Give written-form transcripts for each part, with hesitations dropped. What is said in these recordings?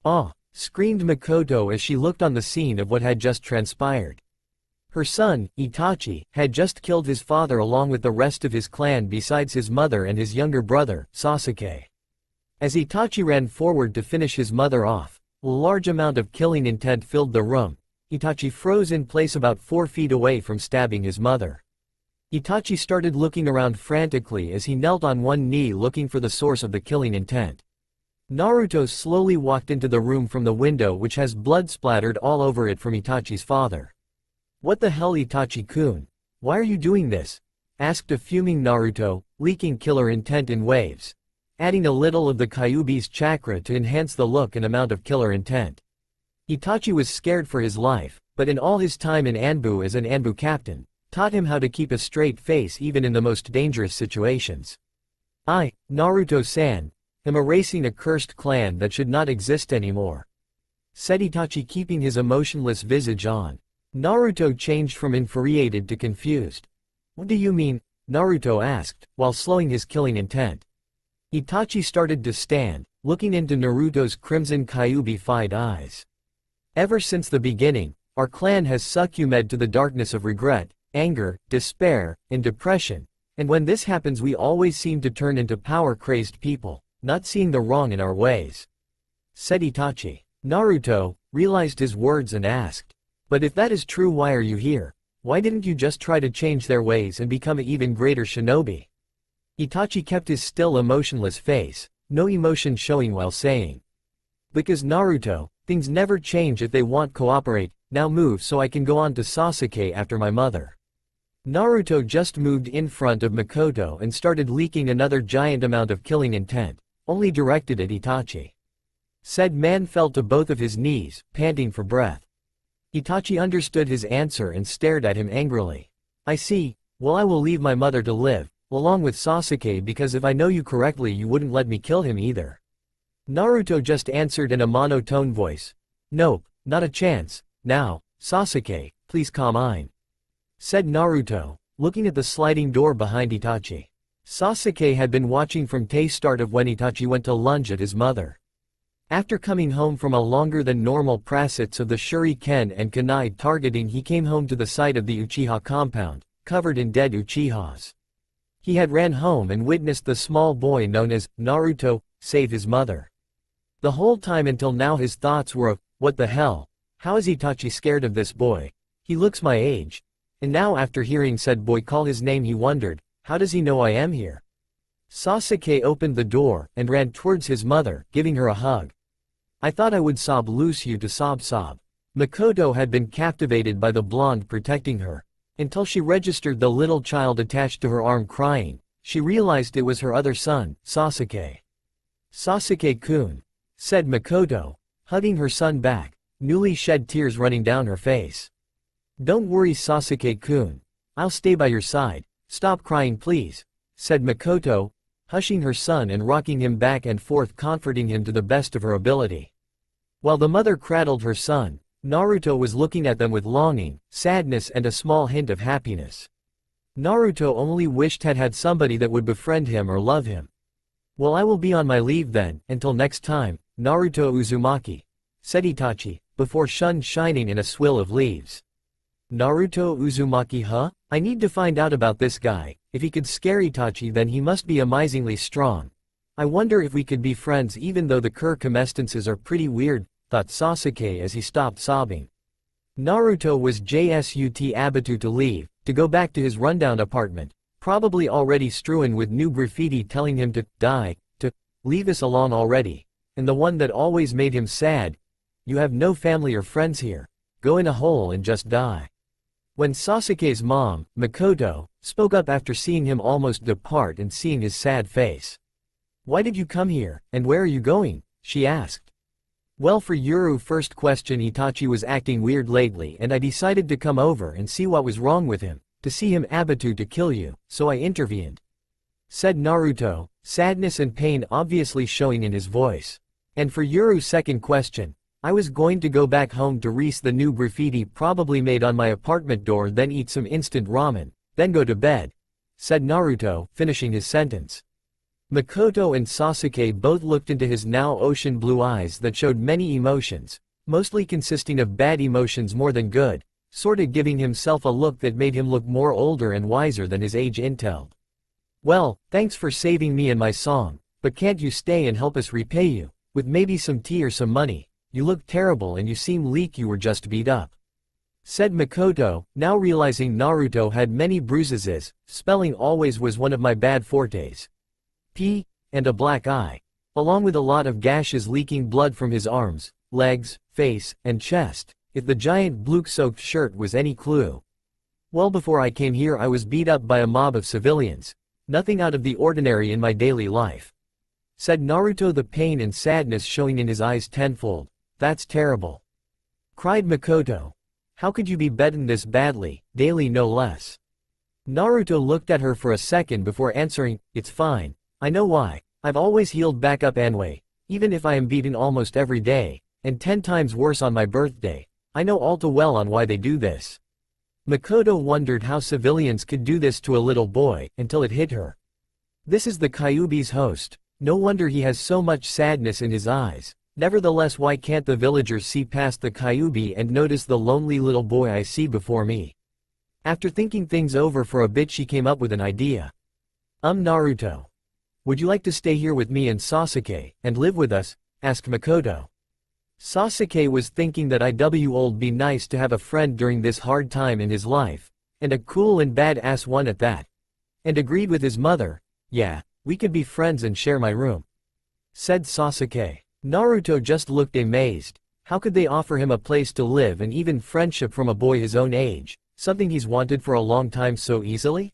"Ah!" screamed Makoto as she looked on the scene of what had just transpired. Her son, Itachi, had just killed his father along with the rest of his clan besides his mother and his younger brother, Sasuke. As Itachi ran forward to finish his mother off, a large amount of killing intent filled the room. Itachi froze in place about 4 feet away from stabbing his mother. Itachi started looking around frantically as he knelt on one knee looking for the source of the killing intent. Naruto slowly walked into the room from the window which has blood splattered all over it from Itachi's father. "What the hell, Itachi-kun? Why are you doing this?" asked a fuming Naruto, leaking killer intent in waves, adding a little of the Kyuubi's chakra to enhance the look and amount of killer intent. Itachi was scared for his life, but in all his time in Anbu as an Anbu captain, taught him how to keep a straight face even in the most dangerous situations. "I, Naruto-san, am erasing a cursed clan that should not exist anymore," said Itachi, keeping his emotionless visage on. Naruto changed from infuriated to confused. "What do you mean?" Naruto asked, while slowing his killing intent. Itachi started to stand, looking into Naruto's crimson Kyuubi-fied eyes. "Ever since the beginning, our clan has succumbed to the darkness of regret, anger, despair, and depression, and when this happens we always seem to turn into power-crazed people, not seeing the wrong in our ways," said Itachi. Naruto realized his words and asked, "But if that is true, why are you here? Why didn't you just try to change their ways and become an even greater shinobi?" Itachi kept his still emotionless face, no emotion showing while saying, "Because Naruto, things never change if they want cooperate, now move so I can go on to Sasuke after my mother." Naruto just moved in front of Makoto and started leaking another giant amount of killing intent, only directed at Itachi. Said man fell to both of his knees, panting for breath. Itachi understood his answer and stared at him angrily. "I see, well I will leave my mother to live, along with Sasuke, because if I know you correctly you wouldn't let me kill him either." Naruto just answered in a monotone voice. "Nope, not a chance. Now, Sasuke, please come in," said Naruto, looking at the sliding door behind Itachi. Sasuke had been watching from the start of when Itachi went to lunge at his mother. After coming home from a longer than normal practice of the shuriken and kunai targeting, he came home to the site of the Uchiha compound, covered in dead Uchihas. He had ran home and witnessed the small boy known as Naruto save his mother. The whole time until now his thoughts were of, what the hell, how is Itachi scared of this boy? He looks my age. And now after hearing said boy call his name he wondered, how does he know I am here? Sasuke opened the door and ran towards his mother, giving her a hug. "I thought I would lose you to sob." Makoto had been captivated by the blonde protecting her, until she registered the little child attached to her arm crying. She realized it was her other son, Sasuke. "Sasuke-kun," said Makoto, hugging her son back, newly shed tears running down her face. "Don't worry Sasuke-kun. I'll stay by your side. Stop crying please," said Makoto, hushing her son and rocking him back and forth, comforting him to the best of her ability. While the mother cradled her son, Naruto was looking at them with longing, sadness and a small hint of happiness. Naruto only wished had somebody that would befriend him or love him. "Well, I will be on my leave then, until next time, Naruto Uzumaki," said Itachi, before shining in a swirl of leaves. "Naruto Uzumaki, huh? I need to find out about this guy. If he could scare Itachi then he must be amazingly strong. I wonder if we could be friends even though the circumstances are pretty weird," thought Sasuke as he stopped sobbing. Naruto was just about to leave, to go back to his rundown apartment, probably already strewn with new graffiti telling him to die, to leave us alone already, and the one that always made him sad, "You have no family or friends here. Go in a hole and just die." When Sasuke's mom, Makoto, spoke up after seeing him almost depart and seeing his sad face. "Why did you come here, and where are you going?" she asked. "Well, for your first question, Itachi was acting weird lately and I decided to come over and see what was wrong with him, to see him about to kill you, so I intervened," said Naruto, sadness and pain obviously showing in his voice. "And for your second question, I was going to go back home to erase the new graffiti probably made on my apartment door, then eat some instant ramen, then go to bed," said Naruto, finishing his sentence. Makoto and Sasuke both looked into his now ocean blue eyes that showed many emotions, mostly consisting of bad emotions more than good, sorta giving himself a look that made him look more older and wiser than his age entailed. Well, thanks for saving me and my song, but can't you stay and help us repay you, with maybe some tea or some money? You look terrible and you seem like you were just beat up, said Makoto, now realizing Naruto had many bruises. Spelling always was one of my bad fortes. And a black eye, along with a lot of gashes leaking blood from his arms, legs, face, and chest, if the giant blue-soaked shirt was any clue. Well, before I came here I was beat up by a mob of civilians. Nothing out of the ordinary in my daily life, said Naruto, the pain and sadness showing in his eyes tenfold. That's terrible, cried Makoto. How could you be beaten this badly, daily no less? Naruto looked at her for a second before answering, it's fine. I know why. I've always healed back up anyway, even if I am beaten almost every day, and 10 times worse on my birthday. I know all too well on why they do this. Makoto wondered how civilians could do this to a little boy, until it hit her. This is the Kyuubi's host. No wonder he has so much sadness in his eyes. Nevertheless, why can't the villagers see past the Kyuubi and notice the lonely little boy I see before me? After thinking things over for a bit, she came up with an idea. Naruto. Would you like to stay here with me and Sasuke, and live with us? Asked Makoto. Sasuke was thinking that it'd be nice to have a friend during this hard time in his life, and a cool and badass one at that. And agreed with his mother. Yeah, we could be friends and share my room, said Sasuke. Naruto just looked amazed. How could they offer him a place to live and even friendship from a boy his own age, something he's wanted for a long time, so easily?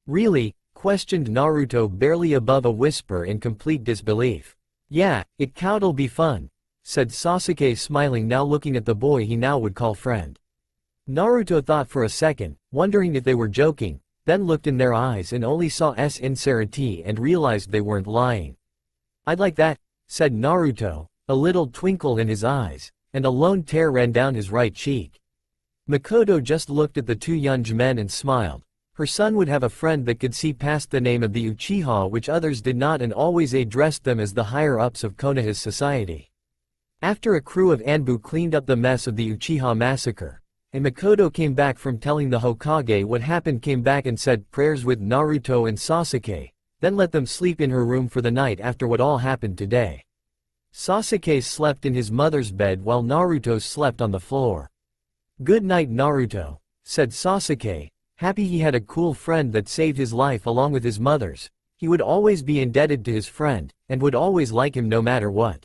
Really? Questioned Naruto, barely above a whisper in complete disbelief. Yeah, it'll be fun, said Sasuke, smiling, now looking at the boy he now would call friend. Naruto thought for a second, wondering if they were joking, then looked in their eyes and only saw sincerity and realized they weren't lying. I'd like that, said Naruto, a little twinkle in his eyes, and a lone tear ran down his right cheek. Makoto just looked at the two young men and smiled. Her son would have a friend that could see past the name of the Uchiha, which others did not, and always addressed them as the higher-ups of Konoha's society. After a crew of Anbu cleaned up the mess of the Uchiha massacre, and Makoto came back from telling the Hokage what happened, came back and said prayers with Naruto and Sasuke, then let them sleep in her room for the night after what all happened today. Sasuke slept in his mother's bed while Naruto slept on the floor. Good night, Naruto, said Sasuke, happy he had a cool friend that saved his life along with his mother's. He would always be indebted to his friend, and would always like him no matter what.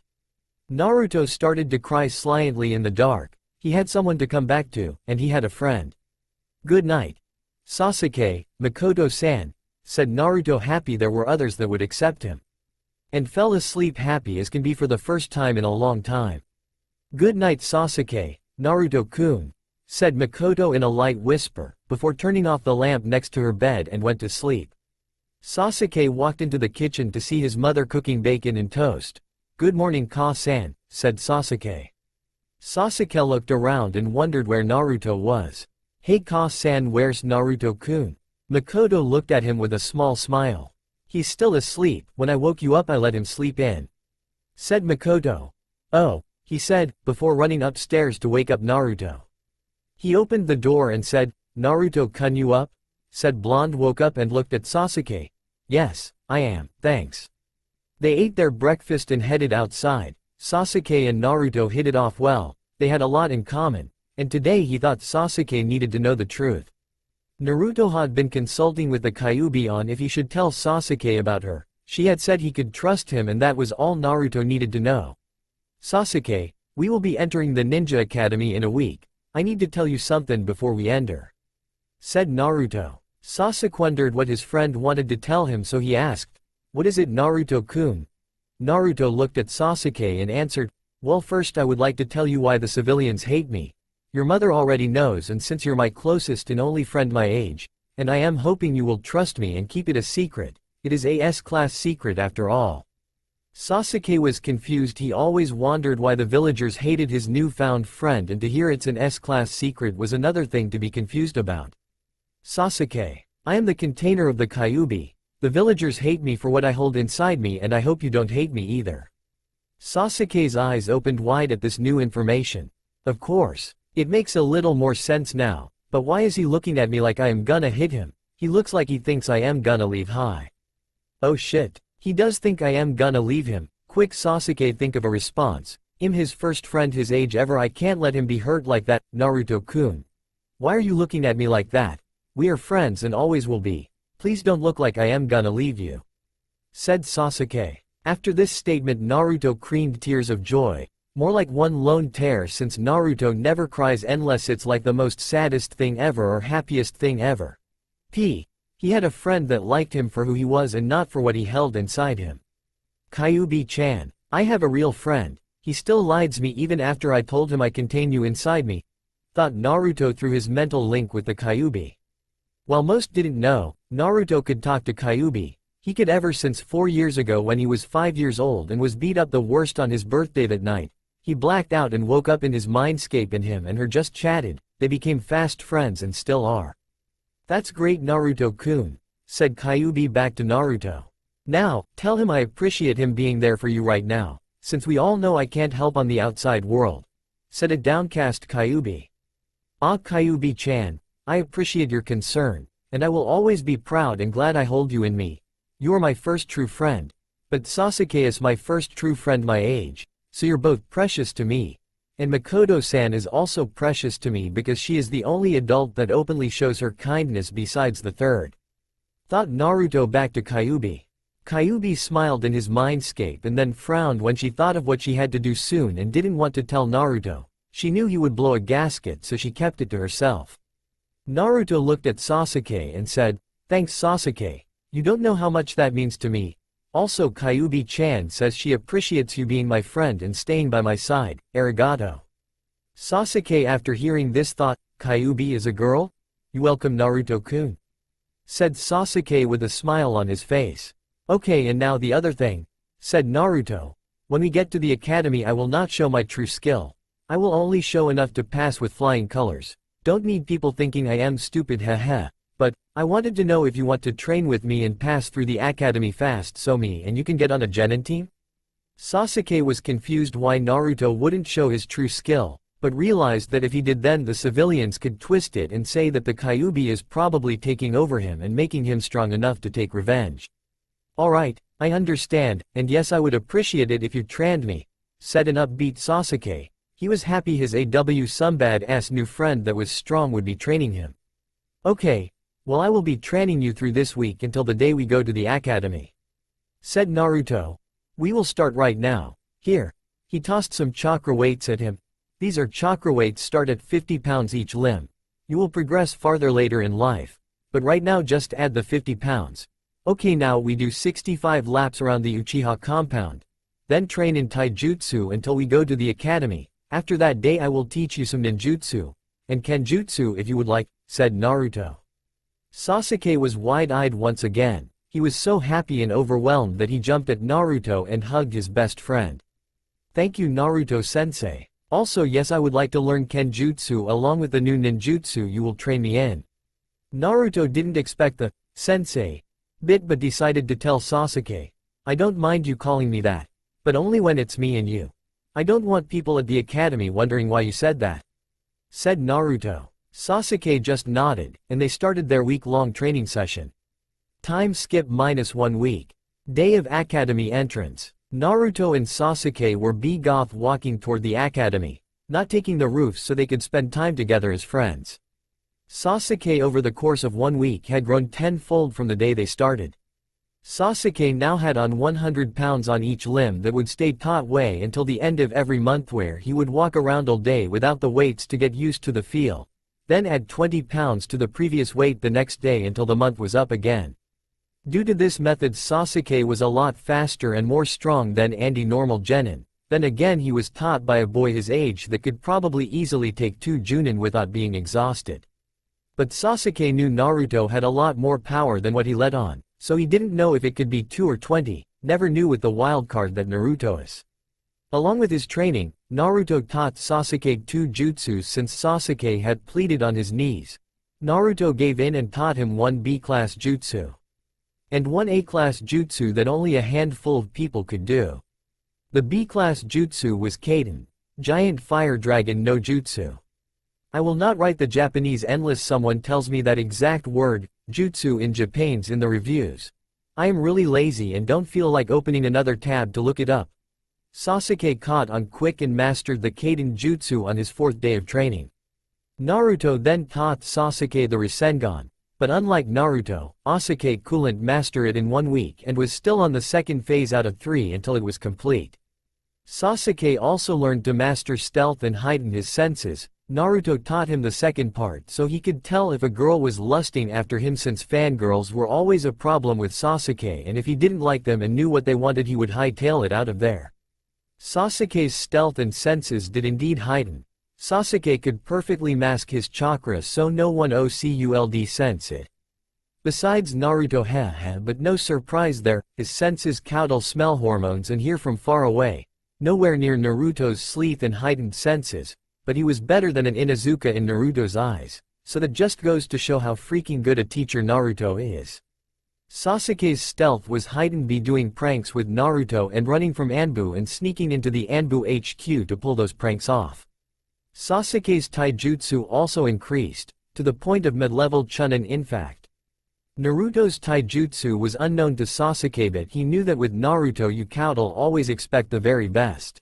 Naruto started to cry silently in the dark. He had someone to come back to, and he had a friend. Good night, Sasuke, Makoto-san, said Naruto, happy there were others that would accept him. And fell asleep happy as can be for the first time in a long time. Good night, Sasuke, Naruto-kun, said Makoto in a light whisper, before turning off the lamp next to her bed and went to sleep. Sasuke walked into the kitchen to see his mother cooking bacon and toast. Good morning, Ka-san, said Sasuke. Sasuke looked around and wondered where Naruto was. Hey Ka-san, where's Naruto-kun? Makoto looked at him with a small smile. He's still asleep. When I woke you up I let him sleep in, said Makoto. Oh, he said, before running upstairs to wake up Naruto. He opened the door and said, Naruto-kun, you up? Said Blonde, woke up and looked at Sasuke. Yes, I am, thanks. They ate their breakfast and headed outside. Sasuke and Naruto hit it off well, they had a lot in common, and today he thought Sasuke needed to know the truth. Naruto had been consulting with the Kyuubi on if he should tell Sasuke about her. She had said he could trust him, and that was all Naruto needed to know. Sasuke, we will be entering the Ninja Academy in a week. I need to tell you something before we enter, said Naruto. Sasuke wondered what his friend wanted to tell him, so he asked, what is it, Naruto-kun? Naruto looked at Sasuke and answered, well, first I would like to tell you why the civilians hate me. Your mother already knows, and since you're my closest and only friend my age, and I am hoping you will trust me and keep it a secret, it is a S-class secret after all. Sasuke was confused. He always wondered why the villagers hated his newfound friend, and to hear it's an S-class secret was another thing to be confused about. Sasuke, I am the container of the Kyuubi. The villagers hate me for what I hold inside me, and I hope you don't hate me either. Sasuke's eyes opened wide at this new information. Of course. It makes a little more sense now, but why is he looking at me like I am gonna hit him? He looks like he thinks I am gonna leave high. Oh shit. He does think I am gonna leave him. Quick Sasuke think of a response. I'm his first friend his age ever, I can't let him be hurt like that, Naruto-kun. Why are you looking at me like that? We are friends and always will be. Please don't look like I am gonna leave you. Said Sasuke. After this statement Naruto creamed tears of joy. More like one lone tear, since Naruto never cries unless it's like the most saddest thing ever or happiest thing ever. He had a friend that liked him for who he was and not for what he held inside him. Kyuubi-chan. I have a real friend. He still lied me even after I told him I contain you inside me. Thought Naruto through his mental link with the Kyuubi. While most didn't know, Naruto could talk to Kyuubi. He could ever since 4 years ago when he was 5 years old and was beat up the worst on his birthday that night. He blacked out and woke up in his mindscape, and him and her just chatted. They became fast friends and still are. That's great Naruto-kun, said Kyuubi back to Naruto. Now, tell him I appreciate him being there for you right now, since we all know I can't help on the outside world, said a downcast Kyuubi. Ah Kyuubi-chan, I appreciate your concern, and I will always be proud and glad I hold you in me. You are my first true friend. But Sasuke is my first true friend my age, so you're both precious to me. And Makoto-san is also precious to me because she is the only adult that openly shows her kindness besides the third. Thought Naruto back to Kyuubi. Kyuubi smiled in his mindscape and then frowned when she thought of what she had to do soon and didn't want to tell Naruto. She knew he would blow a gasket, so she kept it to herself. Naruto looked at Sasuke and said, "Thanks Sasuke. You don't know how much that means to me. Also Kyuubi-chan says she appreciates you being my friend and staying by my side, arigato." Sasuke after hearing this thought, Kyuubi is a girl? You welcome Naruto-kun, said Sasuke with a smile on his face. Okay, and now the other thing, said Naruto. When we get to the academy I will not show my true skill. I will only show enough to pass with flying colors. Don't need people thinking I am stupid haha. But, I wanted to know if you want to train with me and pass through the academy fast so me and you can get on a genin team? Sasuke was confused why Naruto wouldn't show his true skill, but realized that if he did then the civilians could twist it and say that the Kyuubi is probably taking over him and making him strong enough to take revenge. Alright, I understand, and yes I would appreciate it if you trained me, said an upbeat Sasuke. He was happy his some bad-ass new friend that was strong would be training him. Okay. Well I will be training you through this week until the day we go to the academy, said Naruto. We will start right now. Here. He tossed some chakra weights at him. These are chakra weights, start at 50 pounds each limb. You will progress farther later in life. But right now just add the 50 pounds. Okay, now we do 65 laps around the Uchiha compound. Then train in taijutsu until we go to the academy. After that day I will teach you some ninjutsu. And kenjutsu if you would like, said Naruto. Sasuke was wide-eyed once again. He was so happy and overwhelmed that he jumped at Naruto and hugged his best friend. Thank you Naruto-sensei. Also yes I would like to learn kenjutsu along with the new ninjutsu you will train me in. Naruto didn't expect the sensei bit but decided to tell Sasuke. I don't mind you calling me that. But only when it's me and you. I don't want people at the academy wondering why you said that, said Naruto. Sasuke just nodded, and they started their week-long training session. Time skip -1 week. Day of academy entrance. Naruto and Sasuke were goth walking toward the academy, not taking the roof so they could spend time together as friends. Sasuke over the course of 1 week had grown tenfold from the day they started. Sasuke now had on 100 pounds on each limb that would stay taut way until the end of every month, where he would walk around all day without the weights to get used to the feel. Then add 20 pounds to the previous weight the next day until the month was up again. Due to this method Sasuke was a lot faster and more strong than Andy normal genin. Then again he was taught by a boy his age that could probably easily take 2 Junin without being exhausted. But Sasuke knew Naruto had a lot more power than what he let on, so he didn't know if it could be 2 or 20, never knew with the wild card that Naruto is. Along with his training, Naruto taught Sasuke 2 jutsus since Sasuke had pleaded on his knees. Naruto gave in and taught him 1 B-class jutsu. and one A-class jutsu that only a handful of people could do. The B-class jutsu was Kaiden, Giant Fire Dragon no Jutsu. I will not write the Japanese unless someone tells me that exact word, jutsu in Japanese in the reviews. I am really lazy and don't feel like opening another tab to look it up. Sasuke caught on quick and mastered the Kaiden jutsu on his 4th day of training. Naruto then taught Sasuke the Rasengan, but unlike Naruto, Sasuke couldn't master it in 1 week and was still on the 2nd phase out of 3 until it was complete. Sasuke also learned to master stealth and heighten his senses. Naruto taught him the 2nd part so he could tell if a girl was lusting after him, since fangirls were always a problem with Sasuke, and if he didn't like them and knew what they wanted he would hightail it out of there. Sasuke's stealth and senses did indeed heighten. Sasuke could perfectly mask his chakra so no one could sense it. Besides Naruto, but no surprise there, his senses could all smell hormones and hear from far away, nowhere near Naruto's sleek and heightened senses. But he was better than an Inuzuka in Naruto's eyes, so that just goes to show how freaking good a teacher Naruto is. Sasuke's stealth was heightened by doing pranks with Naruto and running from Anbu and sneaking into the Anbu HQ to pull those pranks off. Sasuke's taijutsu also increased, to the point of mid-level Chunin. In fact, Naruto's taijutsu was unknown to Sasuke, but he knew that with Naruto you could always expect the very best.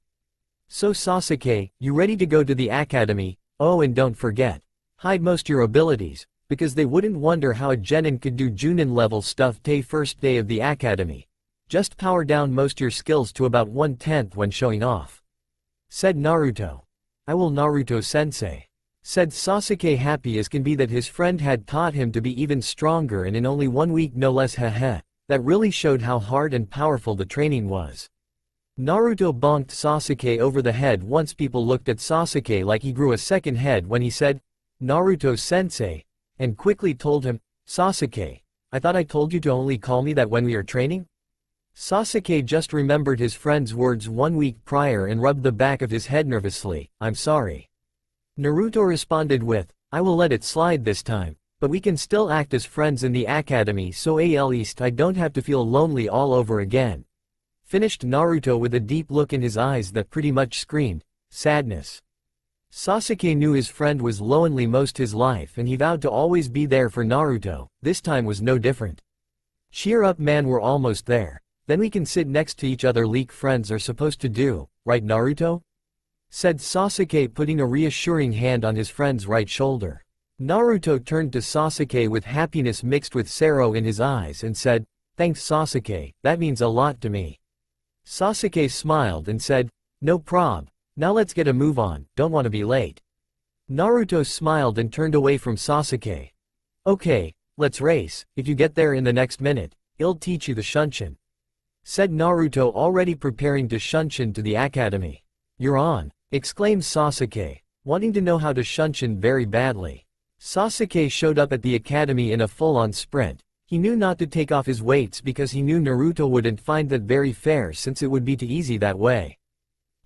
So Sasuke, you ready to go to the academy? Oh, and don't forget, hide most your abilities, because they wouldn't wonder how a genin could do Junin level stuff day 1st day of the academy. Just power down most your skills to about 1/10 when showing off. Said Naruto. I will, Naruto-sensei. Said Sasuke, happy as can be that his friend had taught him to be even stronger, and in only 1 week no less. That really showed how hard and powerful the training was. Naruto bonked Sasuke over the head once. People looked at Sasuke like he grew a 2nd head when he said, Naruto-sensei, and quickly told him, Sasuke, I thought I told you to only call me that when we are training? Sasuke just remembered his friend's words 1 week prior and rubbed the back of his head nervously. I'm sorry. Naruto responded with, I will let it slide this time, but we can still act as friends in the academy, so at least I don't have to feel lonely all over again. Finished Naruto with a deep look in his eyes that pretty much screamed sadness. Sasuke knew his friend was lonely most his life, and he vowed to always be there for Naruto. This time was no different. Cheer up, man, we're almost there. Then we can sit next to each other like friends are supposed to do, right Naruto? Said Sasuke, putting a reassuring hand on his friend's right shoulder. Naruto turned to Sasuke with happiness mixed with sorrow in his eyes and said, Thanks Sasuke, that means a lot to me. Sasuke smiled and said, No prob. Now let's get a move on, don't want to be late. Naruto smiled and turned away from Sasuke. Okay, let's race. If you get there in the next minute, I'll teach you the Shunshin. Said Naruto, already preparing to Shunshin to the academy. You're on, exclaimed Sasuke, wanting to know how to Shunshin very badly. Sasuke showed up at the academy in a full-on sprint. He knew not to take off his weights because he knew Naruto wouldn't find that very fair, since it would be too easy that way.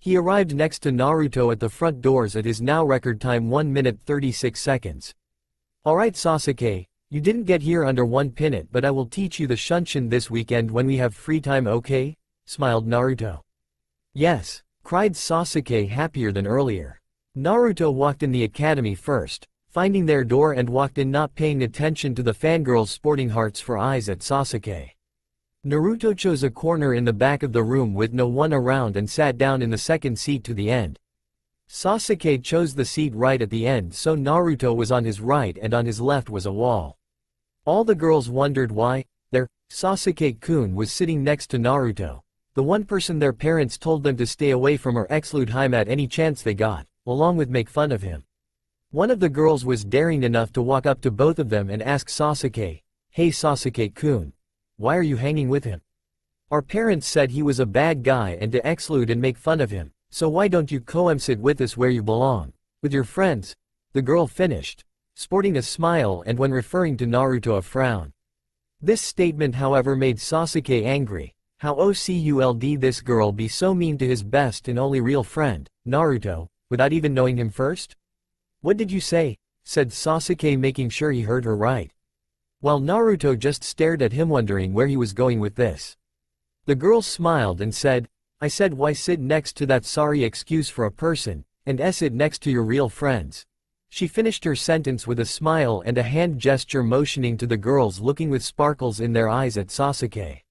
He arrived next to Naruto at the front doors at his now record time 1 minute 36 seconds. Alright Sasuke, you didn't get here under 1 minute, but I will teach you the Shunshin this weekend when we have free time, okay? Smiled Naruto. Yes, cried Sasuke, happier than earlier. Naruto walked in the academy first, finding their door, and walked in not paying attention to the fangirls sporting hearts for eyes at Sasuke. Naruto chose a corner in the back of the room with no one around and sat down in the 2nd seat to the end. Sasuke chose the seat right at the end, so Naruto was on his right and on his left was a wall. All the girls wondered why. There, Sasuke-kun was sitting next to Naruto, the one person their parents told them to stay away from or exclude him at any chance they got, along with make fun of him. One of the girls was daring enough to walk up to both of them and ask Sasuke, Hey Sasuke-kun, why are you hanging with him? Our parents said he was a bad guy and to exclude and make fun of him, so why don't you come sit with us where you belong, with your friends? The girl finished, sporting a smile and when referring to Naruto a frown. This statement however made Sasuke angry. How could this girl be so mean to his best and only real friend, Naruto, without even knowing him first? What did you say? Said Sasuke, making sure he heard her right. while Naruto just stared at him wondering where he was going with this. The girl smiled and said, I said why sit next to that sorry excuse for a person, and sit next to your real friends. She finished her sentence with a smile and a hand gesture motioning to the girls looking with sparkles in their eyes at Sasuke.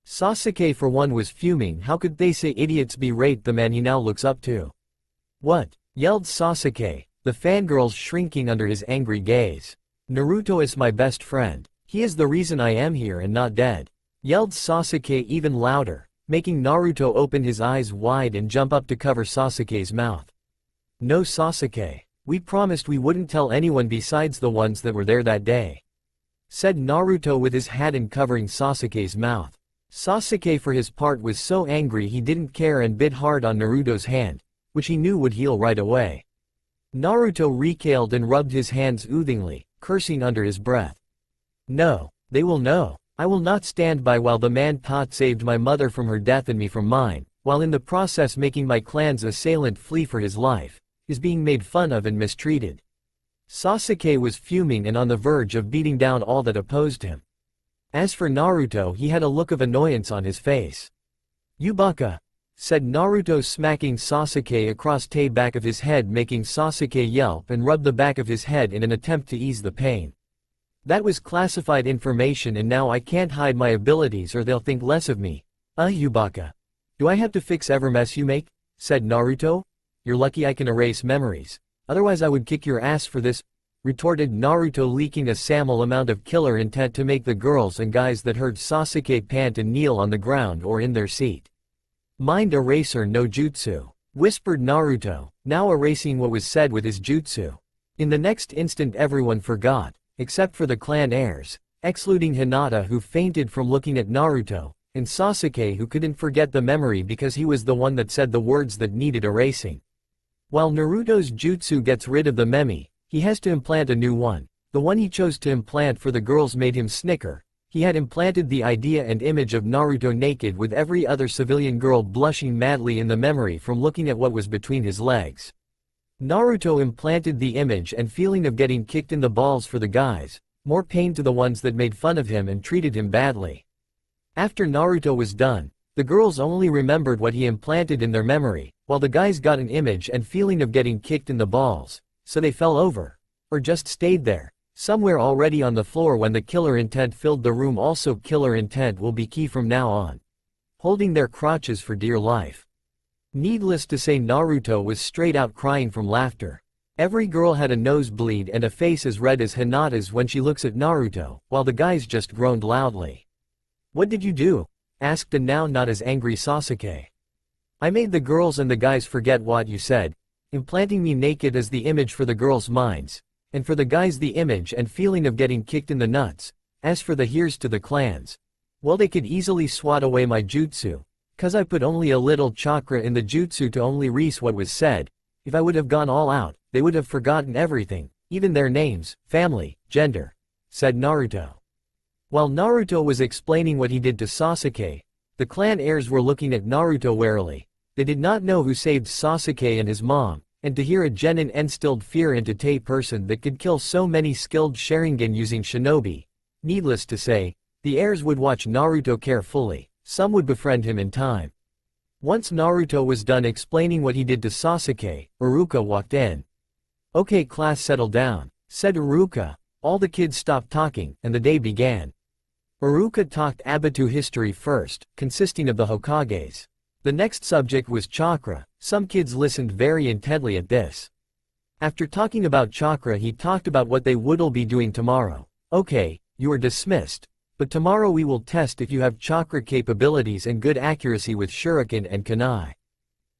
Sasuke for one was fuming. How could they say idiots berate the man he now looks up to? What? Yelled Sasuke, the fangirls shrinking under his angry gaze. Naruto is my best friend. He is the reason I am here and not dead. Yelled Sasuke even louder, making Naruto open his eyes wide and jump up to cover Sasuke's mouth. No Sasuke. We promised we wouldn't tell anyone besides the ones that were there that day. Said Naruto with his hand covering Sasuke's mouth. Sasuke for his part was so angry he didn't care and bit hard on Naruto's hand, which he knew would heal right away. Naruto recoiled and rubbed his hands soothingly, cursing under his breath. No, they will know. I will not stand by while the man Tot saved my mother from her death and me from mine, while in the process making my clan's assailant flee for his life, is being made fun of and mistreated. Sasuke was fuming and on the verge of beating down all that opposed him. As for Naruto, he had a look of annoyance on his face. You baka, said Naruto smacking Sasuke across the back of his head, making Sasuke yelp and rub the back of his head in an attempt to ease the pain. That was classified information and now I can't hide my abilities or they'll think less of me. You baka. Do I have to fix every mess you make? Said Naruto. You're lucky I can erase memories. Otherwise I would kick your ass for this, retorted Naruto, leaking a sample amount of killer intent to make the girls and guys that heard Sasuke pant and kneel on the ground or in their seat. Mind eraser no jutsu, whispered Naruto, now erasing what was said with his jutsu. In the next instant everyone forgot, except for the clan heirs, excluding Hinata who fainted from looking at Naruto, and Sasuke who couldn't forget the memory because he was the one that said the words that needed erasing. While Naruto's jutsu gets rid of the memi, he has to implant a new one. The one he chose to implant for the girls made him snicker. He had implanted the idea and image of Naruto naked with every other civilian girl blushing madly in the memory from looking at what was between his legs. Naruto implanted the image and feeling of getting kicked in the balls for the guys, more pain to the ones that made fun of him and treated him badly. After Naruto was done, the girls only remembered what he implanted in their memory, while the guys got an image and feeling of getting kicked in the balls, so they fell over. Or just stayed there, somewhere already on the floor when the killer intent filled the room. Also killer intent will be key from now on. Holding their crotches for dear life. Needless to say Naruto was straight out crying from laughter. Every girl had a nosebleed and a face as red as Hinata's when she looks at Naruto, while the guys just groaned loudly. What did you do? Asked a now not as angry Sasuke. I made the girls and the guys forget what you said, implanting me naked as the image for the girls' minds, and for the guys the image and feeling of getting kicked in the nuts. As for the heirs to the clans, well they could easily swat away my jutsu, cause I put only a little chakra in the jutsu to only erase what was said. If I would have gone all out, they would have forgotten everything, even their names, family, gender, said Naruto. While Naruto was explaining what he did to Sasuke, the clan heirs were looking at Naruto warily. They did not know who saved Sasuke and his mom, and to hear a genin instilled fear into a person that could kill so many skilled Sharingan using shinobi. Needless to say, the heirs would watch Naruto carefully, some would befriend him in time. Once Naruto was done explaining what he did to Sasuke, Iruka walked in. Okay class, settle down, said Iruka. All the kids stopped talking, and the day began. Iruka talked Abitu history first, consisting of the Hokages. The next subject was chakra. Some kids listened very intently at this. After talking about chakra he talked about what they would be doing tomorrow. Okay, you are dismissed. But tomorrow we will test if you have chakra capabilities and good accuracy with shuriken and kunai.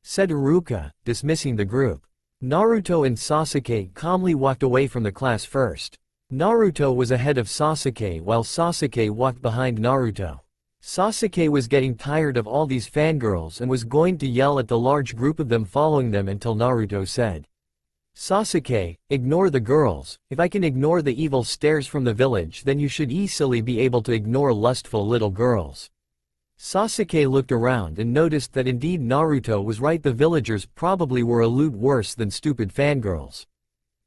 Said Iruka, dismissing the group. Naruto and Sasuke calmly walked away from the class first. Naruto was ahead of Sasuke while Sasuke walked behind Naruto. Sasuke was getting tired of all these fangirls and was going to yell at the large group of them following them until Naruto said, Sasuke, ignore the girls. If I can ignore the evil stares from the village, then you should easily be able to ignore lustful little girls. Sasuke looked around and noticed that indeed Naruto was right, the villagers probably were a lot worse than stupid fangirls.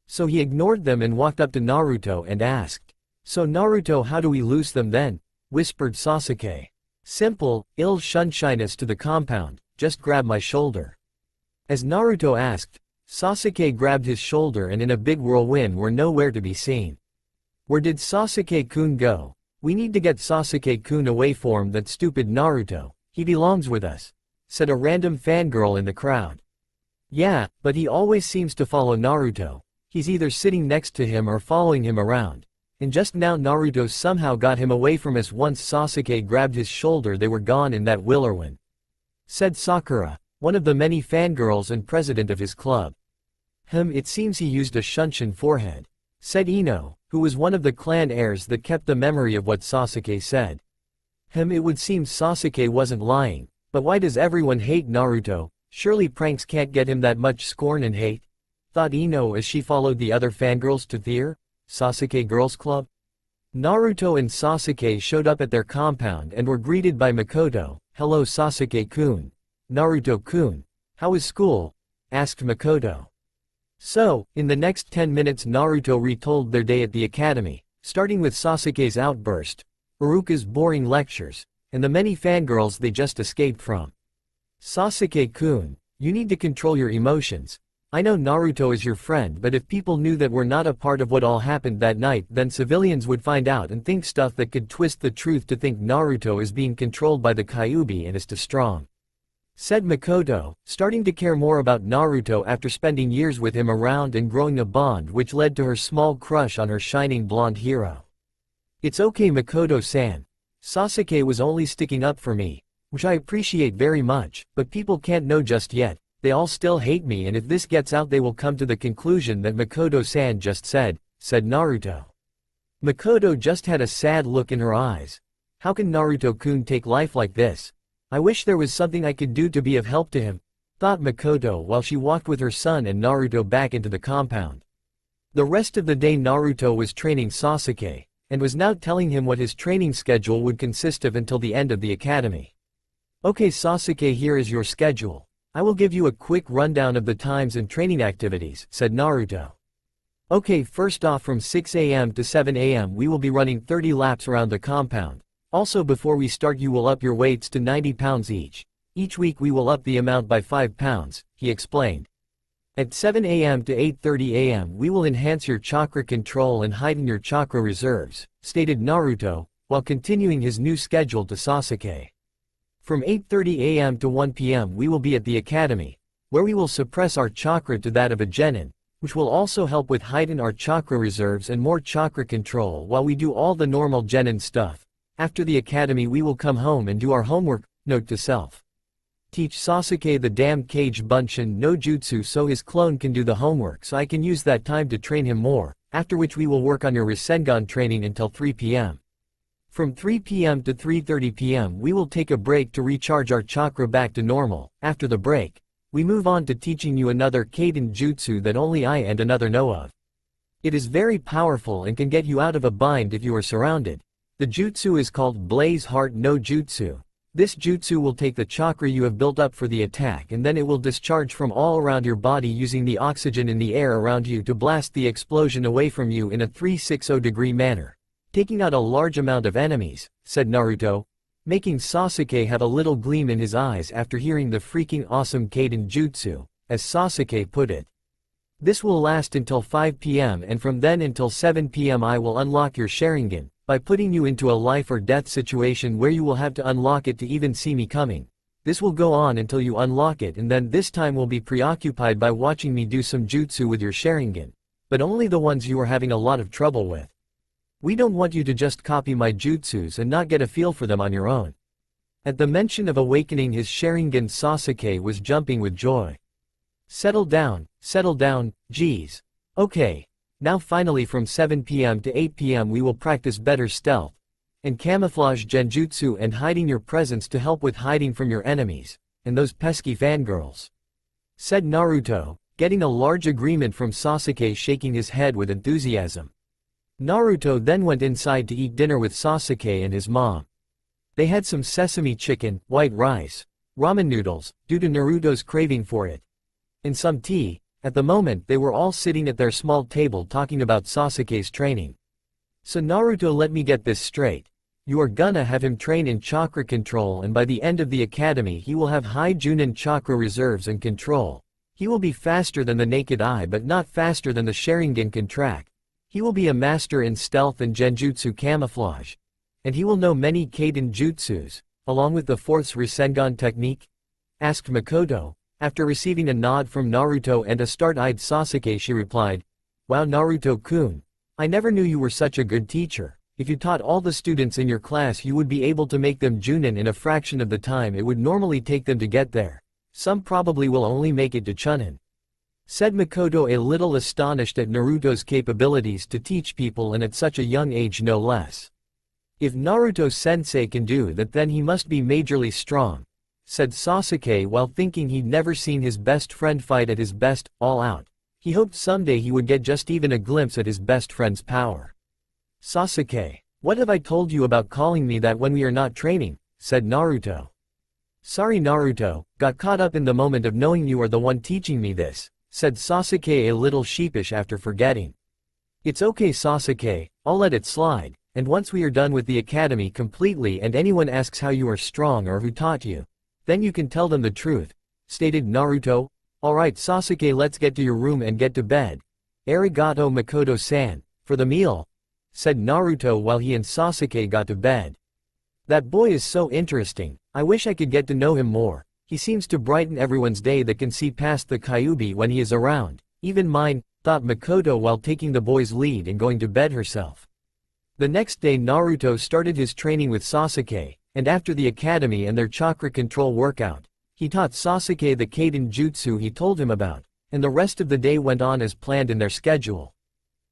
So he ignored them and walked up to Naruto and asked, So Naruto, how do we loose them then? Whispered Sasuke. Simple, ill shyness to the compound, just grab my shoulder. As Naruto asked, Sasuke grabbed his shoulder and in a big whirlwind were nowhere to be seen. Where did Sasuke-kun go? We need to get Sasuke-kun away from that stupid Naruto, he belongs with us, said a random fangirl in the crowd. Yeah, but he always seems to follow Naruto, he's either sitting next to him or following him around. And just now Naruto somehow got him away from us. Once Sasuke grabbed his shoulder they were gone in that whirlwind, said Sakura, one of the many fangirls and president of his club. It seems he used a Shunshin forehead, said Ino, who was one of the clan heirs that kept the memory of what Sasuke said. It would seem Sasuke wasn't lying, but why does everyone hate Naruto? Surely pranks can't get him that much scorn and hate, thought Ino as she followed the other fangirls to their Sasuke Girls Club. Naruto and Sasuke showed up at their compound and were greeted by Makoto. Hello Sasuke-kun. Naruto-kun. How is school? Asked Makoto. So, in the next 10 minutes Naruto retold their day at the academy, starting with Sasuke's outburst, Iruka's boring lectures, and the many fangirls they just escaped from. Sasuke-kun, you need to control your emotions. I know Naruto is your friend, but if people knew that we're not a part of what all happened that night, then civilians would find out and think stuff that could twist the truth to think Naruto is being controlled by the Kyuubi and is too strong, said Makoto, starting to care more about Naruto after spending years with him around and growing a bond which led to her small crush on her shining blonde hero. It's okay Makoto-san. Sasuke was only sticking up for me, which I appreciate very much, but people can't know just yet. They all still hate me, and if this gets out they will come to the conclusion that Makoto-san just said Naruto. Makoto just had a sad look in her eyes. How can Naruto-kun take life like this? I wish there was something I could do to be of help to him, thought Makoto while she walked with her son and Naruto back into the compound. The rest of the day Naruto was training Sasuke, and was now telling him what his training schedule would consist of until the end of the academy. Okay Sasuke, here is your schedule. I will give you a quick rundown of the times and training activities, said Naruto. Okay, first off, from 6 AM to 7 AM we will be running 30 laps around the compound. Also before we start you will up your weights to 90 pounds each. Each week we will up the amount by 5 pounds, he explained. At 7 AM to 8:30 AM we will enhance your chakra control and heighten your chakra reserves, stated Naruto, while continuing his new schedule to Sasuke. From 8:30 AM to 1 PM we will be at the academy, where we will suppress our chakra to that of a genin, which will also help with heighten our chakra reserves and more chakra control while we do all the normal genin stuff. After the academy we will come home and do our homework. Note to self. Teach Sasuke the damn Kage Bunshin no Jutsu so his clone can do the homework so I can use that time to train him more, after which we will work on your Rasengan training until 3 PM. From 3 PM to 3:30 PM we will take a break to recharge our chakra back to normal. After the break, we move on to teaching you another Kaden Jutsu that only I and another know of. It is very powerful and can get you out of a bind if you are surrounded. The jutsu is called Blaze Heart no Jutsu. This jutsu will take the chakra you have built up for the attack and then it will discharge from all around your body using the oxygen in the air around you to blast the explosion away from you in a 360-degree manner, taking out a large amount of enemies, said Naruto, making Sasuke have a little gleam in his eyes after hearing the freaking awesome Kaden Jutsu, as Sasuke put it. This will last until 5 PM and from then until 7 PM I will unlock your Sharingan, by putting you into a life or death situation where you will have to unlock it to even see me coming. This will go on until you unlock it and then this time will be preoccupied by watching me do some jutsu with your Sharingan, but only the ones you are having a lot of trouble with. We don't want you to just copy my jutsus and not get a feel for them on your own. At the mention of awakening his Sharingan Sasuke was jumping with joy. Settle down, geez. Okay. Now finally from 7 PM to 8 PM we will practice better stealth and camouflage genjutsu and hiding your presence to help with hiding from your enemies, and those pesky fangirls, said Naruto, getting a large agreement from Sasuke shaking his head with enthusiasm. Naruto then went inside to eat dinner with Sasuke and his mom. They had some sesame chicken, white rice, ramen noodles, due to Naruto's craving for it, and some tea. At the moment they were all sitting at their small table talking about Sasuke's training. So Naruto, let me get this straight. You are gonna have him train in chakra control, and by the end of the academy he will have high Junin chakra reserves and control. He will be faster than the naked eye but not faster than the Sharingan can track. He will be a master in stealth and genjutsu camouflage. And he will know many Kaiden jutsus, along with the fourth Rasengan technique? Asked Makoto. After receiving a nod from Naruto and a start-eyed Sasuke, she replied, "Wow, Naruto-kun. I never knew you were such a good teacher. If you taught all the students in your class, you would be able to make them Junin in a fraction of the time it would normally take them to get there. Some probably will only make it to Chunin," said Makoto, a little astonished at Naruto's capabilities to teach people, and at such a young age no less. "If Naruto-sensei can do that, then he must be majorly strong," said Sasuke while thinking he'd never seen his best friend fight at his best, all out. He hoped someday he would get just even a glimpse at his best friend's power. "Sasuke, what have I told you about calling me that when we are not training?" said Naruto. "Sorry Naruto, got caught up in the moment of knowing you are the one teaching me this," said Sasuke, a little sheepish after forgetting. "It's okay Sasuke, I'll let it slide, and once we are done with the academy completely and anyone asks how you are strong or who taught you, then you can tell them the truth," stated Naruto. "Alright Sasuke, let's get to your room and get to bed. Arigato Makoto-san, for the meal," said Naruto while he and Sasuke got to bed. "That boy is so interesting, I wish I could get to know him more. He seems to brighten everyone's day that can see past the Kyuubi when he is around, even mine," thought Makoto while taking the boy's lead and going to bed herself. The next day Naruto started his training with Sasuke, and after the academy and their chakra control workout, he taught Sasuke the Kaiden jutsu he told him about, and the rest of the day went on as planned in their schedule.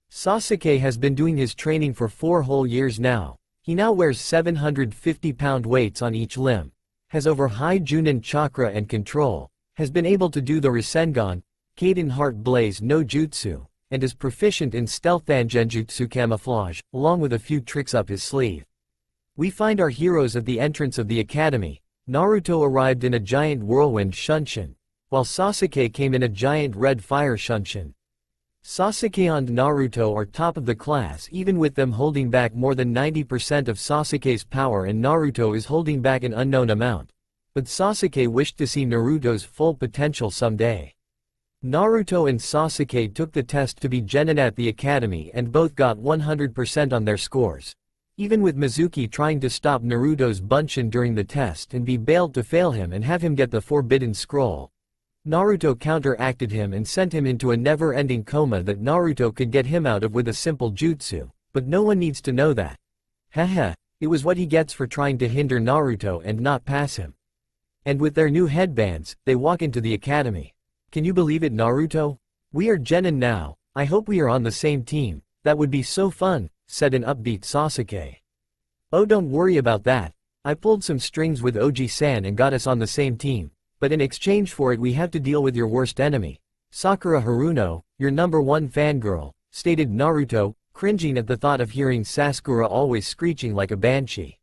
Sasuke has been doing his training for 4 whole years now. He now wears 750-pound weights on each limb, has over high Junin chakra and control, has been able to do the Rasengan, Kaiden Heart Blaze no Jutsu, and is proficient in stealth and genjutsu camouflage, along with a few tricks up his sleeve. We find our heroes at the entrance of the academy. Naruto arrived in a giant whirlwind shunshin, while Sasuke came in a giant red fire shunshin. Sasuke and Naruto are top of the class, even with them holding back more than 90% of Sasuke's power, and Naruto is holding back an unknown amount. But Sasuke wished to see Naruto's full potential someday. Naruto and Sasuke took the test to be genin at the academy and both got 100% on their scores. Even with Mizuki trying to stop Naruto's bunshin during the test and be bailed to fail him and have him get the forbidden scroll, Naruto counteracted him and sent him into a never-ending coma that Naruto could get him out of with a simple jutsu, but no one needs to know that. Haha, it was what he gets for trying to hinder Naruto and not pass him. And with their new headbands, they walk into the academy. "Can you believe it Naruto? We are genin now, I hope we are on the same team, that would be so fun," said an upbeat Sasuke. "Oh don't worry about that, I pulled some strings with Oji-san and got us on the same team. But in exchange for it we have to deal with your worst enemy, Sakura Haruno, your #1 fangirl," stated Naruto, cringing at the thought of hearing Sakura always screeching like a banshee.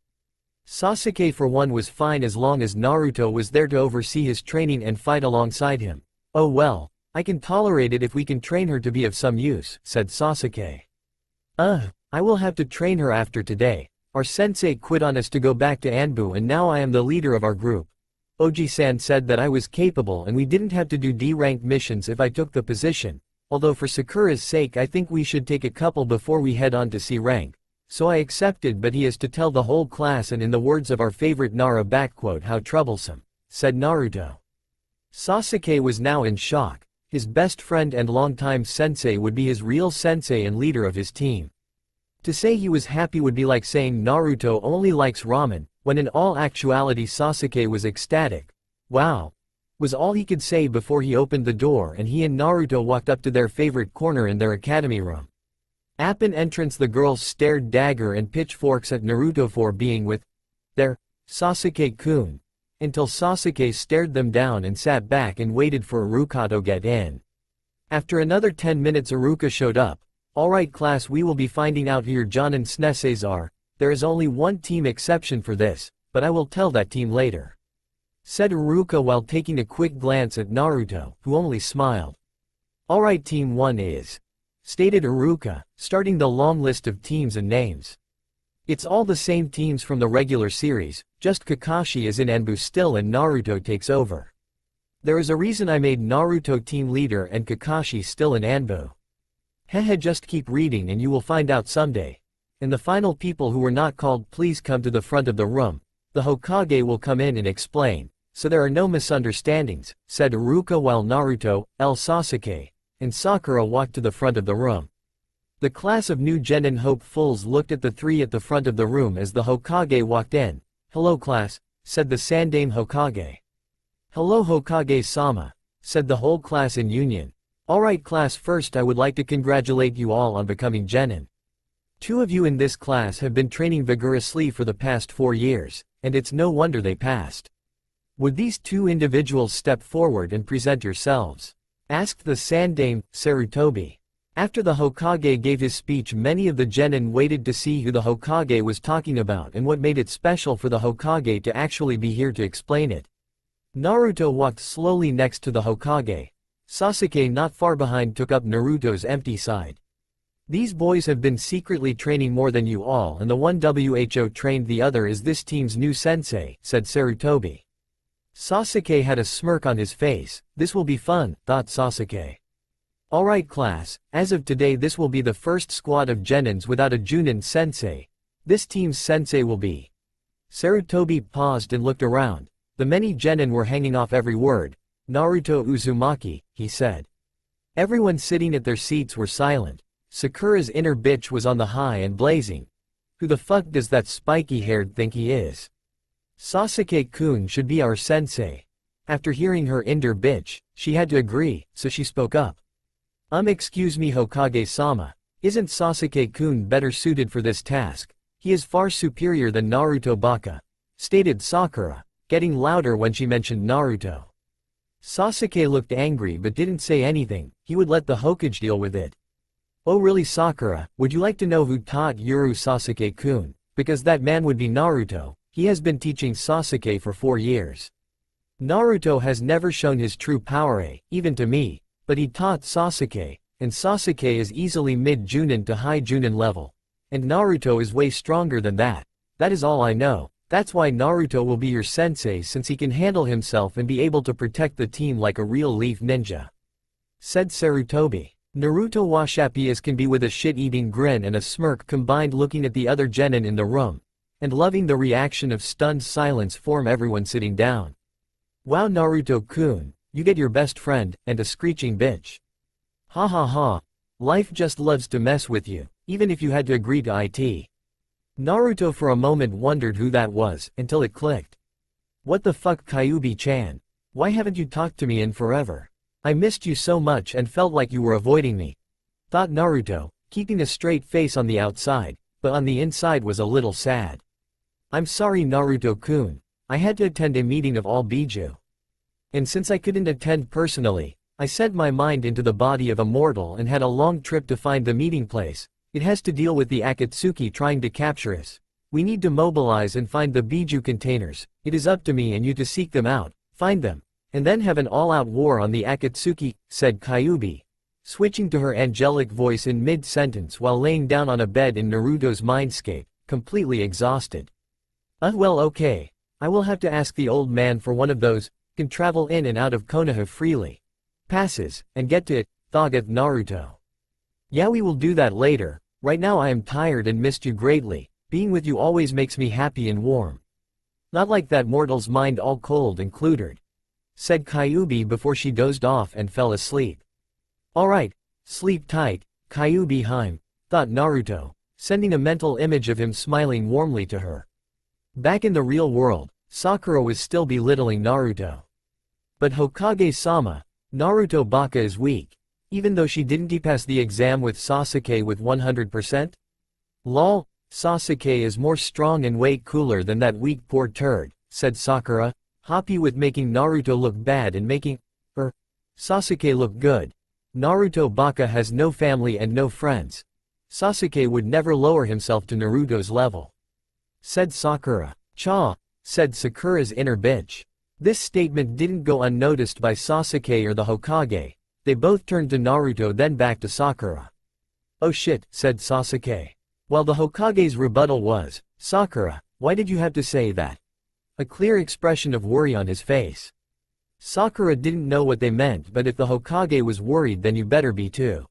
Sasuke for one was fine as long as Naruto was there to oversee his training and fight alongside him. "Oh well, I can tolerate it if we can train her to be of some use," said Sasuke. I will have to train her after today. Our sensei quit on us to go back to Anbu and now I am the leader of our group. Oji-san said that I was capable and we didn't have to do D-rank missions if I took the position, although for Sakura's sake I think we should take a couple before we head on to C rank. So I accepted, but he is to tell the whole class, and in the words of our favorite Nara backquote, how troublesome, said Naruto. Sasuke was now in shock. His best friend and longtime sensei would be his real sensei and leader of his team. To say he was happy would be like saying Naruto only likes ramen, when in all actuality Sasuke was ecstatic. "Wow," was all he could say before he opened the door and he and Naruto walked up to their favorite corner in their academy room. Upon entrance the girls stared dagger and pitchforks at Naruto for being with their Sasuke-kun, until Sasuke stared them down and sat back and waited for Iruka to get in. After another 10 minutes Iruka showed up. "Alright class, we will be finding out who your Jonin Sneseis are. There is only one team exception for this, but I will tell that team later," said Iruka while taking a quick glance at Naruto, who only smiled. "Alright, team 1 is stated Iruka, starting the long list of teams and names. It's all the same teams from the regular series, just Kakashi is in Anbu still and Naruto takes over. There is a reason I made Naruto team leader and Kakashi still in Anbu. Hehe, just keep reading and you will find out someday. And the final people who were not called, please come to the front of the room. The Hokage will come in and explain, so there are no misunderstandings, said Iruka while Naruto, Sasuke, and Sakura walked to the front of the room. The class of new Genin hopefuls looked at the three at the front of the room as the Hokage walked in. Hello class, said the Sandaime Hokage. Hello Hokage-sama, said the whole class in union. Alright class, first I would like to congratulate you all on becoming Genin. 2 of you in this class have been training vigorously for the past 4 years, and it's no wonder they passed. Would these 2 individuals step forward and present yourselves? Asked the Sandaime, Sarutobi. After the Hokage gave his speech, many of the Genin waited to see who the Hokage was talking about and what made it special for the Hokage to actually be here to explain it. Naruto walked slowly next to the Hokage. Sasuke not far behind took up Naruto's empty side. These boys have been secretly training more than you all, and the one who trained the other is this team's new sensei, said Sarutobi. Sasuke had a smirk on his face. This will be fun, thought Sasuke. Alright class, as of today this will be the first squad of Genins without a Junin sensei. This team's sensei will be. Sarutobi paused and looked around. The many Genin were hanging off every word. Naruto Uzumaki, he said. Everyone sitting at their seats were silent. Sakura's inner bitch was on the high and blazing. Who the fuck does that spiky-haired think he is? Sasuke-kun should be our sensei. After hearing her inner bitch, she had to agree, so she spoke up. Excuse me Hokage-sama, isn't Sasuke-kun better suited for this task? He is far superior than Naruto Baka, stated Sakura, getting louder when she mentioned Naruto. Sasuke looked angry but didn't say anything. He would let the Hokage deal with it. Oh really Sakura, would you like to know who taught Yuru Sasuke-kun? Because that man would be Naruto. He has been teaching Sasuke for 4 years. Naruto has never shown his true power, even to me. But he taught Sasuke, and Sasuke is easily mid-Junin to high Junin level. And Naruto is way stronger than that. That is all I know. That's why Naruto will be your sensei, since he can handle himself and be able to protect the team like a real leaf ninja. Said Sarutobi. Naruto washapi as can be with a shit-eating grin and a smirk combined, looking at the other Genin in the room. And loving the reaction of stunned silence from everyone sitting down. Wow Naruto-kun. You get your best friend, and a screeching bitch. Ha ha ha. Life just loves to mess with you, even if you had to agree to it. Naruto for a moment wondered who that was, until it clicked. What the fuck Kyuubi-chan? Why haven't you talked to me in forever? I missed you so much and felt like you were avoiding me. Thought Naruto, keeping a straight face on the outside, but on the inside was a little sad. I'm sorry Naruto-kun. I had to attend a meeting of all Biju. And since I couldn't attend personally, I sent my mind into the body of a mortal and had a long trip to find the meeting place. It has to deal with the Akatsuki trying to capture us. We need to mobilize and find the Biju containers. It is up to me and you to seek them out, find them, and then have an all-out war on the Akatsuki, said Kyuubi, switching to her angelic voice in mid-sentence while laying down on a bed in Naruto's mindscape, completely exhausted. Well okay. I will have to ask the old man for one of those. Can travel in and out of Konoha freely. Passes, and get to it, thoughteth Naruto. Yeah, we will do that later. Right now I am tired and missed you greatly. Being with you always makes me happy and warm. Not like that mortal's mind all cold and cluttered. Said Kyuubi before she dozed off and fell asleep. Alright, sleep tight, Kyuubi-hime, thought Naruto, sending a mental image of him smiling warmly to her. Back in the real world, Sakura was still belittling Naruto. But Hokage-sama, Naruto Baka is weak, even though she didn't pass the exam with Sasuke with 100%? Lol, Sasuke is more strong and way cooler than that weak poor turd, said Sakura, happy with making Naruto look bad and making Sasuke look good. Naruto Baka has no family and no friends. Sasuke would never lower himself to Naruto's level. Said Sakura. Cha, said Sakura's inner bitch. This statement didn't go unnoticed by Sasuke or the Hokage. They both turned to Naruto then back to Sakura. Oh shit, said Sasuke. While the Hokage's rebuttal was, Sakura, why did you have to say that? A clear expression of worry on his face. Sakura didn't know what they meant, but if the Hokage was worried then you better be too.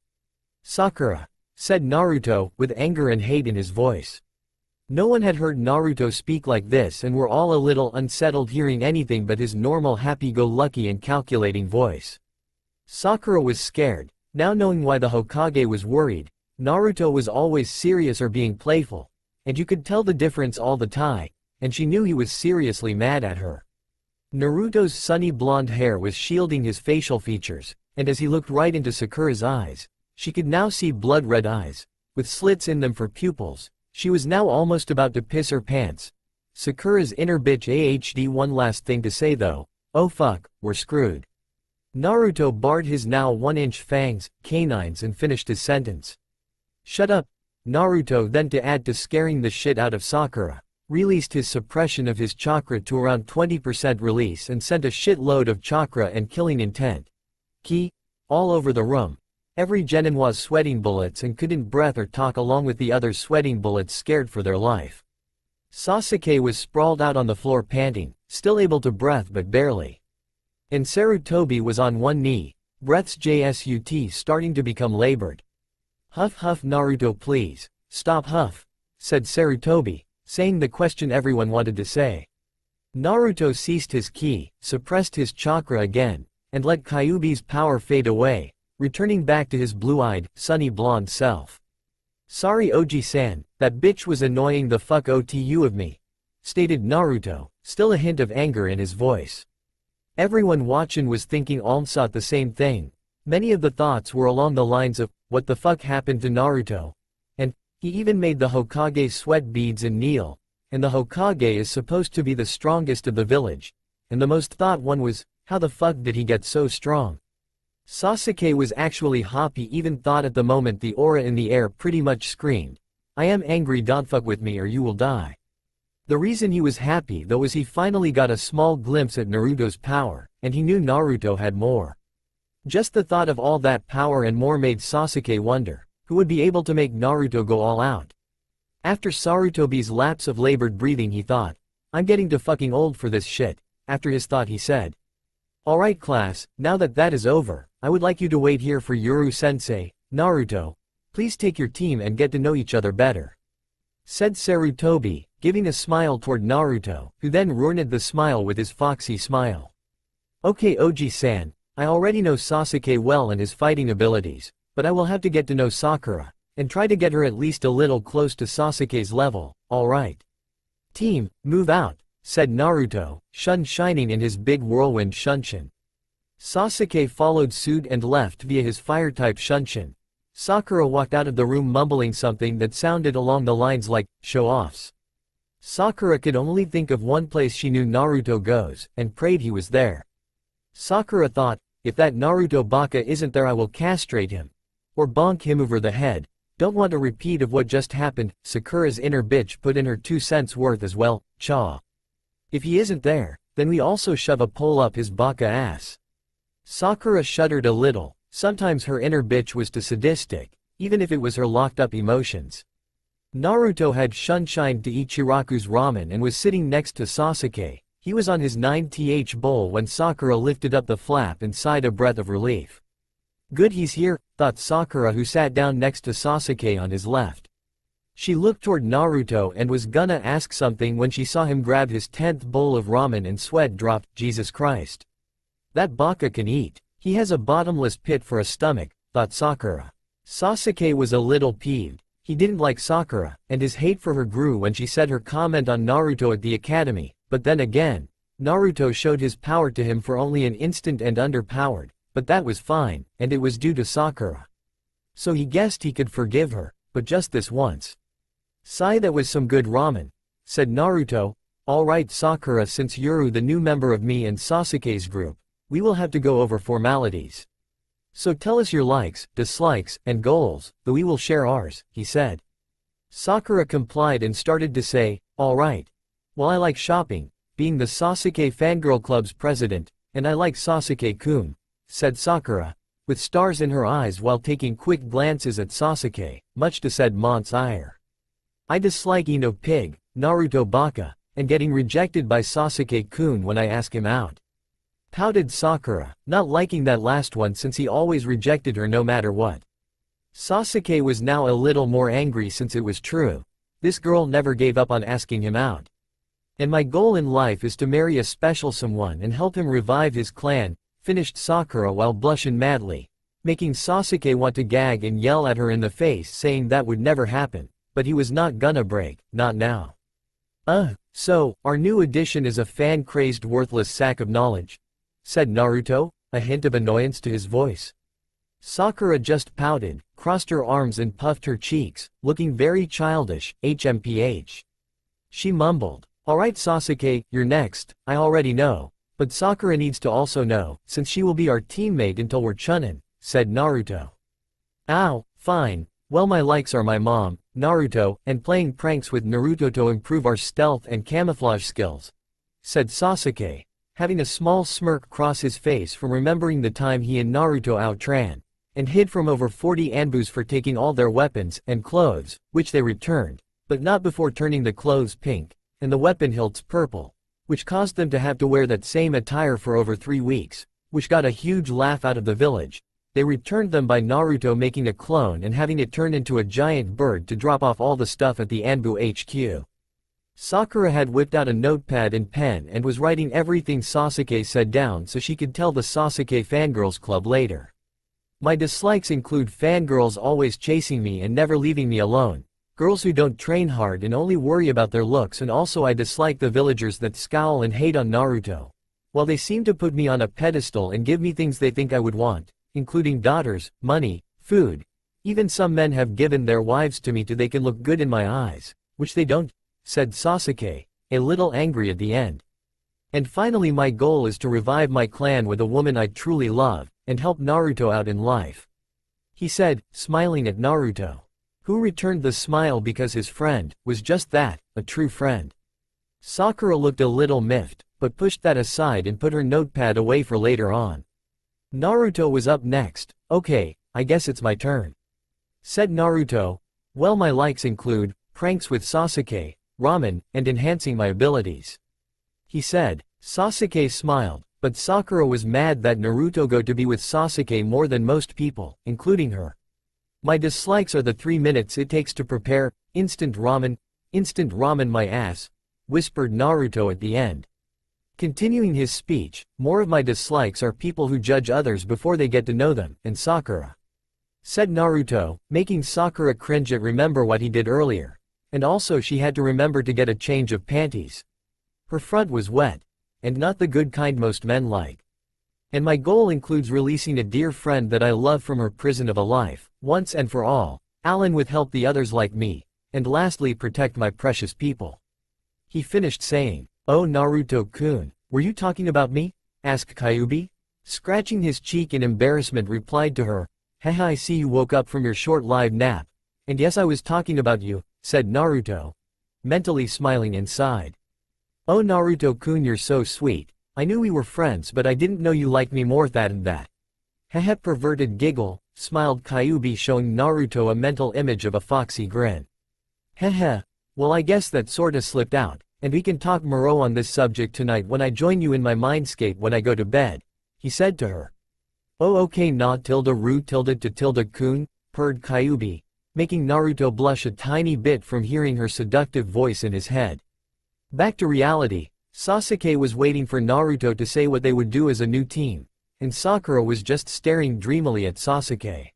Sakura, said Naruto, with anger and hate in his voice. No one had heard Naruto speak like this and were all a little unsettled hearing anything but his normal happy-go-lucky and calculating voice. Sakura was scared, now knowing why the Hokage was worried. Naruto was always serious or being playful, and you could tell the difference all the time, and she knew he was seriously mad at her. Naruto's sunny blonde hair was shielding his facial features, and as he looked right into Sakura's eyes, she could now see blood-red eyes, with slits in them for pupils. She was now almost about to piss her pants. Sakura's inner bitch AHD. One last thing to say though. Oh fuck, we're screwed. Naruto bared his now 1-inch fangs, canines and finished his sentence. Shut up. Naruto then, to add to scaring the shit out of Sakura, released his suppression of his chakra to around 20% release and sent a shitload of chakra and killing intent ki all over the room. Every genin was sweating bullets and couldn't breathe or talk, along with the others sweating bullets, scared for their life. Sasuke was sprawled out on the floor panting, still able to breathe but barely. And Sarutobi was on one knee, breaths just starting to become labored. Huff huff. Naruto, please, stop huff, said Sarutobi, saying the question everyone wanted to say. Naruto ceased his ki, suppressed his chakra again, and let Kyuubi's power fade away, returning back to his blue-eyed, sunny blonde self. Sorry Oji-san, that bitch was annoying the fuck otu of me, stated Naruto, still a hint of anger in his voice. Everyone watching was thinking almost the same thing. Many of the thoughts were along the lines of, what the fuck happened to Naruto? And, he even made the Hokage sweat beads and kneel, and the Hokage is supposed to be the strongest of the village, and the most thought one was, how the fuck did he get so strong? Sasuke was actually happy, even thought at the moment the aura in the air pretty much screamed, I am angry, don't fuck with me or you will die. The reason he was happy though was he finally got a small glimpse at Naruto's power, and he knew Naruto had more. Just the thought of all that power and more made Sasuke wonder, who would be able to make Naruto go all out. After Sarutobi's lapse of labored breathing he thought, I'm getting too fucking old for this shit. After his thought he said, alright class, now that that is over, I would like you to wait here for Yuru-sensei. Naruto, please take your team and get to know each other better, said Sarutobi, giving a smile toward Naruto, who then ruined the smile with his foxy smile. Okay Oji-san, I already know Sasuke well and his fighting abilities, but I will have to get to know Sakura, and try to get her at least a little close to Sasuke's level, alright? Team, move out, said Naruto, shining in his big whirlwind Shunshin. Sasuke followed suit and left via his fire-type Shunshin. Sakura walked out of the room mumbling something that sounded along the lines like, show-offs. Sakura could only think of one place she knew Naruto goes, and prayed he was there. Sakura thought, if that Naruto baka isn't there I will castrate him. Or bonk him over the head. Don't want a repeat of what just happened. Sakura's inner bitch put in her 2 cents worth as well, cha. If he isn't there, then we also shove a pole up his baka ass. Sakura shuddered a little. Sometimes her inner bitch was too sadistic, even if it was her locked up emotions. Naruto had shunshined to Ichiraku's ramen and was sitting next to Sasuke. He was on his 9th bowl when Sakura lifted up the flap and sighed a breath of relief. Good, he's here, thought Sakura, who sat down next to Sasuke on his left. She looked toward Naruto and was gonna ask something when she saw him grab his 10th bowl of ramen and sweat dropped. Jesus Christ. That baka can eat. He has a bottomless pit for a stomach, thought Sakura. Sasuke was a little peeved. He didn't like Sakura, and his hate for her grew when she said her comment on Naruto at the academy, but then again, Naruto showed his power to him for only an instant and underpowered, but that was fine, and it was due to Sakura. So he guessed he could forgive her, but just this once. Sigh, that was some good ramen, said Naruto. Alright Sakura, since you're the new member of me and Sasuke's group, we will have to go over formalities. So tell us your likes, dislikes, and goals, though we will share ours, he said. Sakura complied and started to say, alright. Well, I like shopping, being the Sasuke Fangirl Club's president, and I like Sasuke-kun, said Sakura. with stars in her eyes while taking quick glances at Sasuke, much to said Mont's ire. I dislike Ino Pig, Naruto Baka, and getting rejected by Sasuke-kun when I ask him out. Pouted Sakura, not liking that last one since he always rejected her no matter what. Sasuke was now a little more angry since it was true. This girl never gave up on asking him out. And my goal in life is to marry a special someone and help him revive his clan, finished Sakura while blushing madly, making Sasuke want to gag and yell at her in the face saying that would never happen, but he was not gonna break, not now. So, our new addition is a fan-crazed worthless sack of knowledge, said Naruto, a hint of annoyance to his voice. Sakura just pouted, crossed her arms and puffed her cheeks, looking very childish, HMPH. She mumbled, "Alright Sasuke, you're next, I already know, but Sakura needs to also know, since she will be our teammate until we're chunin," said Naruto. Ow, fine, well my likes are my mom, Naruto, and playing pranks with Naruto to improve our stealth and camouflage skills, said Sasuke, having a small smirk cross his face from remembering the time he and Naruto outran and hid from over 40 Anbus for taking all their weapons and clothes, which they returned, but not before turning the clothes pink and the weapon hilts purple, which caused them to have to wear that same attire for over 3 weeks, which got a huge laugh out of the village. They returned them by Naruto making a clone and having it turn into a giant bird to drop off all the stuff at the Anbu HQ. Sakura had whipped out a notepad and pen and was writing everything Sasuke said down so she could tell the Sasuke Fangirls Club later. My dislikes include fangirls always chasing me and never leaving me alone, girls who don't train hard and only worry about their looks, and also I dislike the villagers that scowl and hate on Naruto. While they seem to put me on a pedestal and give me things they think I would want, including daughters, money, food. Even some men have given their wives to me so they can look good in my eyes, which they don't, said Sasuke, a little angry at the end. And finally my goal is to revive my clan with a woman I truly love, and help Naruto out in life, he said, smiling at Naruto, who returned the smile because his friend was just that, a true friend. Sakura looked a little miffed, but pushed that aside and put her notepad away for later on. Naruto was up next. Okay, I guess it's my turn, said Naruto. Well, my likes include pranks with Sasuke, ramen, and enhancing my abilities, he said. Sasuke smiled, but Sakura was mad that Naruto got to be with Sasuke more than most people, including her. My dislikes are the 3 minutes it takes to prepare instant ramen my ass, whispered Naruto at the end. Continuing his speech, more of my dislikes are people who judge others before they get to know them, and Sakura, said Naruto, making Sakura cringe at remember what he did earlier. And also she had to remember to get a change of panties. Her front was wet, and not the good kind most men like. And my goal includes releasing a dear friend that I love from her prison of a life, once and for all, Alan with help the others like me, and lastly protect my precious people. He finished saying, "Oh Naruto-kun, were you talking about me?" asked Kyuubi. Scratching his cheek in embarrassment replied to her, "Haha, I see you woke up from your short live nap. And yes, I was talking about you," said Naruto, mentally smiling inside. "Oh Naruto-kun, you're so sweet. I knew we were friends but I didn't know you liked me more than that." Hehe, perverted giggle, smiled Kyuubi, showing Naruto a mental image of a foxy grin. Hehe, well I guess that sorta slipped out, and we can talk more on this subject tonight when I join you in my mindscape when I go to bed, he said to her. "Oh okay na tilde ru tilde to tilde kun," purred Kyuubi, making Naruto blush a tiny bit from hearing her seductive voice in his head. Back to reality, Sasuke was waiting for Naruto to say what they would do as a new team, and Sakura was just staring dreamily at Sasuke.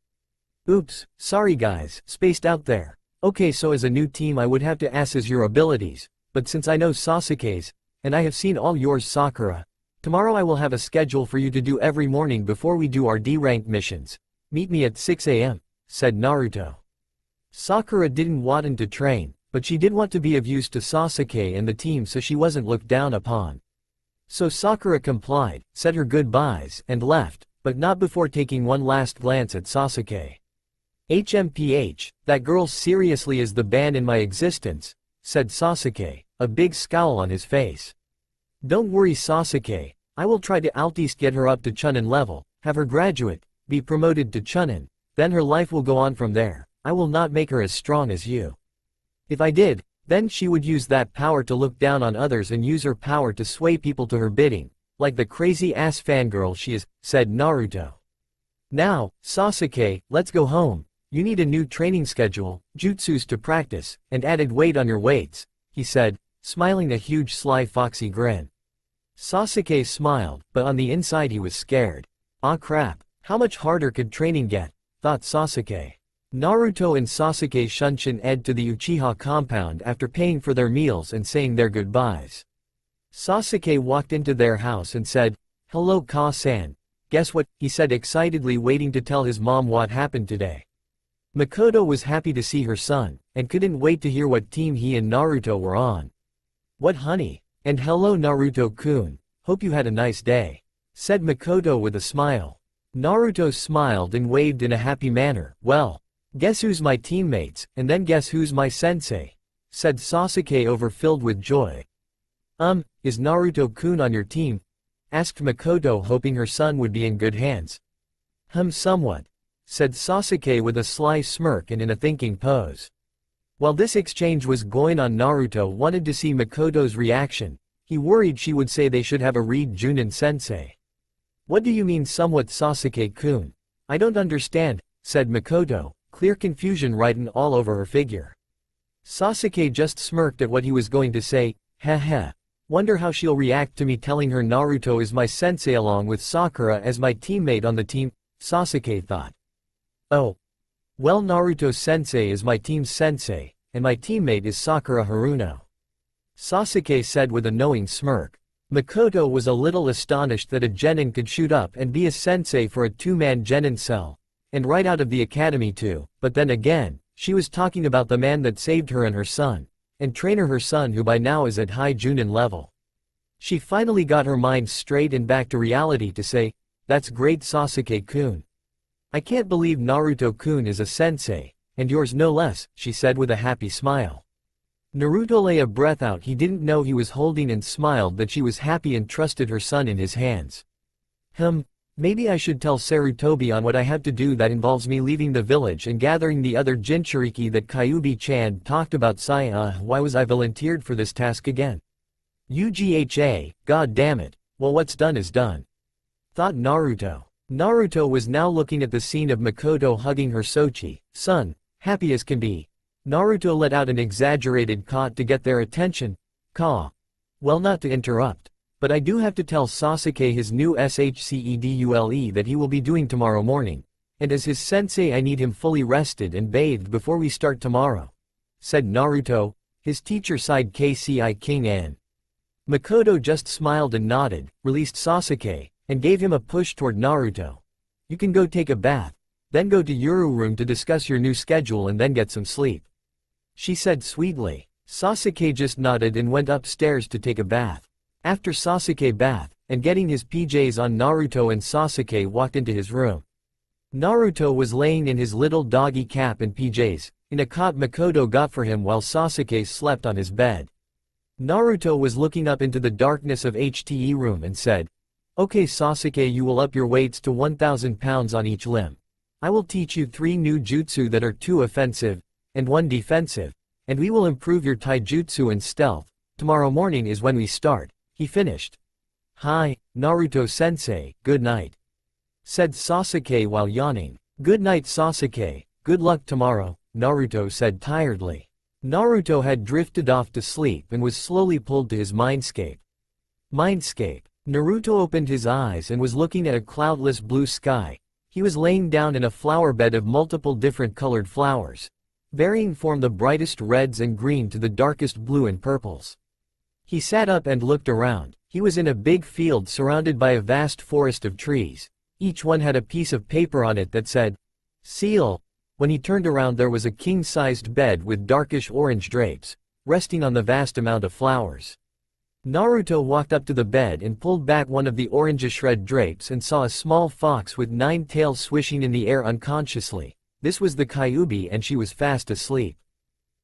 "Oops, sorry guys, spaced out there. Okay, so as a new team I would have to assess your abilities, but since I know Sasuke's, and I have seen all yours Sakura, tomorrow I will have a schedule for you to do every morning before we do our D-ranked missions. Meet me at 6 AM, said Naruto. Sakura didn't want to train, but she did want to be of use to Sasuke and the team so she wasn't looked down upon. So Sakura complied, said her goodbyes, and left, but not before taking one last glance at Sasuke. HMPH, that girl seriously is the ban in my existence, said Sasuke, a big scowl on his face. Don't worry Sasuke, I will try to at least get her up to Chunin level, have her graduate, be promoted to Chunin. Then her life will go on from there. I will not make her as strong as you. If I did, then she would use that power to look down on others and use her power to sway people to her bidding, like the crazy-ass fangirl she is," said Naruto. "Now, Sasuke, let's go home. You need a new training schedule, jutsus to practice, and added weight on your weights," he said, smiling a huge sly foxy grin. Sasuke smiled, but on the inside he was scared. "Ah crap, how much harder could training get?" thought Sasuke. Naruto and Sasuke Shunshin ed to the Uchiha compound after paying for their meals and saying their goodbyes. Sasuke walked into their house and said, "Hello Ka-san. Guess what?" he said excitedly, waiting to tell his mom what happened today. Makoto was happy to see her son, and couldn't wait to hear what team he and Naruto were on. "What honey? And hello Naruto-kun, hope you had a nice day," said Makoto with a smile. Naruto smiled and waved in a happy manner. "Well, guess who's my teammates, and then guess who's my sensei," said Sasuke overfilled with joy. Is Naruto-kun on your team?" asked Makoto, hoping her son would be in good hands. Somewhat," said Sasuke with a sly smirk and in a thinking pose. While this exchange was going on, Naruto wanted to see Makoto's reaction. He worried she would say they should have a read Junin sensei. "What do you mean somewhat, Sasuke-kun? I don't understand," said Makoto, clear confusion written all over her figure. Sasuke just smirked at what he was going to say. Heh. Wonder how she'll react to me telling her Naruto is my sensei along with Sakura as my teammate on the team, Sasuke thought. "Oh. Well, Naruto sensei is my team's sensei, and my teammate is Sakura Haruno," Sasuke said with a knowing smirk. Makoto was a little astonished that a genin could shoot up and be a sensei for a two-man genin cell, and right out of the academy too, but then again, she was talking about the man that saved her and her son, and trainer her son who by now is at high Junin level. She finally got her mind straight and back to reality to say, "That's great Sasuke-kun. I can't believe Naruto-kun is a sensei, and yours no less," she said with a happy smile. Naruto lay a breath out he didn't know he was holding and smiled that she was happy and trusted her son in his hands. Maybe I should tell Sarutobi on what I have to do that involves me leaving the village and gathering the other Jinchuriki that Kyuubi-chan talked about. Why was I volunteered for this task again? UGHA, god damn it, well what's done is done," thought Naruto. Naruto was now looking at the scene of Makoto hugging her Sochi, son, happy as can be. Naruto let out an exaggerated caw to get their attention. Caw. "Well, not to interrupt, but I do have to tell Sasuke his new schedule that he will be doing tomorrow morning, and as his sensei I need him fully rested and bathed before we start tomorrow," said Naruto. His teacher sighed Kci King An. Makoto just smiled and nodded, released Sasuke, and gave him a push toward Naruto. "You can go take a bath, then go to Yuru room to discuss your new schedule and then get some sleep," she said sweetly. Sasuke just nodded and went upstairs to take a bath. After Sasuke bath, and getting his PJs on, Naruto and Sasuke walked into his room. Naruto was laying in his little doggy cap and PJs, in a cot Makoto got for him while Sasuke slept on his bed. Naruto was looking up into the darkness of HTE room and said, "Okay Sasuke, you will up your weights to 1,000 pounds on each limb. I will teach you 3 new jutsu that are 2 offensive, and 1 defensive, and we will improve your taijutsu and stealth. Tomorrow morning is when we start," he finished. "Hi, Naruto-sensei, good night," said Sasuke while yawning. "Good night Sasuke, good luck tomorrow," Naruto said tiredly. Naruto had drifted off to sleep and was slowly pulled to his mindscape. Naruto opened his eyes and was looking at a cloudless blue sky. He was laying down in a flower bed of multiple different colored flowers, varying from the brightest reds and green to the darkest blue and purples. He sat up and looked around. He was in a big field surrounded by a vast forest of trees. Each one had a piece of paper on it that said, "Seal." When he turned around, there was a king-sized bed with darkish orange drapes, resting on the vast amount of flowers. Naruto walked up to the bed and pulled back one of the orangish red drapes and saw a small fox with 9 tails swishing in the air unconsciously. This was the Kyuubi and she was fast asleep.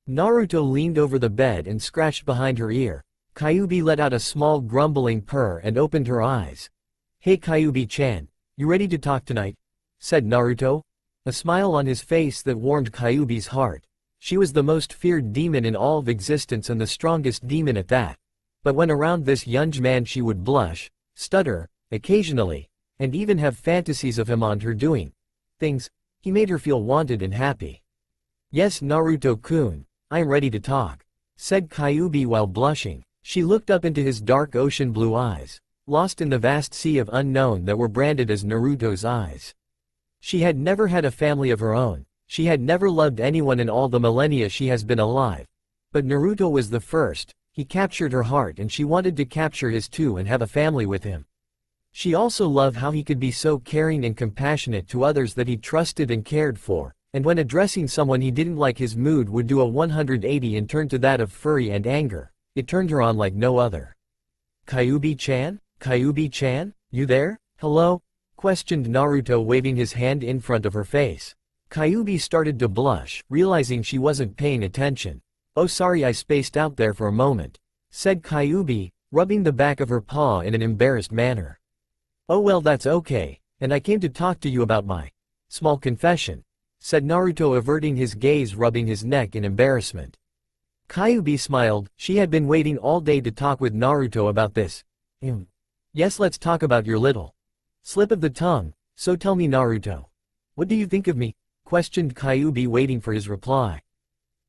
Naruto leaned over the bed and scratched behind her ear. Kyuubi let out a small grumbling purr and opened her eyes. "Hey Kyuubi-chan, you ready to talk tonight?" said Naruto. A smile on his face that warmed Kyuubi's heart. She was the most feared demon in all of existence and the strongest demon at that. But when around this young man she would blush, stutter, occasionally, and even have fantasies of him on her doing things. He made her feel wanted and happy. Yes, Naruto-kun, I am ready to talk, said Kyuubi while blushing. She looked up into his dark ocean blue eyes, lost in the vast sea of unknown that were branded as Naruto's eyes. She had never had a family of her own. She had never loved anyone in all the millennia she has been alive. But Naruto was the first. He captured her heart and she wanted to capture his too and have a family with him. She also loved how he could be so caring and compassionate to others that he trusted and cared for, and when addressing someone he didn't like his mood would do a 180 and turn to that of fury and anger. It turned her on like no other. Kyuubi-chan? Kyuubi-chan? You there? Hello? Questioned Naruto, waving his hand in front of her face. Kyuubi started to blush, realizing she wasn't paying attention. Oh, sorry, I spaced out there for a moment, said Kyuubi, rubbing the back of her paw in an embarrassed manner. Oh well, that's okay, and I came to talk to you about my small confession, said Naruto, averting his gaze, rubbing his neck in embarrassment. Kyuubi smiled. She had been waiting all day to talk with Naruto about this. Yes, let's talk about your little slip of the tongue. So tell me, Naruto, what do you think of me? Questioned Kyuubi, waiting for his reply.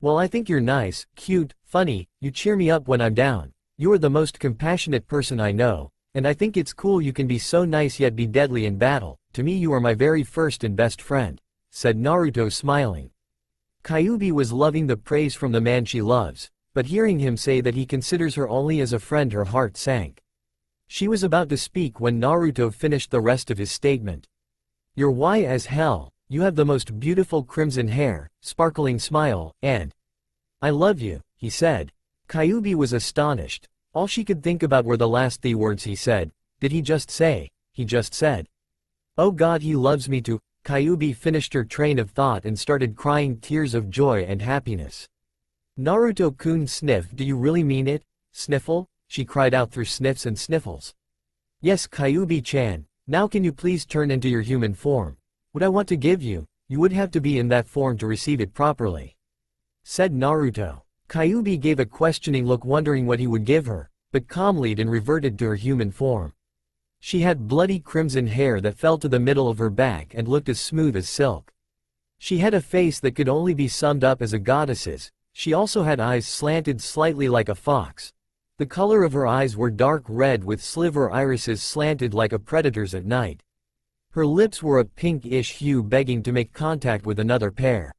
Well, I think you're nice, cute, funny, you cheer me up when I'm down. You are the most compassionate person I know, and I think it's cool you can be so nice yet be deadly in battle. To me you are my very first and best friend, said Naruto, smiling. Kyuubi was loving the praise from the man she loves, but hearing him say that he considers her only as a friend, her heart sank. She was about to speak when Naruto finished the rest of his statement. You're white as hell, you have the most beautiful crimson hair, sparkling smile, and I love you, he said. Kyuubi was astonished. All she could think about were the last 3 words he said. Did he just say? He just said, oh God, he loves me too. Kyuubi finished her train of thought and started crying tears of joy and happiness. Naruto-kun sniffed. Do you really mean it? Sniffle? She cried out through sniffs and sniffles. Yes, Kyuubi-chan, now can you please turn into your human form? What I want to give you, you would have to be in that form to receive it properly, said Naruto. Kyuubi gave a questioning look, wondering what he would give her, but calmly then reverted to her human form. She had bloody crimson hair that fell to the middle of her back and looked as smooth as silk. She had a face that could only be summed up as a goddess's. She also had eyes slanted slightly like a fox. The color of her eyes were dark red with sliver irises slanted like a predator's at night. Her lips were a pinkish hue, begging to make contact with another pair.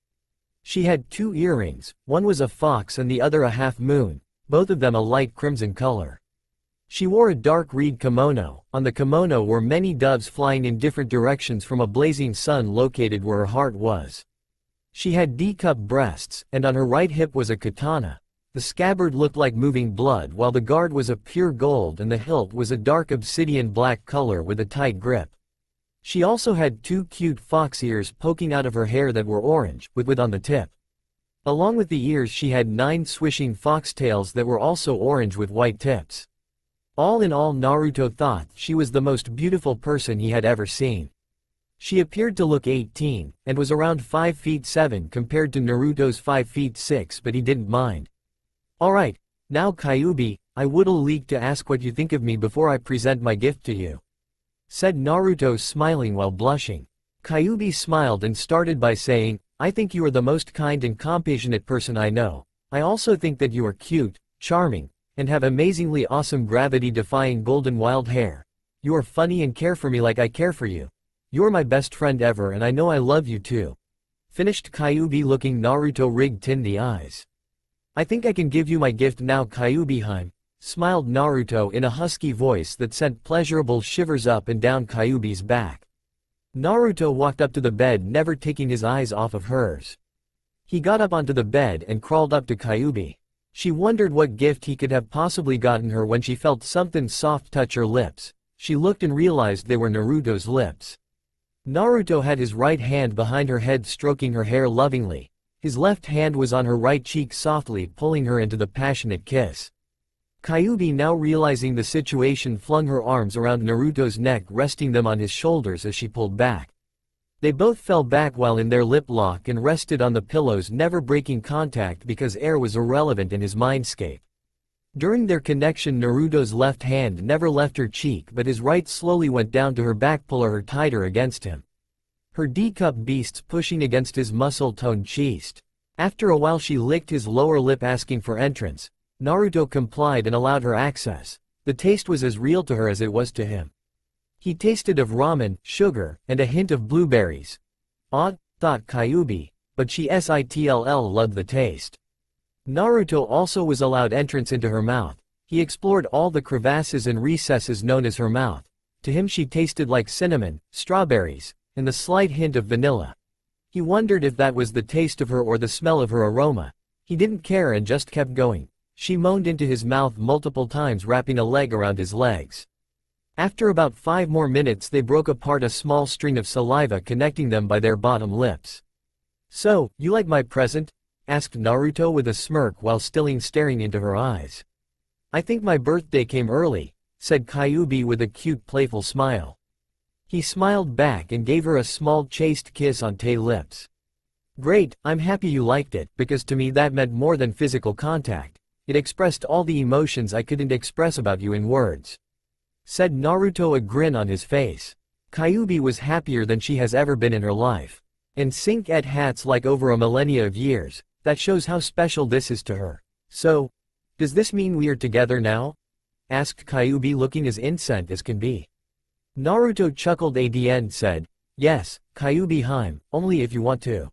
She had 2 earrings, one was a fox and the other a half moon, both of them a light crimson color. She wore a dark reed kimono. On the kimono were many doves flying in different directions from a blazing sun located where her heart was. She had D-cup breasts, and on her right hip was a katana. The scabbard looked like moving blood, while the guard was a pure gold and the hilt was a dark obsidian black color with a tight grip. She also had 2 cute fox ears poking out of her hair that were orange, with on the tip. Along with the ears she had 9 swishing foxtails that were also orange with white tips. All in all, Naruto thought she was the most beautiful person he had ever seen. She appeared to look 18, and was around 5 feet 7 compared to Naruto's 5 feet 6, but he didn't mind. Alright, now Kyuubi, I would like to ask what you think of me before I present my gift to you, said Naruto, smiling while blushing. Kyuubi smiled and started by saying, I think you are the most kind and compassionate person I know. I also think that you are cute, charming, and have amazingly awesome gravity-defying golden wild hair. You are funny and care for me like I care for you. You are my best friend ever and I know I love you too. Finished Kyuubi, looking Naruto rigged in the eyes. I think I can give you my gift now, Kyuubi-hime, smiled Naruto in a husky voice that sent pleasurable shivers up and down Kyuubi's back. Naruto walked up to the bed, never taking his eyes off of hers. He got up onto the bed and crawled up to Kyuubi. She wondered what gift he could have possibly gotten her when she felt something soft touch her lips. She looked and realized they were Naruto's lips. Naruto had his right hand behind her head, stroking her hair lovingly. His left hand was on her right cheek, softly pulling her into the passionate kiss. Kyuubi, now realizing the situation, flung her arms around Naruto's neck, resting them on his shoulders as she pulled back. They both fell back while in their lip lock and rested on the pillows, never breaking contact because air was irrelevant in his mindscape. During their connection, Naruto's left hand never left her cheek, but his right slowly went down to her back, pulling her tighter against him. Her D-cup beasts pushing against his muscle-toned chest. After a while she licked his lower lip asking for entrance. Naruto complied and allowed her access. The taste was as real to her as it was to him. He tasted of ramen, sugar, and a hint of blueberries. Odd, thought Kyuubi, but she still loved the taste. Naruto also was allowed entrance into her mouth. He explored all the crevasses and recesses known as her mouth. To him she tasted like cinnamon, strawberries, and the slight hint of vanilla. He wondered if that was the taste of her or the smell of her aroma. He didn't care and just kept going. She moaned into his mouth multiple times, wrapping a leg around his legs. After about 5 more minutes they broke apart, a small string of saliva connecting them by their bottom lips. "So, you like my present?" asked Naruto with a smirk while still staring into her eyes. "I think my birthday came early," said Kyuubi with a cute playful smile. He smiled back and gave her a small chaste kiss on Tae's lips. "Great, I'm happy you liked it, because to me that meant more than physical contact. It expressed all the emotions I couldn't express about you in words," said Naruto, a grin on his face. Kyuubi was happier than she has ever been in her life. And sync et hats like over a millennia of years. That shows how special this is to her. "So, does this mean we are together now?" asked Kyuubi, looking as innocent as can be. Naruto chuckled and said, "Yes, Kyuubi-hime, only if you want to."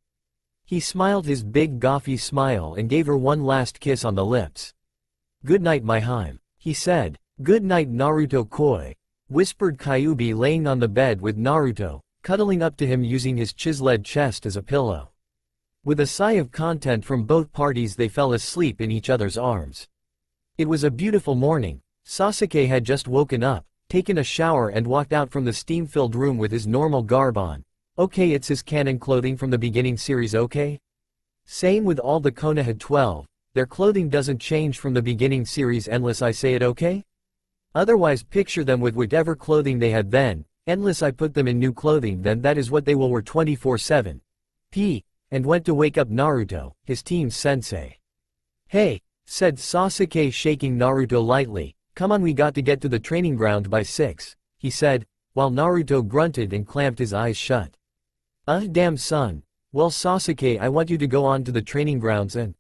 He smiled his big gothy smile and gave her one last kiss on the lips. "Good night, my hime," he said. "Good night, Naruto Koi," whispered Kyuubi, laying on the bed with Naruto, cuddling up to him using his chiseled chest as a pillow. With a sigh of content from both parties they fell asleep in each other's arms. It was a beautiful morning. Sasuke had just woken up, taken a shower and walked out from the steam-filled room with his normal garb on. Okay, it's his canon clothing from the beginning series, okay? Same with all the Konoha 12, their clothing doesn't change from the beginning series unless I say it, okay? Otherwise picture them with whatever clothing they had then, unless I put them in new clothing, then that is what they will wear 24/7. And went to wake up Naruto, his team's sensei. "Hey," said Sasuke, shaking Naruto lightly, "come on, we got to get to the training ground by 6, he said, while Naruto grunted and clamped his eyes shut. Damn son. Well Sasuke, I want you to go on to the training grounds and—"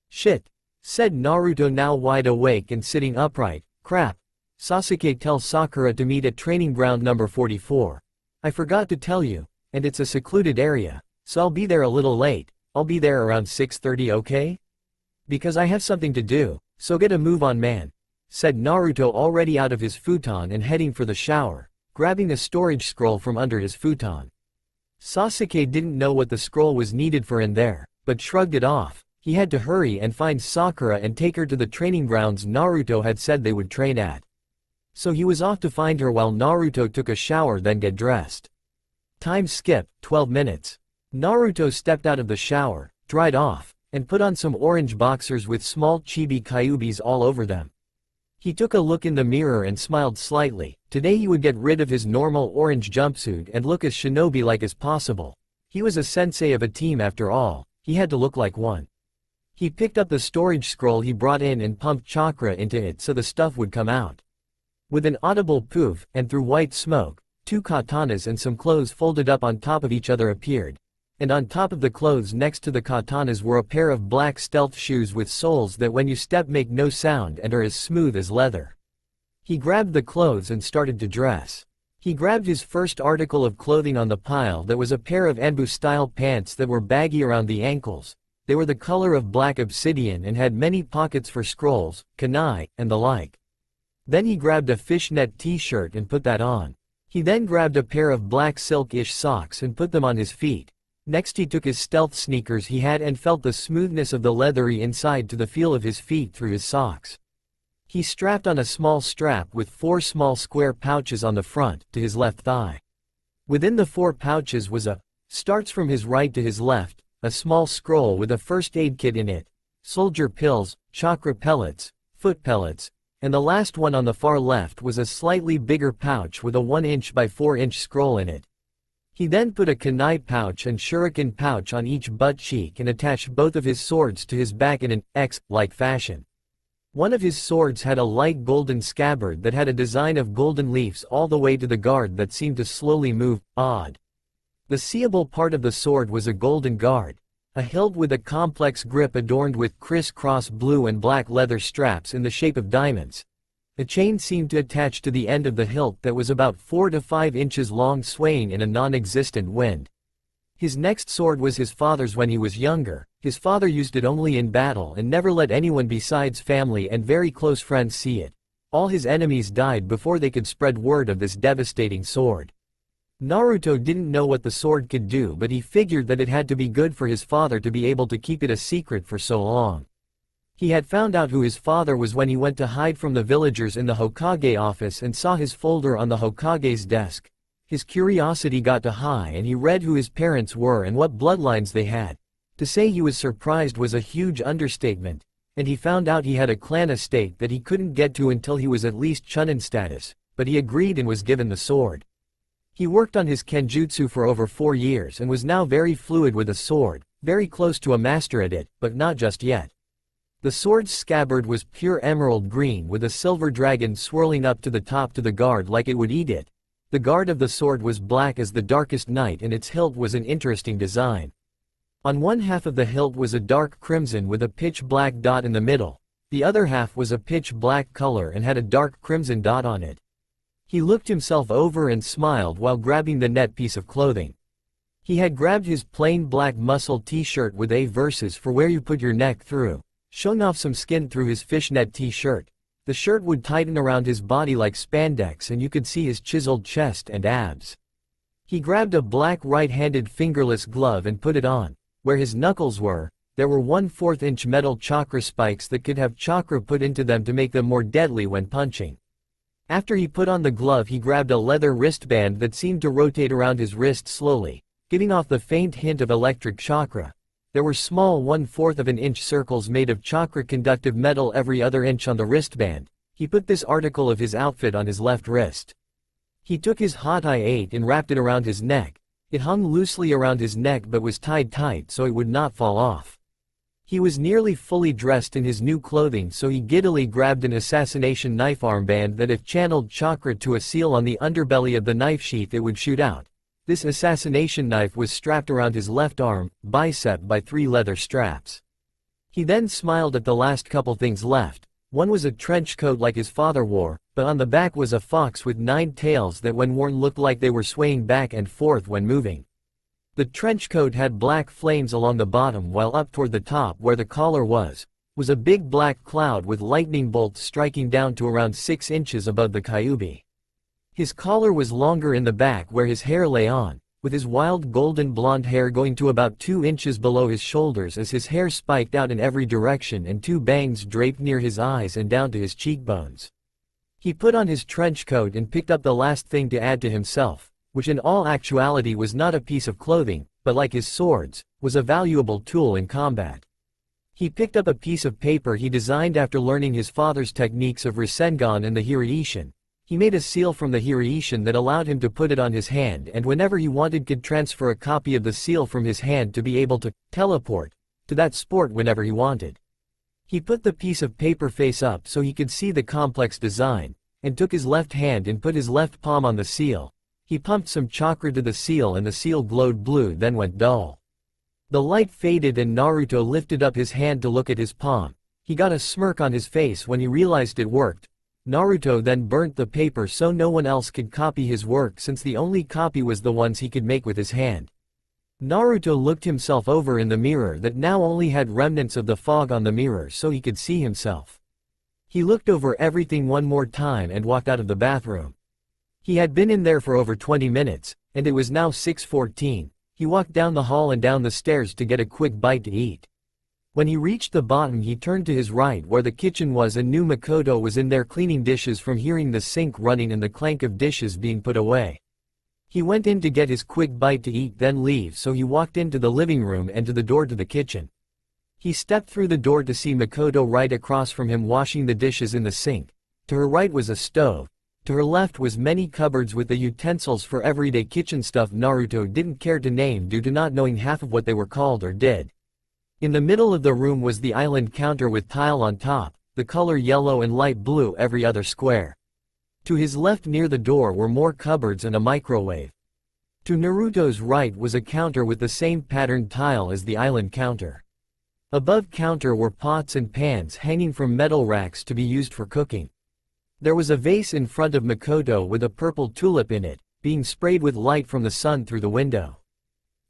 "Shit," said Naruto, now wide awake and sitting upright. "Crap. Sasuke, tell Sakura to meet at training ground number 44. I forgot to tell you, and it's a secluded area. So I'll be there a little late. I'll be there around 6:30, okay? Because I have something to do, so get a move on, man," said Naruto, already out of his futon and heading for the shower, grabbing a storage scroll from under his futon. Sasuke didn't know what the scroll was needed for in there, but shrugged it off. He had to hurry and find Sakura and take her to the training grounds Naruto had said they would train at. So he was off to find her while Naruto took a shower, then get dressed. Time skip, 12 minutes. Naruto stepped out of the shower, dried off, and put on some orange boxers with small chibi Kyuubis all over them. He took a look in the mirror and smiled slightly. Today he would get rid of his normal orange jumpsuit and look as shinobi-like as possible. He was a sensei of a team after all, he had to look like one. He picked up the storage scroll he brought in and pumped chakra into it so the stuff would come out. With an audible poof, and through white smoke, 2 katanas and some clothes folded up on top of each other appeared. And on top of the clothes next to the katanas were a pair of black stealth shoes with soles that when you step make no sound and are as smooth as leather. He grabbed the clothes and started to dress. He grabbed his first article of clothing on the pile that was a pair of Enbu-style pants that were baggy around the ankles. They were the color of black obsidian and had many pockets for scrolls, kunai, and the like. Then he grabbed a fishnet t-shirt and put that on. He then grabbed a pair of black silk-ish socks and put them on his feet. Next he took his stealth sneakers he had and felt the smoothness of the leathery inside to the feel of his feet through his socks. He strapped on a small strap with 4 small square pouches on the front, to his left thigh. Within the 4 pouches was starts from his right to his left, a small scroll with a first aid kit in it, soldier pills, chakra pellets, foot pellets, and the last one on the far left was a slightly bigger pouch with a 1" by 4" scroll in it. He then put a kunai pouch and shuriken pouch on each butt cheek and attached both of his swords to his back in an X-like fashion. One of his swords had a light golden scabbard that had a design of golden leaves all the way to the guard that seemed to slowly move, odd. The seeable part of the sword was a golden guard, a hilt with a complex grip adorned with criss-cross blue and black leather straps in the shape of diamonds. A chain seemed to attach to the end of the hilt that was about 4 to 5 inches long, swaying in a non-existent wind. His next sword was his father's when he was younger. His father used it only in battle and never let anyone besides family and very close friends see it. All his enemies died before they could spread word of this devastating sword. Naruto didn't know what the sword could do, but he figured that it had to be good for his father to be able to keep it a secret for so long. He had found out who his father was when he went to hide from the villagers in the Hokage office and saw his folder on the Hokage's desk. His curiosity got too high and he read who his parents were and what bloodlines they had. To say he was surprised was a huge understatement, and he found out he had a clan estate that he couldn't get to until he was at least Chunin status, but he agreed and was given the sword. He worked on his kenjutsu for over 4 years and was now very fluid with a sword, very close to a master at it, but not just yet. The sword's scabbard was pure emerald green with a silver dragon swirling up to the top to the guard like it would eat it. The guard of the sword was black as the darkest night and its hilt was an interesting design. On one half of the hilt was a dark crimson with a pitch black dot in the middle. The other half was a pitch black color and had a dark crimson dot on it. He looked himself over and smiled while grabbing the net piece of clothing. He had grabbed his plain black muscle t-shirt with A verses for where you put your neck through, showing off some skin through his fishnet t-shirt. The shirt would tighten around his body like spandex and you could see his chiseled chest and abs. He grabbed a black right-handed fingerless glove and put it on. Where his knuckles were, there were 1/4 inch metal chakra spikes that could have chakra put into them to make them more deadly when punching. After he put on the glove, he grabbed a leather wristband that seemed to rotate around his wrist slowly, giving off the faint hint of electric chakra. There were small 1/4 of an inch circles made of chakra-conductive metal every other inch on the wristband. He put this article of his outfit on his left wrist. He took his hot I-8 and wrapped it around his neck. It hung loosely around his neck but was tied tight so it would not fall off. He was nearly fully dressed in his new clothing, so he giddily grabbed an assassination knife armband that if channeled chakra to a seal on the underbelly of the knife sheath it would shoot out. This assassination knife was strapped around his left arm, bicep by 3 leather straps. He then smiled at the last couple things left. One was a trench coat like his father wore, but on the back was a fox with 9 tails that when worn looked like they were swaying back and forth when moving. The trench coat had black flames along the bottom, while up toward the top where the collar was a big black cloud with lightning bolts striking down to around 6 inches above the kyubi. His collar was longer in the back where his hair lay on, with his wild golden blonde hair going to about 2 inches below his shoulders as his hair spiked out in every direction and 2 bangs draped near his eyes and down to his cheekbones. He put on his trench coat and picked up the last thing to add to himself, which in all actuality was not a piece of clothing, but like his swords, was a valuable tool in combat. He picked up a piece of paper he designed after learning his father's techniques of Rasengan and the Hiraishin. He made a seal from the Hiraishin that allowed him to put it on his hand and whenever he wanted could transfer a copy of the seal from his hand to be able to teleport to that sport whenever he wanted. He put the piece of paper face up so he could see the complex design, and took his left hand and put his left palm on the seal. He pumped some chakra to the seal and the seal glowed blue then went dull. The light faded and Naruto lifted up his hand to look at his palm. He got a smirk on his face when he realized it worked. Naruto then burnt the paper so no one else could copy his work since the only copy was the ones he could make with his hand. Naruto looked himself over in the mirror that now only had remnants of the fog on the mirror so he could see himself. He looked over everything one more time and walked out of the bathroom. He had been in there for over 20 minutes, and it was now 6:14. He walked down the hall and down the stairs to get a quick bite to eat. When he reached the bottom he turned to his right where the kitchen was and knew Makoto was in there cleaning dishes from hearing the sink running and the clank of dishes being put away. He went in to get his quick bite to eat then leave so he walked into the living room and to the door to the kitchen. He stepped through the door to see Makoto right across from him washing the dishes in the sink. To her right was a stove. To her left was many cupboards with the utensils for everyday kitchen stuff Naruto didn't care to name due to not knowing half of what they were called or did. In the middle of the room was the island counter with tile on top, the color yellow and light blue every other square. To his left near the door were more cupboards and a microwave. To Naruto's right was a counter with the same patterned tile as the island counter. Above counter were pots and pans hanging from metal racks to be used for cooking. There was a vase in front of Makoto with a purple tulip in it, being sprayed with light from the sun through the window.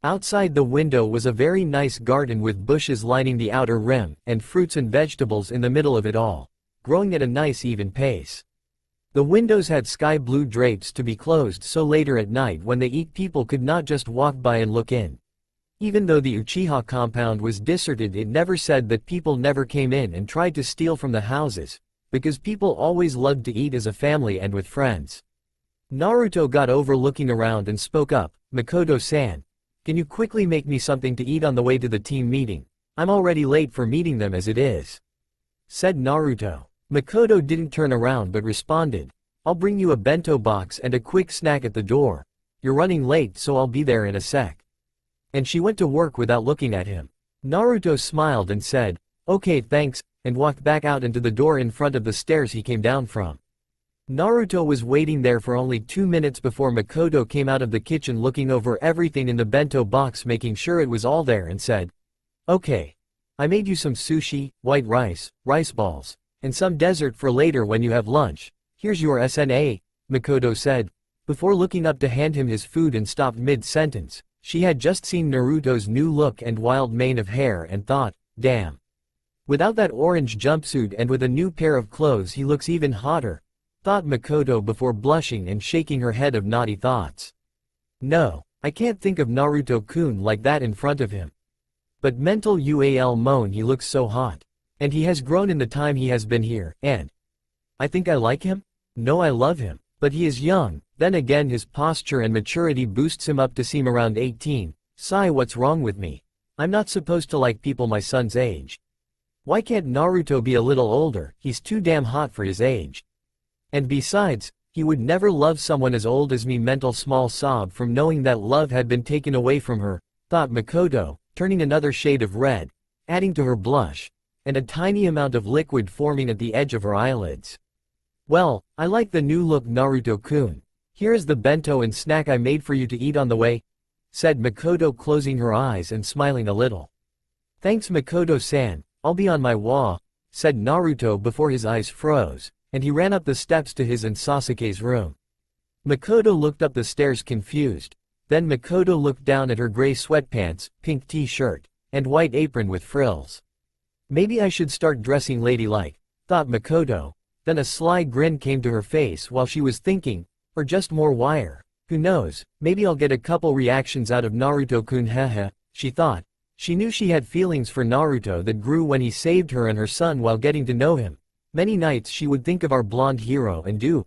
Outside the window was a very nice garden with bushes lining the outer rim, and fruits and vegetables in the middle of it all, growing at a nice even pace. The windows had sky blue drapes to be closed so later at night when they eat people could not just walk by and look in. Even though the Uchiha compound was deserted, it never said that people never came in and tried to steal from the houses, because people always loved to eat as a family and with friends. Naruto got over looking around and spoke up, "Makoto-san, can you quickly make me something to eat on the way to the team meeting? I'm already late for meeting them as it is," said Naruto. Makoto didn't turn around but responded, "I'll bring you a bento box and a quick snack at the door. You're running late so I'll be there in a sec." And she went to work without looking at him. Naruto smiled and said, "Okay thanks," and walked back out into the door in front of the stairs he came down from. Naruto was waiting there for only 2 minutes before Makoto came out of the kitchen looking over everything in the bento box, making sure it was all there, and said, "Okay. I made you some sushi, white rice, rice balls, and some dessert for later when you have lunch. Here's your SNA," Makoto said, before looking up to hand him his food and stopped mid-sentence. She had just seen Naruto's new look and wild mane of hair and thought, damn. Without that orange jumpsuit and with a new pair of clothes he looks even hotter, thought Makoto before blushing and shaking her head of naughty thoughts. No, I can't think of Naruto-kun like that in front of him. But mental UAL moan, he looks so hot. And he has grown in the time he has been here, and I think I like him? No, I love him. But he is young, then again his posture and maturity boosts him up to seem around 18. Sigh, what's wrong with me? I'm not supposed to like people my son's age. Why can't Naruto be a little older? He's too damn hot for his age. And besides, he would never love someone as old as me. Mental small sob from knowing that love had been taken away from her, thought Makoto, turning another shade of red, adding to her blush, and a tiny amount of liquid forming at the edge of her eyelids. Well, I like the new look, Naruto-kun. Here is the bento and snack I made for you to eat on the way, said Makoto, closing her eyes and smiling a little. Thanks Makoto-san, I'll be on my wa, said Naruto before his eyes froze, and he ran up the steps to his and Sasuke's room. Makoto looked up the stairs confused, then Makoto looked down at her gray sweatpants, pink t-shirt, and white apron with frills. Maybe I should start dressing ladylike, thought Makoto. Then a sly grin came to her face while she was thinking, or just more wire. Who knows, maybe I'll get a couple reactions out of Naruto-kun, haha, she thought. She knew she had feelings for Naruto that grew when he saved her and her son while getting to know him. Many nights she would think of our blonde hero and do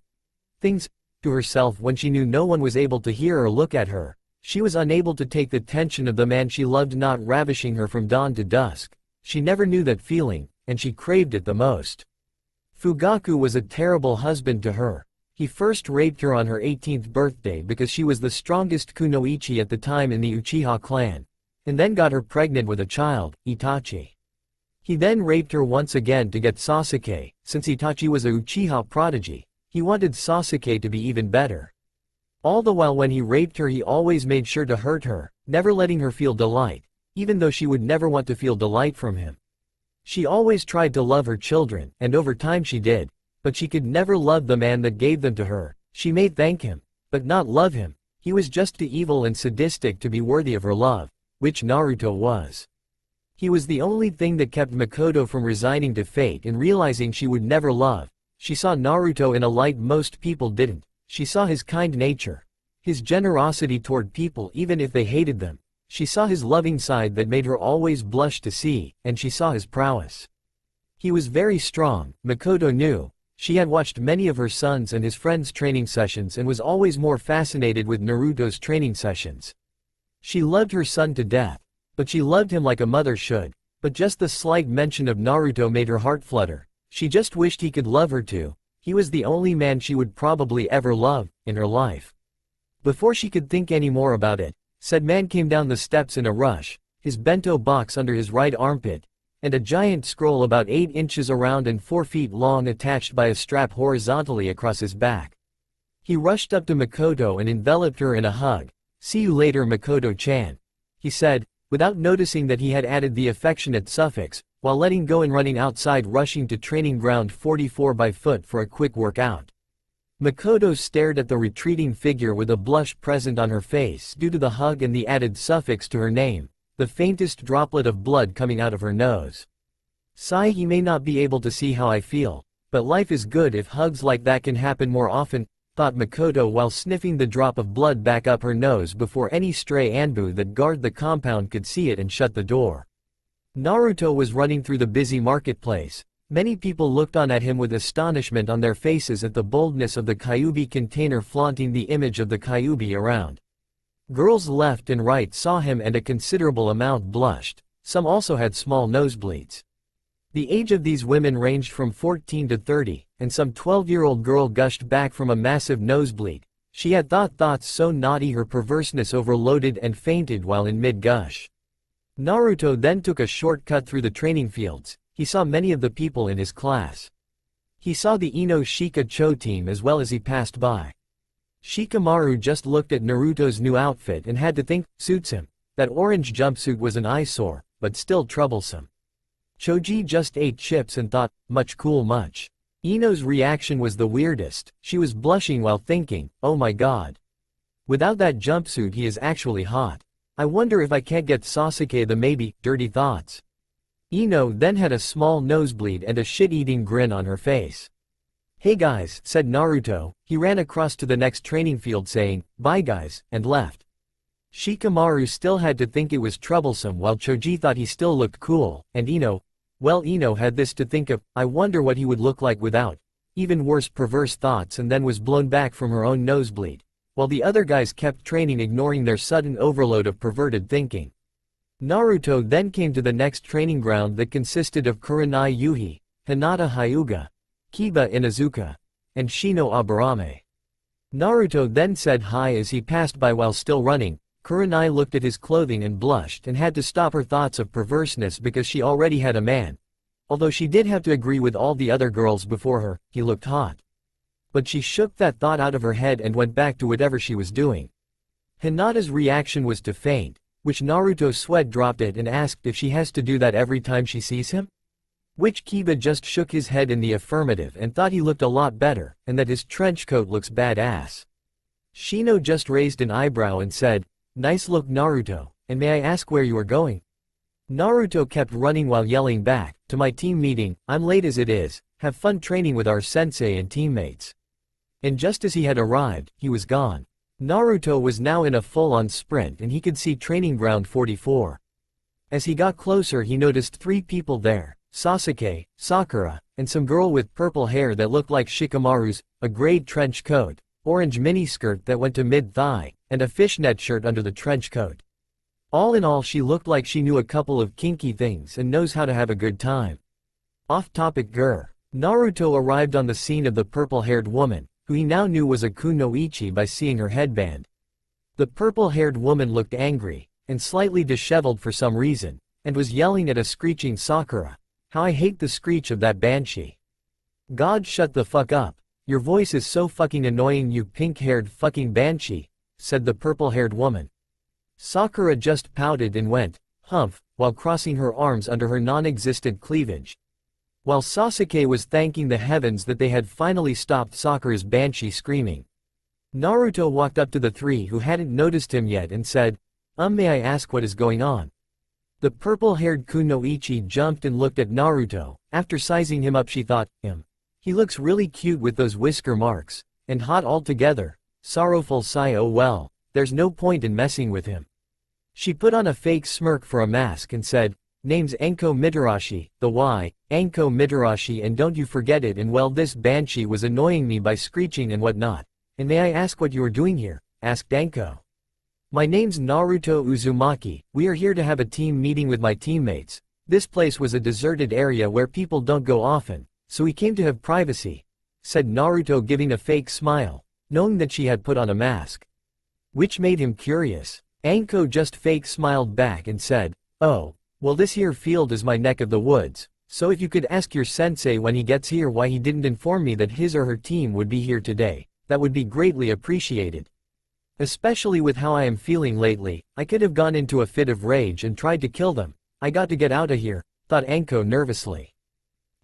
things to herself when she knew no one was able to hear or look at her. She was unable to take the tension of the man she loved not ravishing her from dawn to dusk. She never knew that feeling, and she craved it the most. Fugaku was a terrible husband to her. He first raped her on her 18th birthday because she was the strongest kunoichi at the time in the Uchiha clan, and then got her pregnant with a child, Itachi. He then raped her once again to get Sasuke. Since Itachi was a Uchiha prodigy, he wanted Sasuke to be even better. All the while when he raped her he always made sure to hurt her, never letting her feel delight, even though she would never want to feel delight from him. She always tried to love her children, and over time she did, but she could never love the man that gave them to her. She may thank him, but not love him. He was just too evil and sadistic to be worthy of her love, which Naruto was. He was the only thing that kept Makoto from resigning to fate and realizing she would never love. She saw Naruto in a light most people didn't. She saw his kind nature, his generosity toward people even if they hated them. She saw his loving side that made her always blush to see, and she saw his prowess. He was very strong, Makoto knew. She had watched many of her sons and his friends' training sessions and was always more fascinated with Naruto's training sessions. She loved her son to death, but she loved him like a mother should. But just the slight mention of Naruto made her heart flutter. She just wished he could love her too. He was the only man she would probably ever love, in her life. Before she could think any more about it, said man came down the steps in a rush, his bento box under his right armpit, and a giant scroll about 8 inches around and 4 feet long attached by a strap horizontally across his back. He rushed up to Makoto and enveloped her in a hug. "See you later, Makoto-chan," he said, without noticing that he had added the affectionate suffix, while letting go and running outside, rushing to training ground 44 by foot for a quick workout. Makoto stared at the retreating figure with a blush present on her face due to the hug and the added suffix to her name, the faintest droplet of blood coming out of her nose. "Sigh, he may not be able to see how I feel, but life is good if hugs like that can happen more often," thought Makoto while sniffing the drop of blood back up her nose before any stray Anbu that guard the compound could see it and shut the door. Naruto was running through the busy marketplace. Many people looked on at him with astonishment on their faces at the boldness of the Kyuubi container flaunting the image of the Kyuubi around. Girls left and right saw him and a considerable amount blushed. Some also had small nosebleeds. The age of these women ranged from 14 to 30, and some 12-year-old girl gushed back from a massive nosebleed. She had thoughts so naughty her perverseness overloaded and fainted while in mid-gush. Naruto then took a shortcut through the training fields. He saw many of the people in his class. He saw the Ino Shika Cho team as well as he passed by. Shikamaru just looked at Naruto's new outfit and had to think, suits him. That orange jumpsuit was an eyesore, but still troublesome. Choji just ate chips and thought, much cool much. Ino's reaction was the weirdest. She was blushing while thinking, oh my god. Without that jumpsuit he is actually hot. I wonder if I can't get Sasuke the maybe, dirty thoughts. Ino then had a small nosebleed and a shit-eating grin on her face. Hey guys, said Naruto. He ran across to the next training field saying, bye guys, and left. Shikamaru still had to think it was troublesome while Choji thought he still looked cool, and Ino had this to think of, I wonder what he would look like without. Even worse perverse thoughts, and then was blown back from her own nosebleed, while the other guys kept training ignoring their sudden overload of perverted thinking. Naruto then came to the next training ground that consisted of Kurenai Yuhi, Hinata Hyuga, Kiba Inuzuka, and Shino Aburame. Naruto then said hi as he passed by while still running. Kurenai looked at his clothing and blushed and had to stop her thoughts of perverseness because she already had a man. Although she did have to agree with all the other girls before her, he looked hot. But she shook that thought out of her head and went back to whatever she was doing. Hinata's reaction was to faint, which Naruto sweat dropped it and asked if she has to do that every time she sees him? Which Kiba just shook his head in the affirmative and thought he looked a lot better, and that his trench coat looks badass. Shino just raised an eyebrow and said, nice look Naruto, and may I ask where you are going? Naruto kept running while yelling back, to my team meeting, I'm late as it is, have fun training with our sensei and teammates. And just as he had arrived, he was gone. Naruto was now in a full-on sprint and he could see training ground 44. As he got closer he noticed 3 people there, Sasuke, Sakura, and some girl with purple hair that looked like Shikamaru's, a grey trench coat, orange miniskirt that went to mid-thigh, and a fishnet shirt under the trench coat. All in all she looked like she knew a couple of kinky things and knows how to have a good time. Off-topic grr. Naruto arrived on the scene of the purple-haired woman, who he now knew was a kunoichi by seeing her headband. The purple-haired woman looked angry, and slightly disheveled for some reason, and was yelling at a screeching Sakura. How I hate the screech of that banshee. God shut the fuck up. Your voice is so fucking annoying you pink-haired fucking banshee, said the purple-haired woman. Sakura just pouted and went, humph, while crossing her arms under her non-existent cleavage. While Sasuke was thanking the heavens that they had finally stopped Sakura's banshee screaming. Naruto walked up to the 3 who hadn't noticed him yet and said, may I ask what is going on? The purple-haired kunoichi jumped and looked at Naruto. After sizing him up she thought, he looks really cute with those whisker marks, and hot altogether. Sorrowful sigh, oh well, there's no point in messing with him. She put on a fake smirk for a mask and said, name's Anko Mitarashi, the Y, Anko Mitarashi, and don't you forget it. And well, this banshee was annoying me by screeching and whatnot. And may I ask what you are doing here? Asked Anko. My name's Naruto Uzumaki, we are here to have a team meeting with my teammates. This place was a deserted area where people don't go often, so we came to have privacy, said Naruto, giving a fake smile, knowing that she had put on a mask. Which made him curious. Anko just fake smiled back and said, "Oh, well, this here field is my neck of the woods, so if you could ask your sensei when he gets here why he didn't inform me that his or her team would be here today, that would be greatly appreciated. Especially with how I am feeling lately, I could have gone into a fit of rage and tried to kill them. I got to get out of here," thought Anko nervously.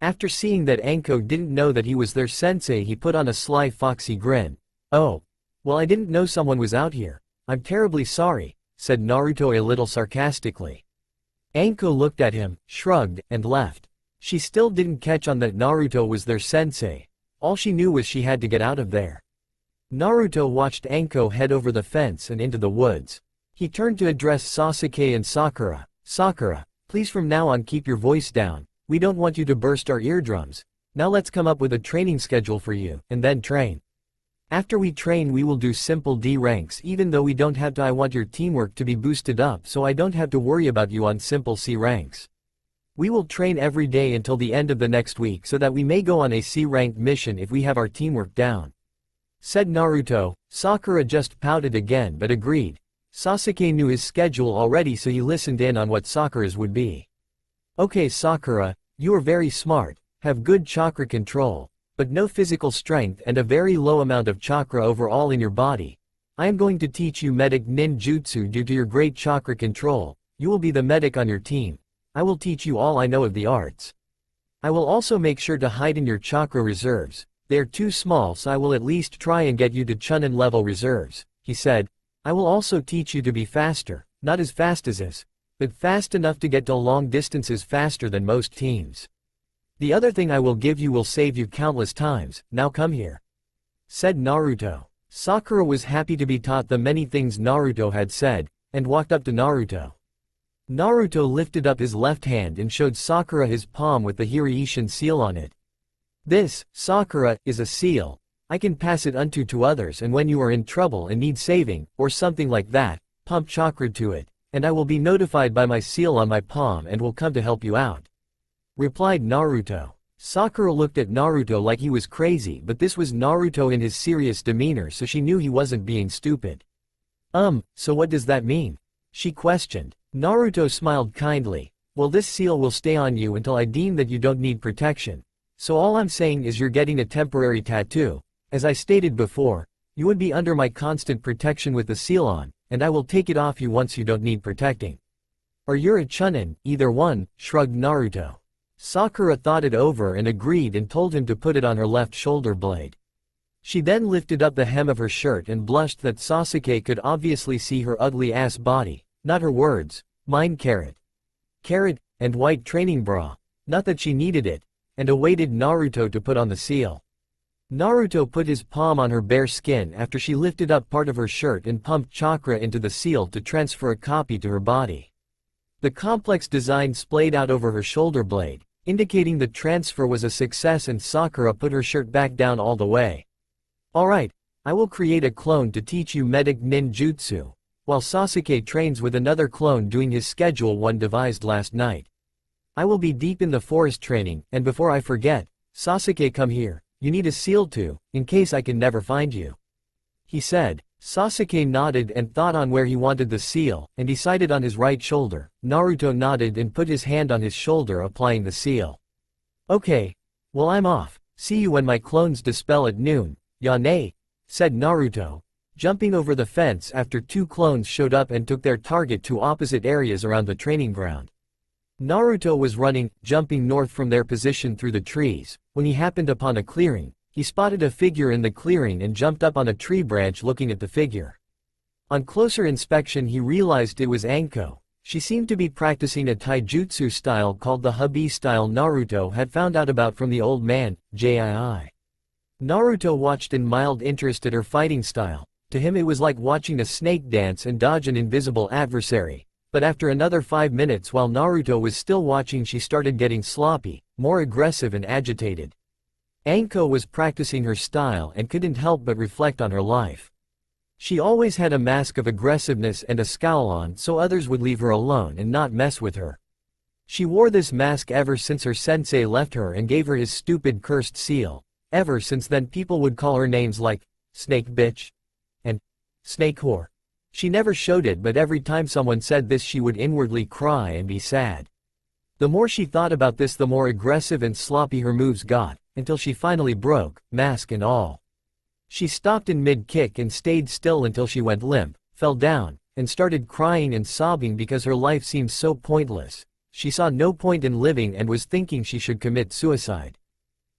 After seeing that Anko didn't know that he was their sensei, he put on a sly foxy grin. "Oh, well, I didn't know someone was out here. I'm terribly sorry," said Naruto a little sarcastically. Anko looked at him, shrugged, and left. She still didn't catch on that Naruto was their sensei. All she knew was she had to get out of there. Naruto watched Anko head over the fence and into the woods. He turned to address Sasuke and Sakura. "Sakura, please from now on keep your voice down. We don't want you to burst our eardrums. Now let's come up with a training schedule for you, and then train. After we train we will do simple D ranks even though we don't have to. I want your teamwork to be boosted up so I don't have to worry about you on simple C ranks. We will train every day until the end of the next week so that we may go on a C-ranked mission if we have our teamwork down," said Naruto. Sakura just pouted again but agreed. Sasuke knew his schedule already, so he listened in on what Sakura's would be. "Okay Sakura, you are very smart, have good chakra control, but no physical strength and a very low amount of chakra overall in your body. I am going to teach you medic ninjutsu. Due to your great chakra control, you will be the medic on your team. I will teach you all I know of the arts. I will also make sure to heighten your chakra reserves. They are too small, so I will at least try and get you to Chunin level reserves," he said. "I will also teach you to be faster, not as fast as us, but fast enough to get to long distances faster than most teams. The other thing I will give you will save you countless times. Now come here," said Naruto. Sakura was happy to be taught the many things Naruto had said, and walked up to Naruto. Naruto lifted up his left hand and showed Sakura his palm with the Hiraishin seal on it. "This, Sakura, is a seal. I can pass it unto to others, and when you are in trouble and need saving, or something like that, pump chakra to it, and I will be notified by my seal on my palm and will come to help you out," replied Naruto. Sakura looked at Naruto like he was crazy, but this was Naruto in his serious demeanor, so she knew he wasn't being stupid. So what does that mean?" she questioned. Naruto smiled kindly. "Well, this seal will stay on you until I deem that you don't need protection. So all I'm saying is you're getting a temporary tattoo. As I stated before, you would be under my constant protection with the seal on, and I will take it off you once you don't need protecting. Or you're a Chunin, either one," shrugged Naruto. Sakura thought it over and agreed and told him to put it on her left shoulder blade. She then lifted up the hem of her shirt and blushed that Sasuke could obviously see her ugly ass body, not her words, mine carrot, and white training bra, not that she needed it, and awaited Naruto to put on the seal. Naruto put his palm on her bare skin after she lifted up part of her shirt and pumped chakra into the seal to transfer a copy to her body. The complex design splayed out over her shoulder blade, indicating the transfer was a success, and Sakura put her shirt back down all the way. "Alright, I will create a clone to teach you medic ninjutsu, while Sasuke trains with another clone doing his schedule one devised last night. I will be deep in the forest training, and before I forget, Sasuke, come here, you need a seal too, in case I can never find you," he said. Sasuke nodded and thought on where he wanted the seal, and decided on his right shoulder. Naruto nodded and put his hand on his shoulder, applying the seal. "Okay, well, I'm off. See you when my clones dispel at noon, Yane," said Naruto, jumping over the fence after two clones showed up and took their target to opposite areas around the training ground. Naruto was running, jumping north from their position through the trees, when he happened upon a clearing. He spotted a figure in the clearing and jumped up on a tree branch looking at the figure. On closer inspection he realized it was Anko. She seemed to be practicing a taijutsu style called the Hubei style Naruto had found out about from the old man, Jii. Naruto watched in mild interest at her fighting style. To him it was like watching a snake dance and dodge an invisible adversary. But after another 5 minutes while Naruto was still watching, she started getting sloppy, more aggressive and agitated. Anko was practicing her style and couldn't help but reflect on her life. She always had a mask of aggressiveness and a scowl on so others would leave her alone and not mess with her. She wore this mask ever since her sensei left her and gave her his stupid cursed seal, Ever since then people would call her names like, snake bitch, and snake whore. She never showed it, but every time someone said this she would inwardly cry and be sad. The more she thought about this, the more aggressive and sloppy her moves got, until she finally broke, mask and all. She stopped in mid-kick and stayed still until she went limp, fell down, and started crying and sobbing because her life seemed so pointless. She saw no point in living and was thinking she should commit suicide.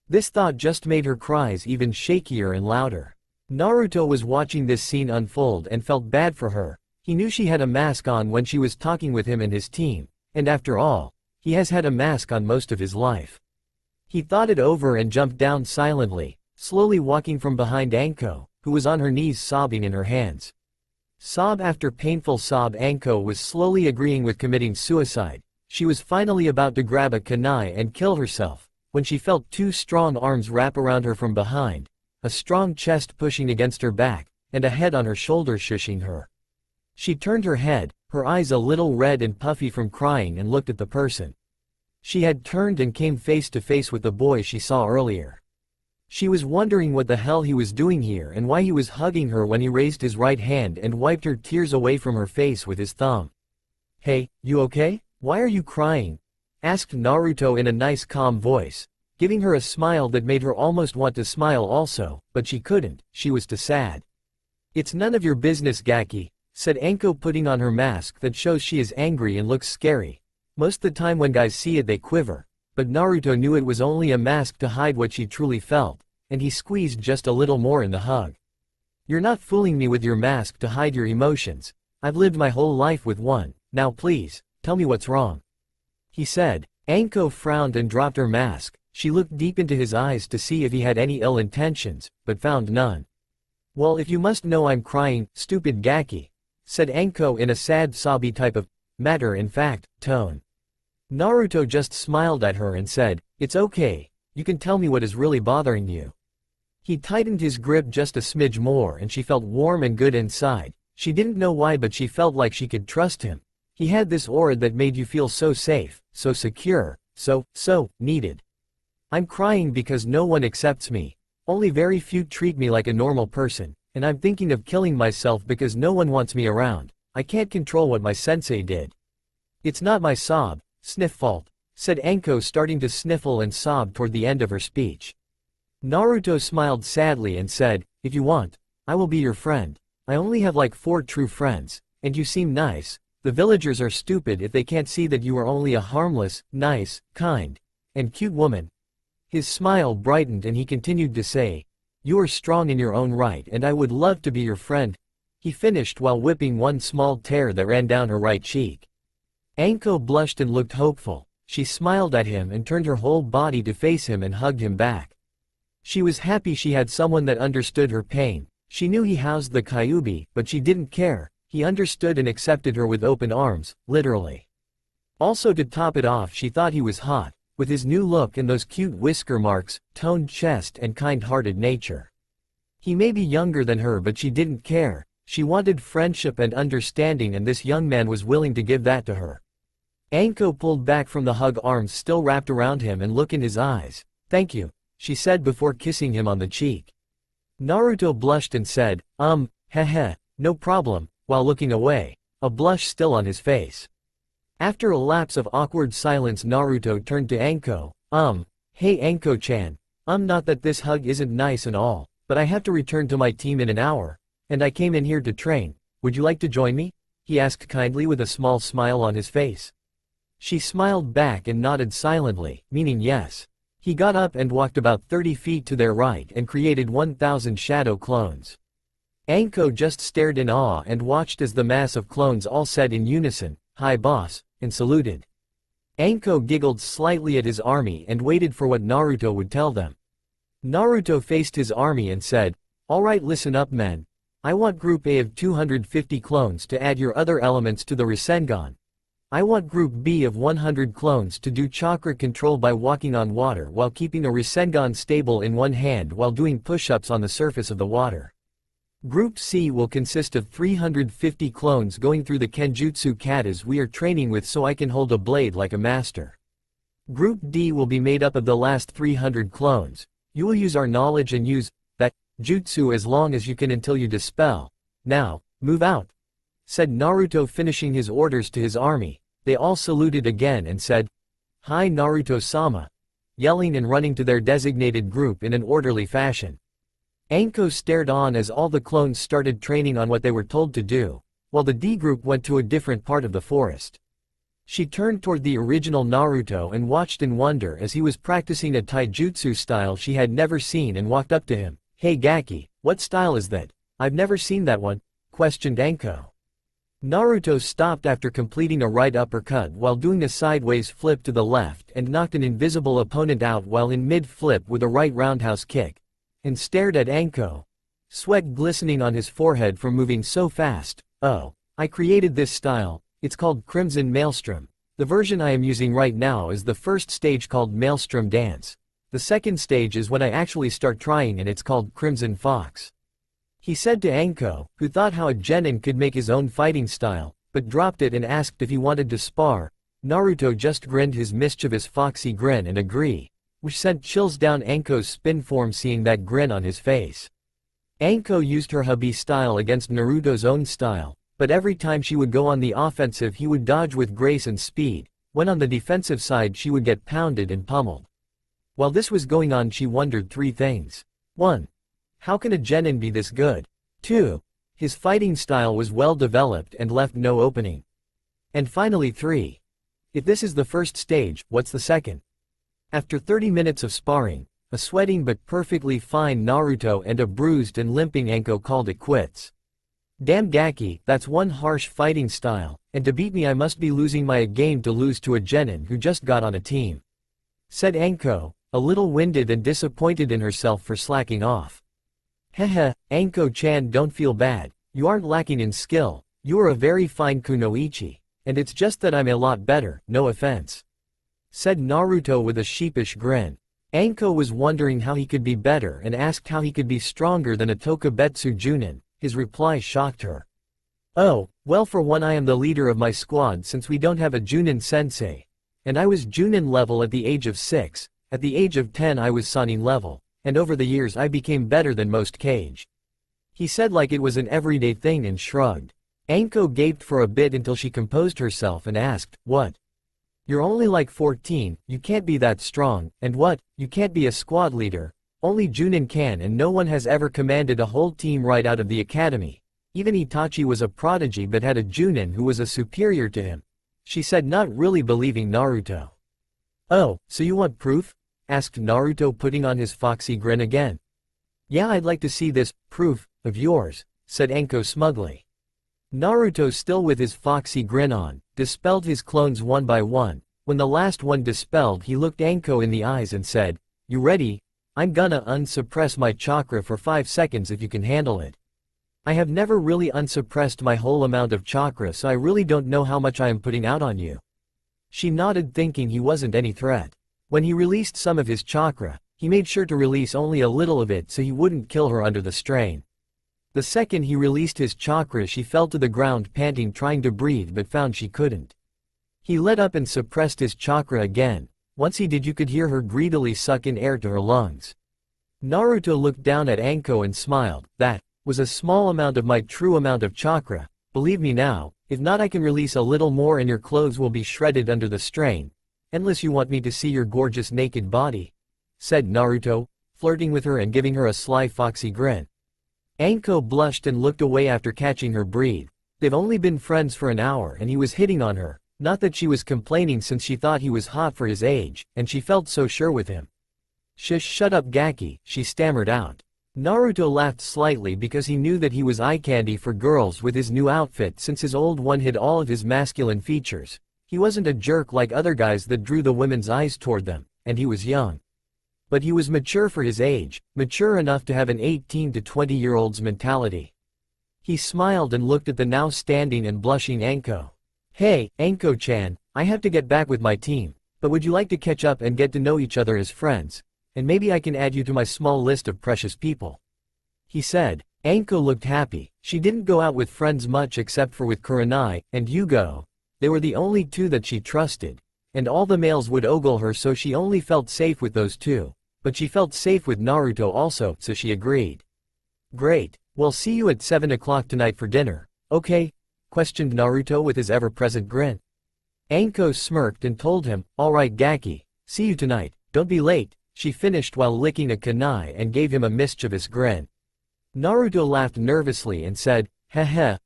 This thought just made her cries even shakier and louder. Naruto was watching this scene unfold and felt bad for her. He knew she had a mask on when she was talking with him and his team, and after all, he has had a mask on most of his life. He thought it over and jumped down silently, slowly walking from behind Anko, who was on her knees sobbing in her hands. Sob after painful sob. Anko was slowly agreeing with committing suicide. She was finally about to grab a kunai and kill herself, when she felt two strong arms wrap around her from behind, a strong chest pushing against her back, and a head on her shoulder shushing her. She turned her head, her eyes a little red and puffy from crying, and looked at the person. She had turned and came face to face with the boy she saw earlier. She was wondering what the hell he was doing here and why he was hugging her when he raised his right hand and wiped her tears away from her face with his thumb. "Hey, you okay? Why are you crying?" asked Naruto in a nice calm voice, giving her a smile that made her almost want to smile also, but she couldn't, she was too sad. "It's none of your business, Gaki," said Anko, putting on her mask that shows she is angry and looks scary. Most the time when guys see it they quiver, but Naruto knew it was only a mask to hide what she truly felt, and he squeezed just a little more in the hug. "You're not fooling me with your mask to hide your emotions. I've lived my whole life with one, now please, tell me what's wrong," he said. Anko frowned and dropped her mask. She looked deep into his eyes to see if he had any ill intentions, but found none. "Well, if you must know, I'm crying, stupid Gaki," said Anko in a sad sobby type of matter-in-fact tone. Naruto just smiled at her and said, "It's okay, you can tell me what is really bothering you." He tightened his grip just a smidge more and she felt warm and good inside. She didn't know why, but she felt like she could trust him. He had this aura that made you feel so safe, so secure, so needed. "I'm crying because no one accepts me. Only very few treat me like a normal person, and I'm thinking of killing myself because no one wants me around. I can't control what my sensei did. It's not my sob, sniff fault," said Anko, starting to sniffle and sob toward the end of her speech. Naruto smiled sadly and said, "If you want, I will be your friend. I only have like 4 true friends, and you seem nice. The villagers are stupid if they can't see that you are only a harmless, nice, kind, and cute woman." His smile brightened and he continued to say, "You are strong in your own right and I would love to be your friend," he finished while whipping one small tear that ran down her right cheek. Anko blushed and looked hopeful. She smiled at him and turned her whole body to face him and hugged him back. She was happy she had someone that understood her pain. She knew he housed the Kyuubi, but she didn't care. He understood and accepted her with open arms, literally. Also, to top it off, she thought he was hot, with his new look and those cute whisker marks, toned chest and kind-hearted nature. He may be younger than her, but she didn't care. She wanted friendship and understanding, and this young man was willing to give that to her. Anko pulled back from the hug, arms still wrapped around him and look in his eyes. "Thank you," she said before kissing him on the cheek. Naruto blushed and said, heh, no problem," while looking away, a blush still on his face. After a lapse of awkward silence, Naruto turned to Anko. Hey Anko-chan, not that this hug isn't nice and all, but I have to return to my team in an hour, and I came in here to train. Would you like to join me?" he asked kindly with a small smile on his face. She smiled back and nodded silently, meaning yes. He got up and walked about 30 feet to their right and created 1,000 shadow clones. Anko just stared in awe and watched as the mass of clones all said in unison, "Hi boss," and saluted. Anko giggled slightly at his army and waited for what Naruto would tell them. Naruto faced his army and said, "Alright, listen up men. I want Group A of 250 clones to add your other elements to the Rasengan. I want Group B of 100 clones to do chakra control by walking on water while keeping a Rasengan stable in one hand while doing push-ups on the surface of the water. Group C will consist of 350 clones going through the Kenjutsu katas we are training with so I can hold a blade like a master. Group D will be made up of the last 300 clones. You will use our knowledge and use that jutsu as long as you can until you dispel. Now, move out," said Naruto, finishing his orders to his army. They all saluted again and said, "Hi Naruto-sama," yelling and running to their designated group in an orderly fashion. Anko stared on as all the clones started training on what they were told to do, while the D group went to a different part of the forest. She turned toward the original Naruto and watched in wonder as he was practicing a taijutsu style she had never seen, and walked up to him. "Hey Gaki, what style is that? I've never seen that one," questioned Anko. Naruto stopped after completing a right uppercut while doing a sideways flip to the left and knocked an invisible opponent out while in mid-flip with a right roundhouse kick, and stared at Anko, sweat glistening on his forehead from moving so fast. "Oh, I created this style, it's called Crimson Maelstrom. The version I am using right now is the first stage called Maelstrom Dance. The second stage is when I actually start trying and it's called Crimson Fox," he said to Anko, who thought how a genin could make his own fighting style, but dropped it and asked if he wanted to spar. Naruto just grinned his mischievous foxy grin and agreed, which sent chills down Anko's spin form seeing that grin on his face. Anko used her hubby style against Naruto's own style, but every time she would go on the offensive he would dodge with grace and speed. When on the defensive side she would get pounded and pummeled. While this was going on she wondered three things. 1. How can a genin be this good? 2. His fighting style was well developed and left no opening. And finally 3. If this is the first stage, what's the second? After 30 minutes of sparring, a sweating but perfectly fine Naruto and a bruised and limping Anko called it quits. "Damn Gaki, that's one harsh fighting style, and to beat me I must be losing my game to lose to a genin who just got on a team," said Anko, a little winded and disappointed in herself for slacking off. "Heh, Anko-chan, don't feel bad, you aren't lacking in skill, you are a very fine kunoichi, and it's just that I'm a lot better, no offense," said Naruto with a sheepish grin. Anko was wondering how he could be better and asked how he could be stronger than a Tokubetsu Junin. His reply shocked her. "Oh, well, for one I am the leader of my squad since we don't have a Junin sensei. And I was Junin level at the age of 6, at the age of 10 I was Sannin level, and over the years I became better than most Kage," he said like it was an everyday thing and shrugged. Anko gaped for a bit until she composed herself and asked, "What? You're only like 14, you can't be that strong, and what, you can't be a squad leader? Only Junin can, and no one has ever commanded a whole team right out of the academy. Even Itachi was a prodigy but had a Junin who was a superior to him," she said, not really believing Naruto. "Oh, so you want proof?" asked Naruto, putting on his foxy grin again. "Yeah, I'd like to see this proof of yours," said Anko smugly. Naruto, still with his foxy grin on, dispelled his clones one by one. When the last one dispelled he looked Anko in the eyes and said, "You ready? I'm gonna unsuppress my chakra for 5 seconds if you can handle it. I have never really unsuppressed my whole amount of chakra, so I really don't know how much I am putting out on you." She nodded, thinking he wasn't any threat. When he released some of his chakra, he made sure to release only a little of it so he wouldn't kill her under the strain. The second he released his chakra she fell to the ground panting, trying to breathe but found she couldn't. He let up and suppressed his chakra again. Once he did you could hear her greedily suck in air to her lungs. Naruto looked down at Anko and smiled. "That was a small amount of my true amount of chakra, believe me now, if not I can release a little more and your clothes will be shredded under the strain, unless you want me to see your gorgeous naked body," said Naruto, flirting with her and giving her a sly foxy grin. Anko blushed and looked away after catching her breath. They've only been friends for an hour and he was hitting on her. Not that she was complaining since she thought he was hot for his age, and she felt so sure with him. Shut up Gaki," she stammered out. Naruto laughed slightly because he knew that he was eye candy for girls with his new outfit since his old one hid all of his masculine features. He wasn't a jerk like other guys that drew the women's eyes toward them, and he was young. But he was mature for his age, mature enough to have an 18 to 20-year-old's mentality. He smiled and looked at the now standing and blushing Anko. "Hey, Anko-chan, I have to get back with my team, but would you like to catch up and get to know each other as friends? And maybe I can add you to my small list of precious people," he said. Anko looked happy. She didn't go out with friends much except for with Kurenai and Yugo. They were the only two that she trusted, and all the males would ogle her, so she only felt safe with those two. but she felt safe with Naruto also, so she agreed. Great. We'll see you at 7 o'clock tonight for dinner, okay? Questioned Naruto with his ever-present grin. Anko smirked and told him, alright Gaki, see you tonight, don't be late, she finished while licking a kunai and gave him a mischievous grin. Naruto laughed nervously and said, heh,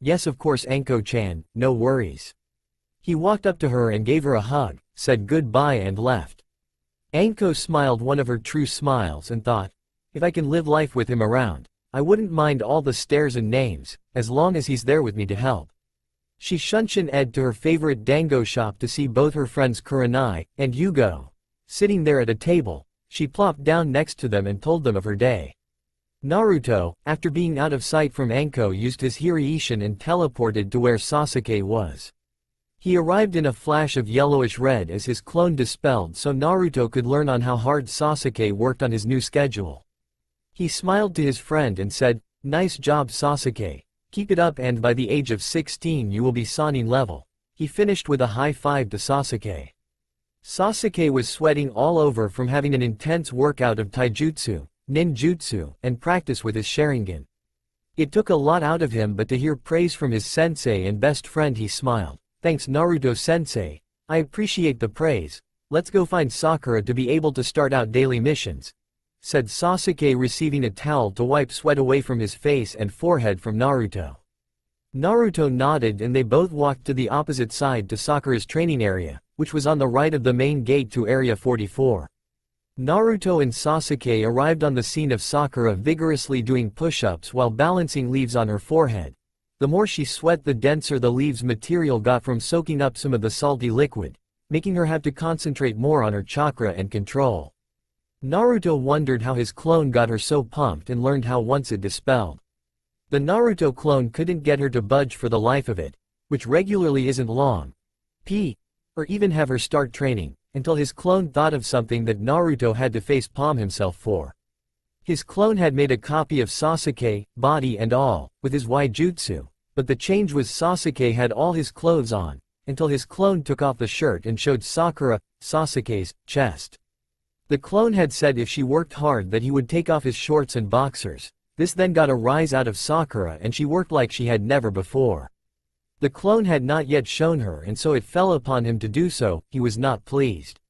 yes of course Anko-chan, no worries. He walked up to her and gave her a hug, said goodbye and left. Anko smiled one of her true smiles and thought, if I can live life with him around, I wouldn't mind all the stares and names, as long as he's there with me to help. She shunshin ed to her favorite dango shop to see both her friends Kurenai and Yugo. Sitting there at a table, she plopped down next to them and told them of her day. Naruto, after being out of sight from Anko, used his Hiraishin and teleported to where Sasuke was. He arrived in a flash of yellowish red as his clone dispelled so Naruto could learn on how hard Sasuke worked on his new schedule. He smiled to his friend and said, nice job Sasuke, keep it up and by the age of 16 you will be Sannin level. He finished with a high five to Sasuke. Sasuke was sweating all over from having an intense workout of taijutsu, ninjutsu, and practice with his Sharingan. It took a lot out of him, but to hear praise from his sensei and best friend he smiled. Thanks Naruto-sensei, I appreciate the praise, let's go find Sakura to be able to start out daily missions, said Sasuke, receiving a towel to wipe sweat away from his face and forehead from Naruto. Naruto nodded and they both walked to the opposite side to Sakura's training area, which was on the right of the main gate to Area 44. Naruto and Sasuke arrived on the scene of Sakura vigorously doing push-ups while balancing leaves on her forehead. The more she sweat, the denser the leaves' material got from soaking up some of the salty liquid, making her have to concentrate more on her chakra and control. Naruto wondered how his clone got her so pumped and learned how once it dispelled. The Naruto clone couldn't get her to budge for the life of it, which regularly isn't long, or even have her start training, until his clone thought of something that Naruto had to face palm himself for. His clone had made a copy of Sasuke, body and all, with his Waijutsu, but the change was Sasuke had all his clothes on, until his clone took off the shirt and showed Sakura, Sasuke's, chest. The clone had said if she worked hard that he would take off his shorts and boxers. This then got a rise out of Sakura and she worked like she had never before. The clone had not yet shown her and so it fell upon him to do so, he was not pleased.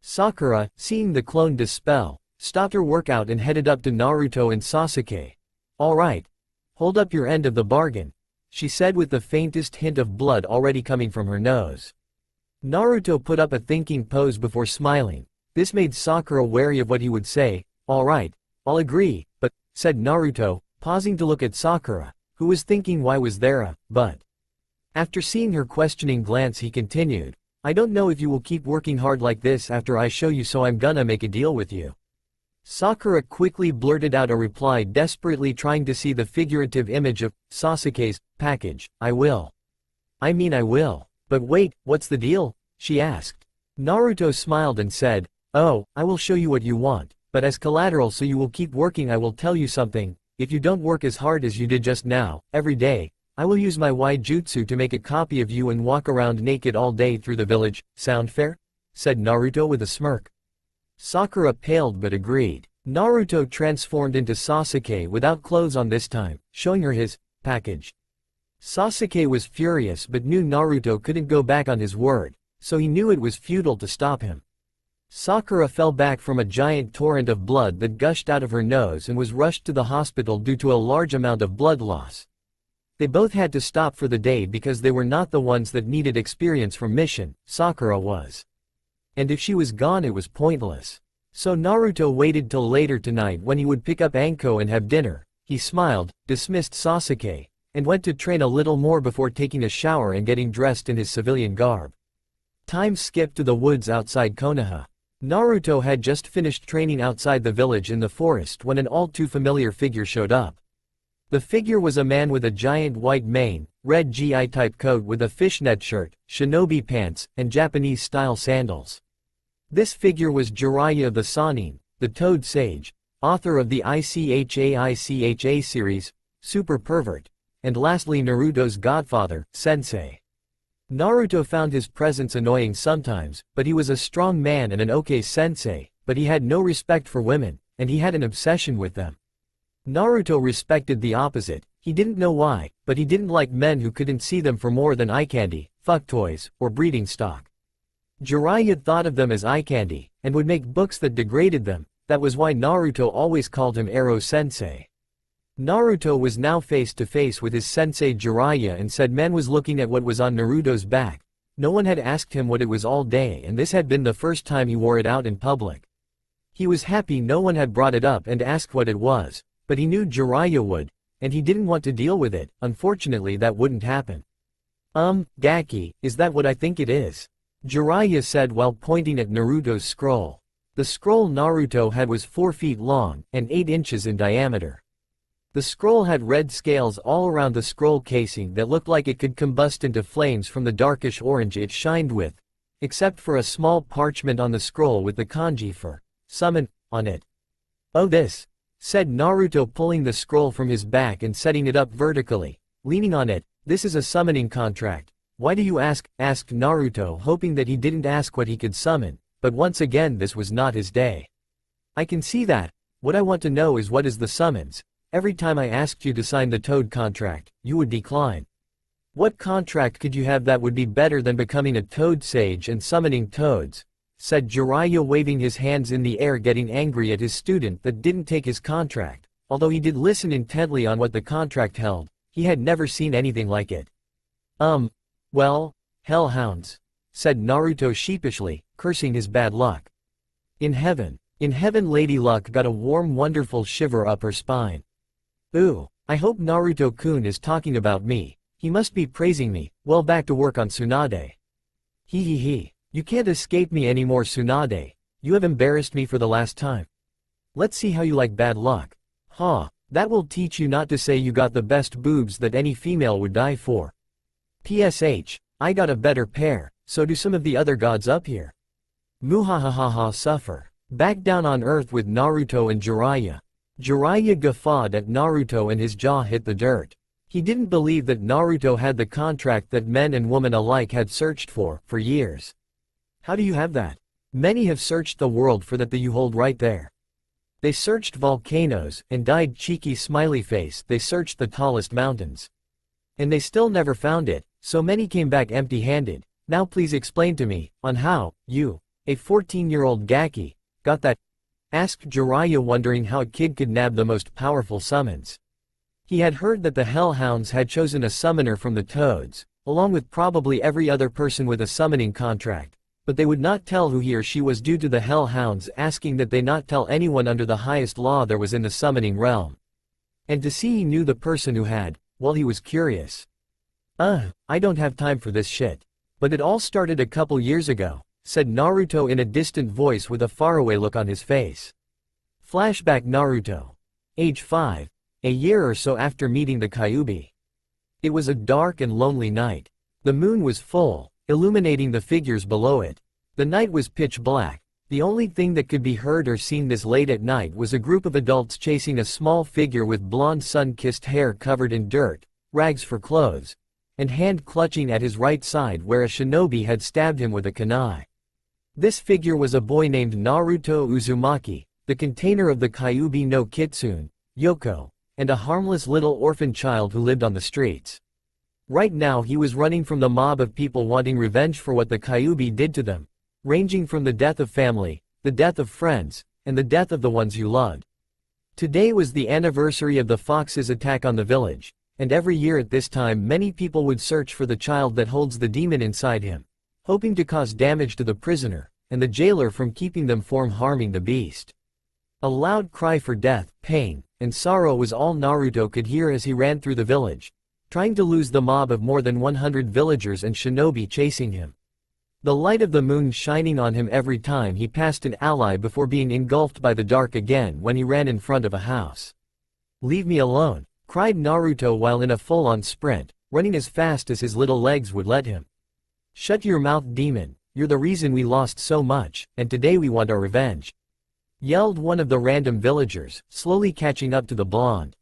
Sakura, seeing the clone dispel, stopped her workout and headed up to Naruto and Sasuke. Alright. Hold up your end of the bargain, she said with the faintest hint of blood already coming from her nose. Naruto put up a thinking pose before smiling. This made Sakura wary of what he would say. Alright, I'll agree, but, said Naruto, pausing to look at Sakura, who was thinking why was there a but. After seeing her questioning glance he continued, I don't know if you will keep working hard like this after I show you, so I'm gonna make a deal with you. Sakura quickly blurted out a reply, desperately trying to see the figurative image of Sasuke's package. I will. I will. But wait, what's the deal? She asked. Naruto smiled and said, oh, I will show you what you want, but as collateral so you will keep working I will tell you something, if you don't work as hard as you did just now, every day, I will use my Waijutsu to make a copy of you and walk around naked all day through the village, sound fair? Said Naruto with a smirk. Sakura paled but agreed. Naruto transformed into Sasuke without clothes on this time, showing her his package. Sasuke was furious but knew Naruto couldn't go back on his word, so he knew it was futile to stop him. Sakura fell back from a giant torrent of blood that gushed out of her nose and was rushed to the hospital due to a large amount of blood loss. They both had to stop for the day because they were not the ones that needed experience from mission, Sakura was. And if she was gone it was pointless. So Naruto waited till later tonight when he would pick up Anko and have dinner. He smiled, dismissed Sasuke, and went to train a little more before taking a shower and getting dressed in his civilian garb. Time skipped to the woods outside Konoha. Naruto had just finished training outside the village in the forest when an all too familiar figure showed up. The figure was a man with a giant white mane, red GI-type coat with a fishnet shirt, shinobi pants, and Japanese-style sandals. This figure was Jiraiya the Sannin, the Toad Sage, author of the ICHA series, Super Pervert, and lastly Naruto's godfather, Sensei. Naruto found his presence annoying sometimes, but he was a strong man and an okay sensei, but he had no respect for women, and he had an obsession with them. Naruto respected the opposite. He didn't know why, but he didn't like men who couldn't see them for more than eye candy, fuck toys, or breeding stock. Jiraiya thought of them as eye candy, and would make books that degraded them. That was why Naruto always called him Ero-sensei. Naruto was now face to face with his sensei Jiraiya and said man was looking at what was on Naruto's back. No one had asked him what it was all day, and this had been the first time he wore it out in public. He was happy no one had brought it up and asked what it was, but he knew Jiraiya would, and he didn't want to deal with it. Unfortunately that wouldn't happen. Gaki, is that what I think it is? Jiraiya said while pointing at Naruto's scroll. The scroll Naruto had was 4 feet long, and 8 inches in diameter. The scroll had red scales all around the scroll casing that looked like it could combust into flames from the darkish orange it shined with, except for a small parchment on the scroll with the kanji for summon on it. Oh this, said Naruto pulling the scroll from his back and setting it up vertically, leaning on it. This is a summoning contract. Why do you ask? Asked Naruto, hoping that he didn't ask what he could summon, but once again this was not his day. I can see that. What I want to know is what is the summons. Every time I asked you to sign the toad contract, you would decline. What contract could you have that would be better than becoming a toad sage and summoning toads? Said Jiraiya, waving his hands in the air, getting angry at his student that didn't take his contract. Although he did listen intently on what the contract held, he had never seen anything like it. Well, hellhounds, said Naruto sheepishly, cursing his bad luck. In heaven, Lady Luck got a warm wonderful shiver up her spine. Ooh, I hope Naruto-kun is talking about me. He must be praising me. Well, back to work on Tsunade. He. You can't escape me anymore, Tsunade. You have embarrassed me for the last time. Let's see how you like bad luck. That will teach you not to say you got the best boobs that any female would die for. PSH, I got a better pair, so do some of the other gods up here. Muhahaha suffer. Back down on earth with Naruto and Jiraiya. Jiraiya guffawed at Naruto and his jaw hit the dirt. He didn't believe that Naruto had the contract that men and women alike had searched for years. How do you have that? Many have searched the world for that you hold right there. They searched volcanoes, and died cheeky smiley face, they searched the tallest mountains. And they still never found it, so many came back empty-handed. Now please explain to me, on how, you, a 14-year-old Gaki, got that? Asked Jiraiya, wondering how a kid could nab the most powerful summons. He had heard that the Hellhounds had chosen a summoner from the Toads, along with probably every other person with a summoning contract, but they would not tell who he or she was due to the Hellhounds asking that they not tell anyone under the highest law there was in the summoning realm. And to see he knew the person who had, well, he was curious. I don't have time for this shit. But it all started a couple years ago, said Naruto in a distant voice with a faraway look on his face. Flashback Naruto. Age 5. A year or so after meeting the Kyuubi. It was a dark and lonely night. The moon was full, illuminating the figures below it. The night was pitch black. The only thing that could be heard or seen this late at night was a group of adults chasing a small figure with blonde sun-kissed hair covered in dirt, rags for clothes, and hand clutching at his right side where a shinobi had stabbed him with a kunai. This figure was a boy named Naruto Uzumaki, the container of the Kyuubi no Kitsune, Yoko, and a harmless little orphan child who lived on the streets. Right now he was running from the mob of people wanting revenge for what the Kyuubi did to them, ranging from the death of family, the death of friends, and the death of the ones you loved. Today was the anniversary of the Fox's attack on the village, and every year at this time many people would search for the child that holds the demon inside him, hoping to cause damage to the prisoner, and the jailer from keeping them from harming the beast. A loud cry for death, pain, and sorrow was all Naruto could hear as he ran through the village, trying to lose the mob of more than 100 villagers and shinobi chasing him. The light of the moon shining on him every time he passed an ally before being engulfed by the dark again when he ran in front of a house. Leave me alone, cried Naruto while in a full-on sprint, running as fast as his little legs would let him. Shut your mouth, demon. You're the reason we lost so much, and today we want our revenge. Yelled one of the random villagers, slowly catching up to the blonde.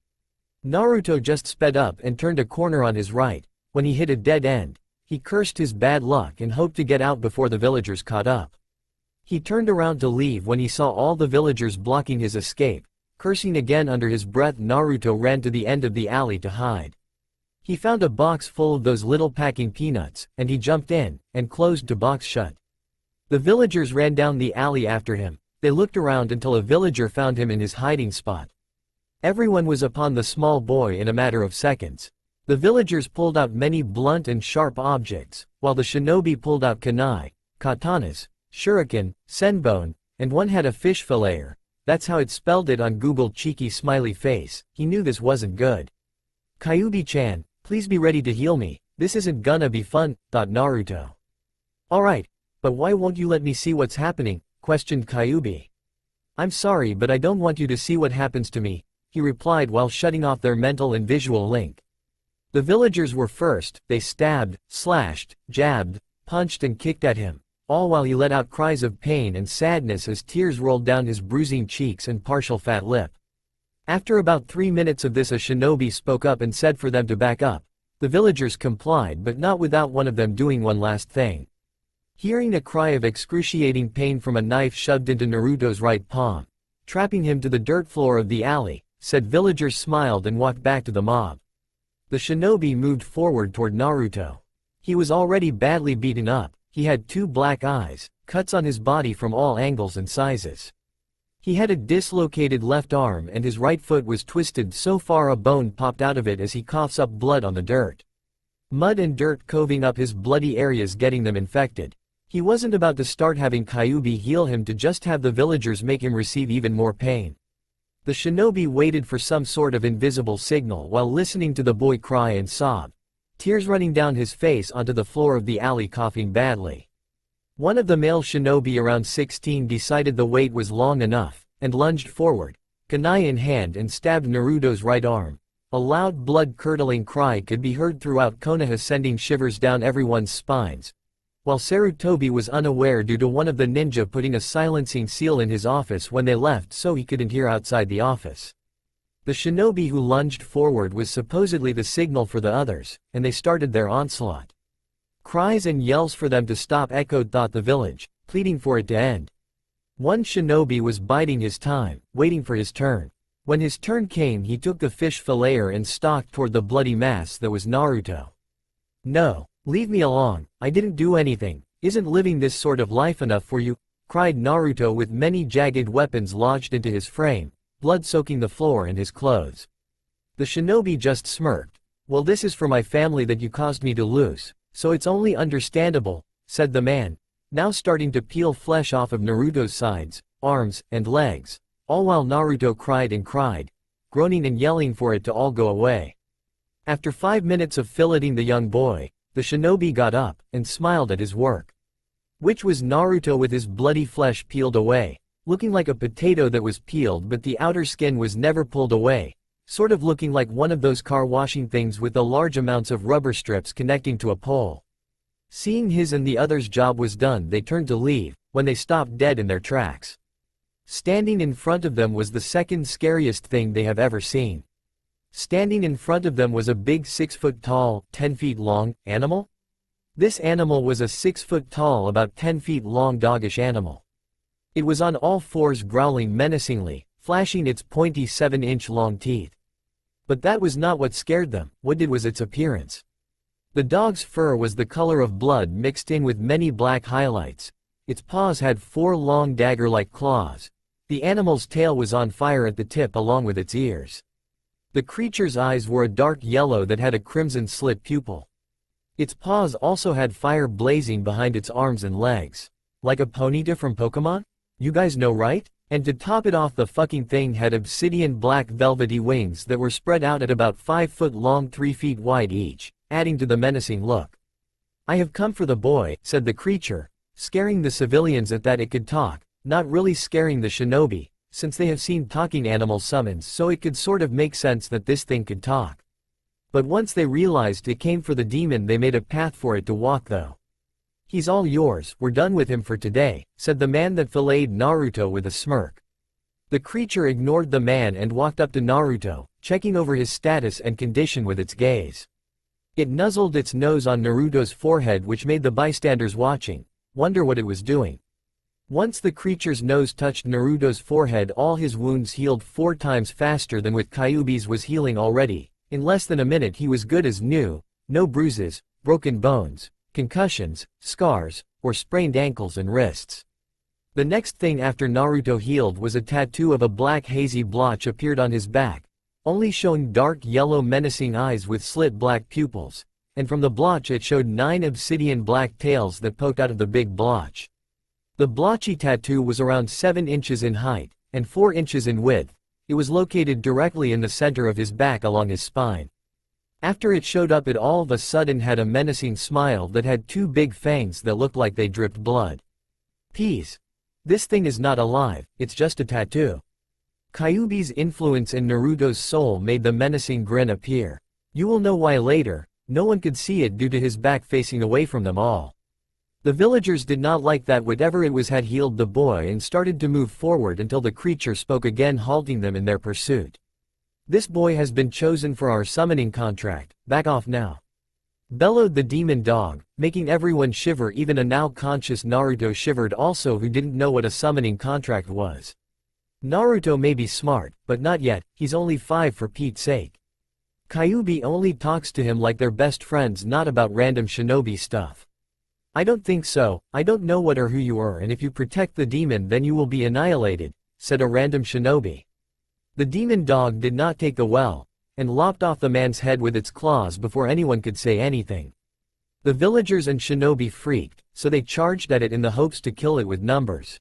Naruto just sped up and turned a corner on his right. When he hit a dead end, he cursed his bad luck and hoped to get out before the villagers caught up. He turned around to leave when he saw all the villagers blocking his escape. Cursing again under his breath, Naruto ran to the end of the alley to hide. He found a box full of those little packing peanuts, and he jumped in, and closed the box shut. The villagers ran down the alley after him. They looked around until a villager found him in his hiding spot. Everyone was upon the small boy in a matter of seconds. The villagers pulled out many blunt and sharp objects, while the shinobi pulled out kunai, katanas, shuriken, senbon, and one had a fish filleter. That's how it spelled it on Google. Cheeky smiley face. He knew this wasn't good. Kyuubi-chan, please be ready to heal me. This isn't gonna be fun, thought Naruto. Alright, but why won't you let me see what's happening? Questioned Kyuubi. I'm sorry, but I don't want you to see what happens to me, he replied while shutting off their mental and visual link. The villagers were first. They stabbed, slashed, jabbed, punched and kicked at him, all while he let out cries of pain and sadness as tears rolled down his bruising cheeks and partial fat lip. After about 3 minutes of this, a shinobi spoke up and said for them to back up. The villagers complied, but not without one of them doing one last thing. Hearing a cry of excruciating pain from a knife shoved into Naruto's right palm, trapping him to the dirt floor of the alley, said villagers smiled and walked back to the mob. The shinobi moved forward toward Naruto. He was already badly beaten up. He had 2 black eyes, cuts on his body from all angles and sizes. He had a dislocated left arm and his right foot was twisted so far a bone popped out of it as he coughs up blood on the dirt. Mud and dirt covering up his bloody areas, getting them infected. He wasn't about to start having Kyuubi heal him to just have the villagers make him receive even more pain. The shinobi waited for some sort of invisible signal while listening to the boy cry and sob, tears running down his face onto the floor of the alley, coughing badly. One of the male shinobi, around 16, decided the wait was long enough, and lunged forward, kunai in hand, and stabbed Naruto's right arm. A loud blood-curdling cry could be heard throughout Konoha, sending shivers down everyone's spines, while Sarutobi was unaware due to one of the ninja putting a silencing seal in his office when they left so he couldn't hear outside the office. The shinobi who lunged forward was supposedly the signal for the others, and they started their onslaught. Cries and yells for them to stop echoed throughout the village, pleading for it to end. One shinobi was biding his time, waiting for his turn. When his turn came, he took the fish filleter and stalked toward the bloody mass that was Naruto. No. Leave me alone, I didn't do anything. Isn't living this sort of life enough for you? Cried Naruto with many jagged weapons lodged into his frame, blood soaking the floor and his clothes. The shinobi just smirked. Well, this is for my family that you caused me to lose, so it's only understandable, said the man, now starting to peel flesh off of Naruto's sides, arms, and legs, all while Naruto cried and cried, groaning and yelling for it to all go away. After 5 minutes of filleting the young boy, the shinobi got up, and smiled at his work. Which was Naruto with his bloody flesh peeled away, looking like a potato that was peeled but the outer skin was never pulled away, sort of looking like one of those car washing things with the large amounts of rubber strips connecting to a pole. Seeing his and the others' job was done, they turned to leave, when they stopped dead in their tracks. Standing in front of them was the second scariest thing they have ever seen. Standing in front of them was a big 6-foot-tall, 10-feet-long, animal? This animal was a 6-foot-tall, about 10-feet-long doggish animal. It was on all fours, growling menacingly, flashing its pointy 7-inch-long teeth. But that was not what scared them. What did was its appearance. The dog's fur was the color of blood mixed in with many black highlights. Its paws had 4 long dagger-like claws. The animal's tail was on fire at the tip along with its ears. The creature's eyes were a dark yellow that had a crimson slit pupil. Its paws also had fire blazing behind its arms and legs. Like a Ponyta from Pokemon? You guys know, right? And to top it off, the fucking thing had obsidian black velvety wings that were spread out at about 5 foot long, 3 feet wide each, adding to the menacing look. I have come for the boy, said the creature, scaring the civilians at that it could talk, not really scaring the shinobi, since they have seen talking animal summons, so it could sort of make sense that this thing could talk. But once they realized it came for the demon, they made a path for it to walk though. He's all yours, we're done with him for today, said the man that filleted Naruto with a smirk. The creature ignored the man and walked up to Naruto, checking over his status and condition with its gaze. It nuzzled its nose on Naruto's forehead, which made the bystanders watching wonder what it was doing. Once the creature's nose touched Naruto's forehead, all his wounds healed 4 times faster than what Kyuubi's was healing already. In less than a minute he was good as new, no bruises, broken bones, concussions, scars, or sprained ankles and wrists. The next thing after Naruto healed was a tattoo of a black hazy blotch appeared on his back, only showing dark yellow menacing eyes with slit black pupils, and from the blotch it showed 9 obsidian black tails that poked out of the big blotch. The blotchy tattoo was around 7 inches in height, and 4 inches in width. It was located directly in the center of his back along his spine. After it showed up, it all of a sudden had a menacing smile that had 2 big fangs that looked like they dripped blood. Peas. This thing is not alive, it's just a tattoo. Kyuubi's influence in Naruto's soul made the menacing grin appear. You will know why later. No one could see it due to his back facing away from them all. The villagers did not like that whatever it was had healed the boy and started to move forward until the creature spoke again, halting them in their pursuit. This boy has been chosen for our summoning contract, back off now. Bellowed the demon dog, making everyone shiver. Even a now conscious Naruto shivered also, who didn't know what a summoning contract was. Naruto may be smart, but not yet, he's only 5 for Pete's sake. Kyuubi only talks to him like they're best friends, not about random shinobi stuff. I don't think so, I don't know what or who you are, and if you protect the demon then you will be annihilated, said a random shinobi. The demon dog did not take the well, and lopped off the man's head with its claws before anyone could say anything. The villagers and shinobi freaked, so they charged at it in the hopes to kill it with numbers.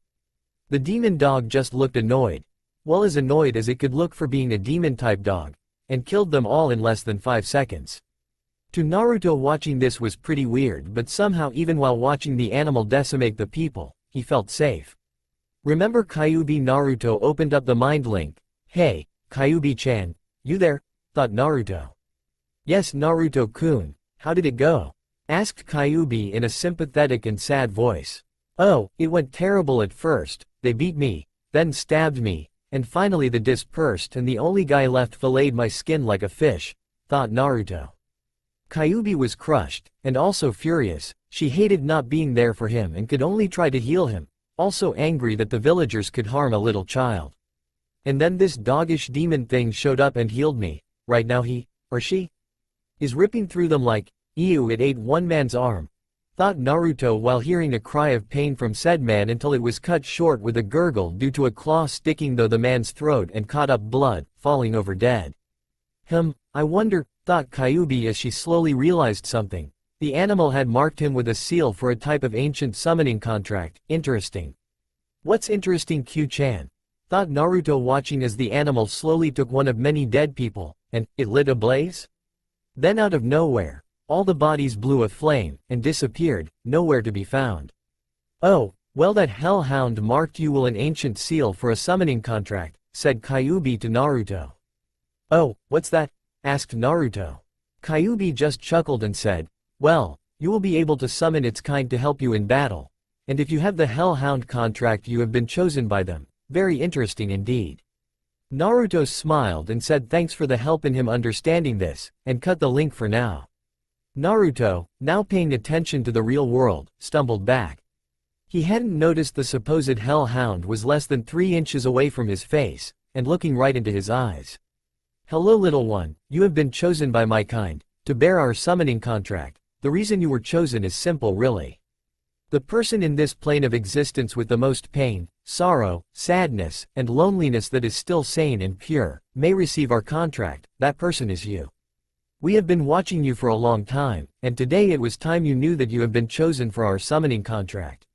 The demon dog just looked annoyed, well as annoyed as it could look for being a demon-type dog, and killed them all in less than 5 seconds. To Naruto, watching this was pretty weird, but somehow even while watching the animal decimate the people, he felt safe. Remember Kyuubi? Naruto opened up the mind link. Hey, Kyuubi-chan, you there? Thought Naruto. Yes, Naruto-kun, how did it go? Asked Kyuubi in a sympathetic and sad voice. Oh, it went terrible at first, they beat me, then stabbed me, and finally they dispersed and the only guy left filleted my skin like a fish, thought Naruto. Kyuubi was crushed, and also furious. She hated not being there for him and could only try to heal him, also angry that the villagers could harm a little child. And then this doggish demon thing showed up and healed me. Right now he, or she, is ripping through them like, ew, it ate one man's arm, thought Naruto while hearing a cry of pain from said man until it was cut short with a gurgle due to a claw sticking through the man's throat and caught up blood, falling over dead. I wonder, thought Kyuubi as she slowly realized something. The animal had marked him with a seal for a type of ancient summoning contract. Interesting. What's interesting, Q-chan? Thought Naruto watching as the animal slowly took one of many dead people, and it lit ablaze? Then out of nowhere, all the bodies blew a flame, and disappeared, nowhere to be found. Oh, well, that hellhound marked you with an ancient seal for a summoning contract, said Kyuubi to Naruto. Oh, what's that? Asked Naruto. Kyuubi just chuckled and said, well, you will be able to summon its kind to help you in battle. And if you have the hellhound contract you have been chosen by them. Very interesting indeed. Naruto smiled and said thanks for the help in him understanding this, and cut the link for now. Naruto, now paying attention to the real world, stumbled back. He hadn't noticed the supposed hellhound was less than 3 inches away from his face, and looking right into his eyes. Hello little one, you have been chosen by my kind, to bear our summoning contract. The reason you were chosen is simple really. The person in this plane of existence with the most pain, sorrow, sadness, and loneliness that is still sane and pure, may receive our contract. That person is you. We have been watching you for a long time, and today it was time you knew that you have been chosen for our summoning contract.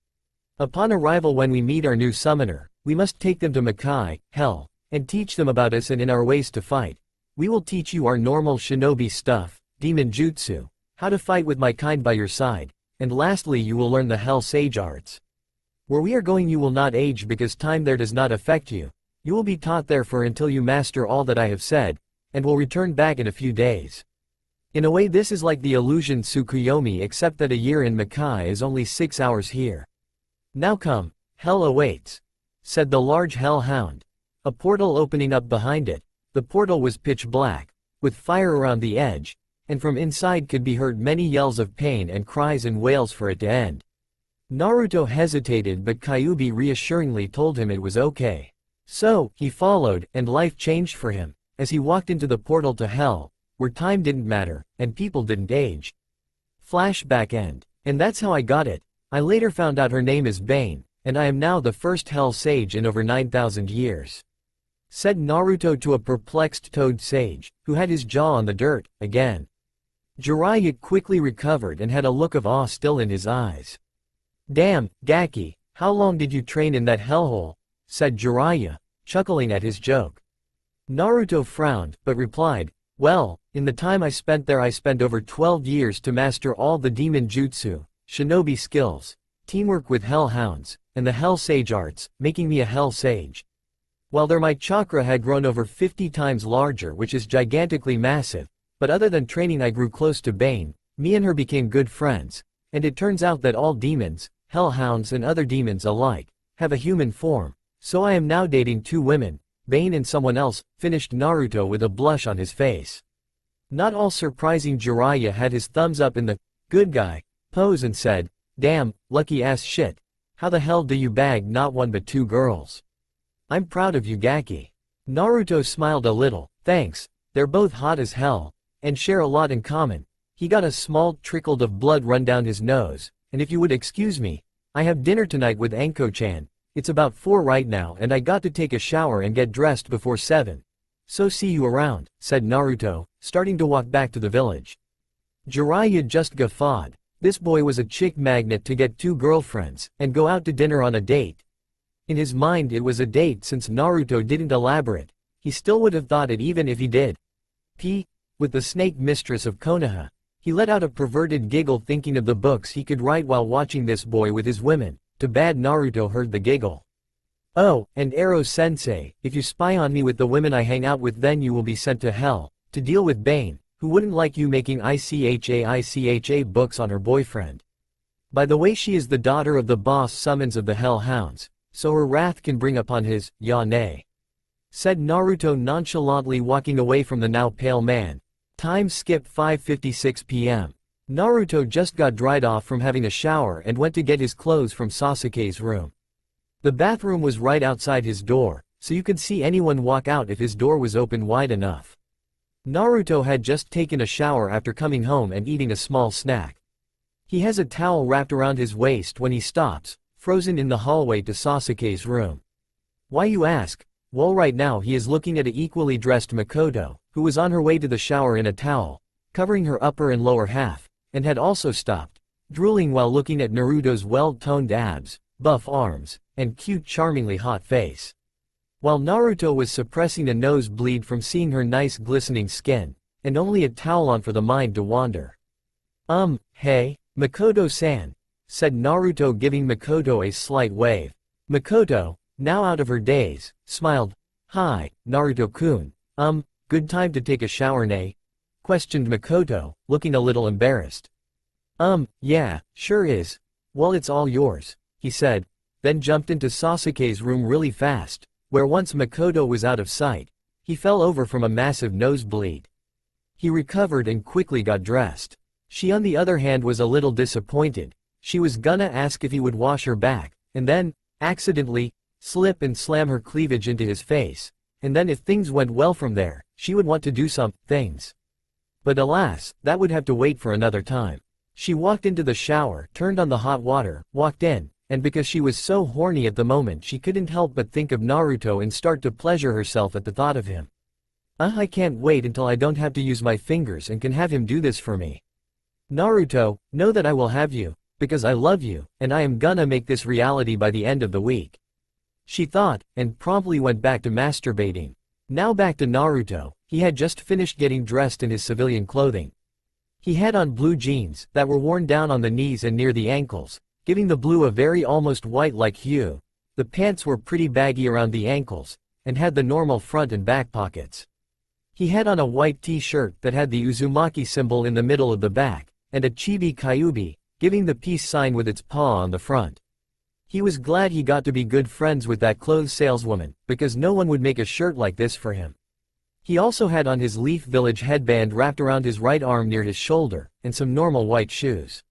Upon arrival, when we meet our new summoner, we must take them to Makai, hell, and teach them about us and in our ways to fight. We will teach you our normal shinobi stuff, demon jutsu, how to fight with my kind by your side, and lastly you will learn the hell sage arts. Where we are going you will not age because time there does not affect you. You will be taught there for until you master all that I have said, and will return back in a few days. In a way this is like the illusion Tsukuyomi, except that a year in Makai is only 6 hours here. Now come, hell awaits, said the large hellhound. A portal opening up behind it. The portal was pitch black, with fire around the edge, and from inside could be heard many yells of pain and cries and wails for it to end. Naruto hesitated, but Kyuubi reassuringly told him it was okay. So, he followed, and life changed for him, as he walked into the portal to hell, where time didn't matter, and people didn't age. Flashback end. And that's how I got it. I later found out her name is Bane, and I am now the first Hell Sage in over 9,000 years. Said Naruto to a perplexed Toad Sage, who had his jaw on the dirt, again. Jiraiya quickly recovered and had a look of awe still in his eyes. Damn, Gaki, how long did you train in that hellhole? Said Jiraiya, chuckling at his joke. Naruto frowned, but replied, well, in the time I spent there I spent over 12 years to master all the demon jutsu, shinobi skills, teamwork with hellhounds, and the Hell Sage arts, making me a Hell Sage. While there my chakra had grown over 50 times larger, which is gigantically massive, but other than training I grew close to Bane, me and her became good friends, and it turns out that all demons, hellhounds and other demons alike, have a human form, so I am now dating 2 women, Bane and someone else, finished Naruto with a blush on his face. Not all surprising, Jiraiya had his thumbs up in the good guy pose and said, damn, lucky ass shit, how the hell do you bag not 1 but 2 girls? I'm proud of you, Gaki. Naruto smiled a little, thanks, they're both hot as hell, and share a lot in common. He got a small trickle of blood run down his nose, and if you would excuse me, I have dinner tonight with Anko-chan, it's about 4 right now and I got to take a shower and get dressed before 7. So see you around, said Naruto, starting to walk back to the village. Jiraiya just guffawed. This boy was a chick magnet to get 2 girlfriends, and go out to dinner on a date. In his mind it was a date since Naruto didn't elaborate, he still would have thought it even if he did. With the snake mistress of Konoha. He let out a perverted giggle thinking of the books he could write while watching this boy with his women. Too bad Naruto heard the giggle. Oh, and Ero-sensei, if you spy on me with the women I hang out with then you will be sent to hell, to deal with Bane, who wouldn't like you making ICHA books on her boyfriend. By the way, she is the daughter of the boss summons of the Hellhounds, so her wrath can bring upon his, Yane. Said Naruto nonchalantly, walking away from the now pale man. Time skip 5:56 p.m. Naruto just got dried off from having a shower and went to get his clothes from Sasuke's room. The bathroom was right outside his door, so you could see anyone walk out if his door was open wide enough. Naruto had just taken a shower after coming home and eating a small snack. He has a towel wrapped around his waist when he stops, frozen in the hallway to Sasuke's room. Why, you ask? Well, right now he is looking at an equally dressed Makoto, who was on her way to the shower in a towel, covering her upper and lower half, and had also stopped, drooling while looking at Naruto's well-toned abs, buff arms, and cute charmingly hot face. While Naruto was suppressing a nosebleed from seeing her nice glistening skin, and only a towel on for the mind to wander. Hey, Makoto-san, said Naruto, giving Makoto a slight wave. Makoto, now out of her daze, smiled. Hi, Naruto-kun, good time to take a shower, nay? Questioned Makoto, looking a little embarrassed. Yeah, sure is. Well, it's all yours, he said, then jumped into Sasuke's room really fast, where once Makoto was out of sight, he fell over from a massive nosebleed. He recovered and quickly got dressed. She on the other hand was a little disappointed. She was gonna ask if he would wash her back, and then, accidentally, slip and slam her cleavage into his face, and then if things went well from there, she would want to do some things. But alas, that would have to wait for another time. She walked into the shower, turned on the hot water, walked in, and because she was so horny at the moment she couldn't help but think of Naruto and start to pleasure herself at the thought of him. I can't wait until I don't have to use my fingers and can have him do this for me. Naruto, know that I will have you, because I love you, and I am gonna make this reality by the end of the week. She thought, and promptly went back to masturbating. Now back to Naruto, he had just finished getting dressed in his civilian clothing. He had on blue jeans that were worn down on the knees and near the ankles, giving the blue a very almost white-like hue. The pants were pretty baggy around the ankles, and had the normal front and back pockets. He had on a white t-shirt that had the Uzumaki symbol in the middle of the back, and a chibi Kyuubi, giving the peace sign with its paw on the front. He was glad he got to be good friends with that clothes saleswoman, because no one would make a shirt like this for him. He also had on his Leaf Village headband wrapped around his right arm near his shoulder, and some normal white shoes.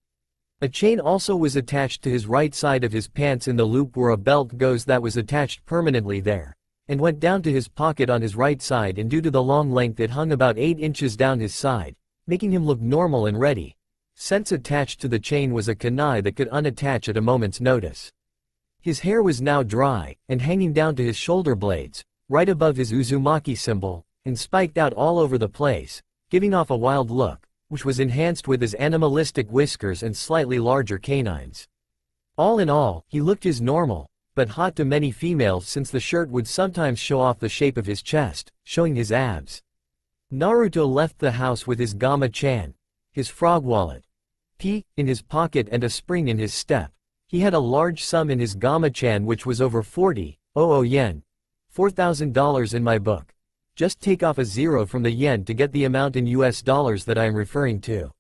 A chain also was attached to his right side of his pants in the loop where a belt goes that was attached permanently there, and went down to his pocket on his right side, and due to the long length it hung about 8 inches down his side, making him look normal and ready. Since attached to the chain was a kunai that could unattach at a moment's notice. His hair was now dry, and hanging down to his shoulder blades, right above his Uzumaki symbol, and spiked out all over the place, giving off a wild look, which was enhanced with his animalistic whiskers and slightly larger canines. All in all, he looked as normal, but hot to many females since the shirt would sometimes show off the shape of his chest, showing his abs. Naruto left the house with his Gama-chan, his frog wallet, in his pocket and a spring in his step. He had a large sum in his Gama-chan which was over 40,000 yen. $4,000 in my book. Just take off a zero from the yen to get the amount in US dollars that I am referring to.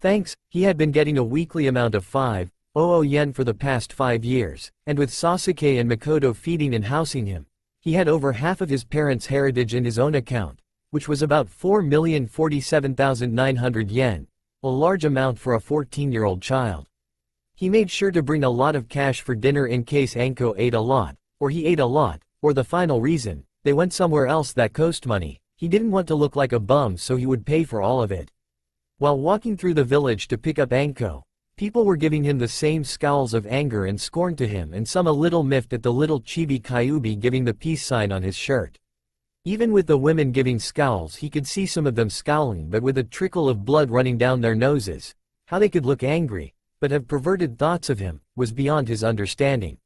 Thanks, he had been getting a weekly amount of 5,000 yen for the past 5 years, and with Sasuke and Makoto feeding and housing him, he had over half of his parents' heritage in his own account, which was about 4,047,900 yen, a large amount for a 14-year-old child. He made sure to bring a lot of cash for dinner in case Anko ate a lot, or he ate a lot, or the final reason, they went somewhere else that cost money. He didn't want to look like a bum, so he would pay for all of it. While walking through the village to pick up Anko, people were giving him the same scowls of anger and scorn to him, and some a little miffed at the little chibi Kyuubi giving the peace sign on his shirt. Even with the women giving scowls, he could see some of them scowling but with a trickle of blood running down their noses. How they could look angry, but have perverted thoughts of him, was beyond his understanding.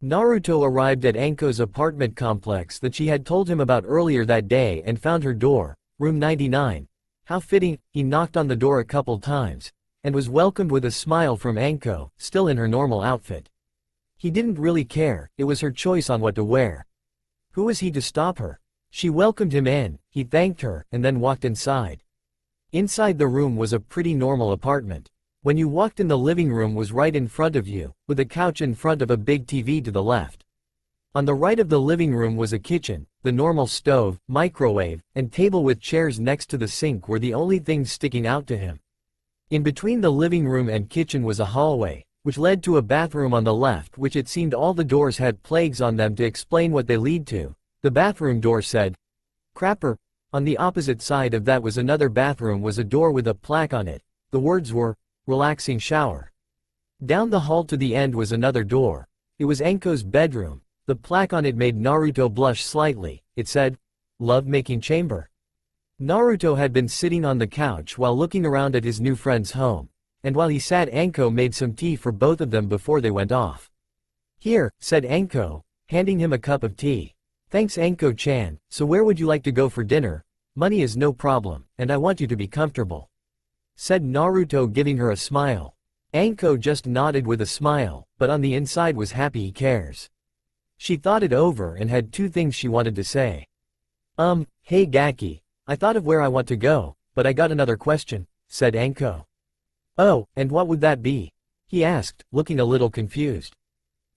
Naruto arrived at Anko's apartment complex that she had told him about earlier that day and found her door, room 99. How fitting. He knocked on the door a couple times, and was welcomed with a smile from Anko, still in her normal outfit. He didn't really care, it was her choice on what to wear. Who was he to stop her? She welcomed him in, he thanked her, and then walked inside. Inside the room was a pretty normal apartment. When you walked in, the living room was right in front of you, with a couch in front of a big TV to the left. On the right of the living room was a kitchen. The normal stove, microwave, and table with chairs next to the sink were the only things sticking out to him. In between the living room and kitchen was a hallway, which led to a bathroom on the left, which it seemed all the doors had plagues on them to explain what they lead to. The bathroom door said, "Crapper." On the opposite side of that was another bathroom, was a door with a plaque on it. The words were, "Relaxing shower." Down the hall to the end was another door. It was Anko's bedroom. The plaque on it made Naruto blush slightly. It said, "Love-making chamber." Naruto had been sitting on the couch while looking around at his new friend's home, and while he sat, Anko made some tea for both of them before they went off. "Here," said Anko, handing him a cup of tea. "Thanks, Anko-chan. So where would you like to go for dinner? Money is no problem, and I want you to be comfortable," said Naruto, giving her a smile. Anko just nodded with a smile, but on the inside was happy he cares. She thought it over and had 2 things she wanted to say. Hey Gaki, I thought of where I want to go, but I got another question," said Anko. "Oh, and what would that be?" he asked, looking a little confused.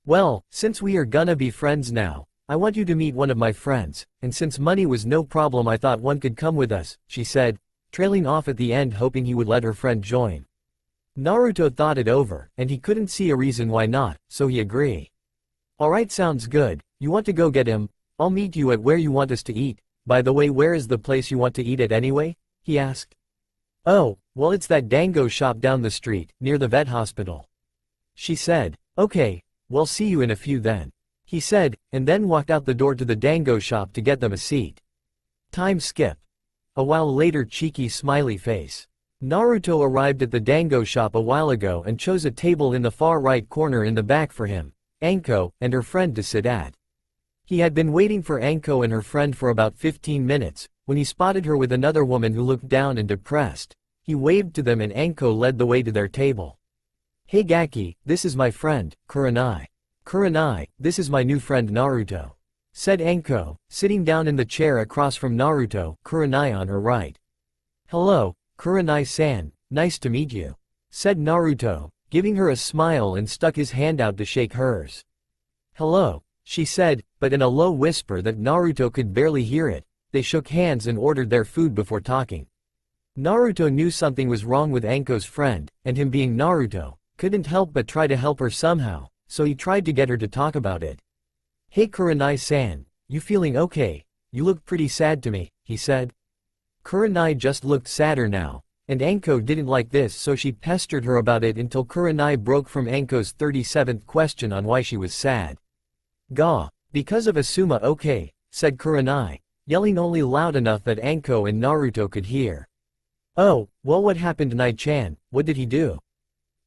"Well, since we are gonna be friends now, I want you to meet one of my friends, and since money was no problem I thought one could come with us," she said, trailing off at the end, hoping he would let her friend join. Naruto thought it over, and he couldn't see a reason why not, so he agreed. "Alright, sounds good. You want to go get him? I'll meet you at where you want us to eat. By the way, where is the place you want to eat at anyway?" he asked. "Oh, well, it's that dango shop down the street, near the vet hospital," she said. "Okay, well, see you in a few then," he said, and then walked out the door to the dango shop to get them a seat. Time skip. A while later, cheeky smiley face. Naruto arrived at the dango shop a while ago and chose a table in the far right corner in the back for him, Anko, and her friend to sit at. He had been waiting for Anko and her friend for about 15 minutes, when he spotted her with another woman who looked down and depressed. He waved to them and Anko led the way to their table. "Hey Gaki, this is my friend, Kurenai. Kurenai, this is my new friend Naruto," said Anko, sitting down in the chair across from Naruto, Kurenai on her right. "Hello, Kurenai-san, nice to meet you," said Naruto, giving her a smile and stuck his hand out to shake hers. "Hello," she said, but in a low whisper that Naruto could barely hear it. They shook hands and ordered their food before talking. Naruto knew something was wrong with Anko's friend, and him being Naruto, couldn't help but try to help her somehow, so he tried to get her to talk about it. "Hey Kurenai-san, you feeling okay? You look pretty sad to me," he said. Kurenai just looked sadder now, and Anko didn't like this, so she pestered her about it until Kurenai broke from Anko's 37th question on why she was sad. "Gah, because of Asuma, okay," said Kurenai, yelling only loud enough that Anko and Naruto could hear. "Oh, well, what happened, Nai-chan? What did he do?"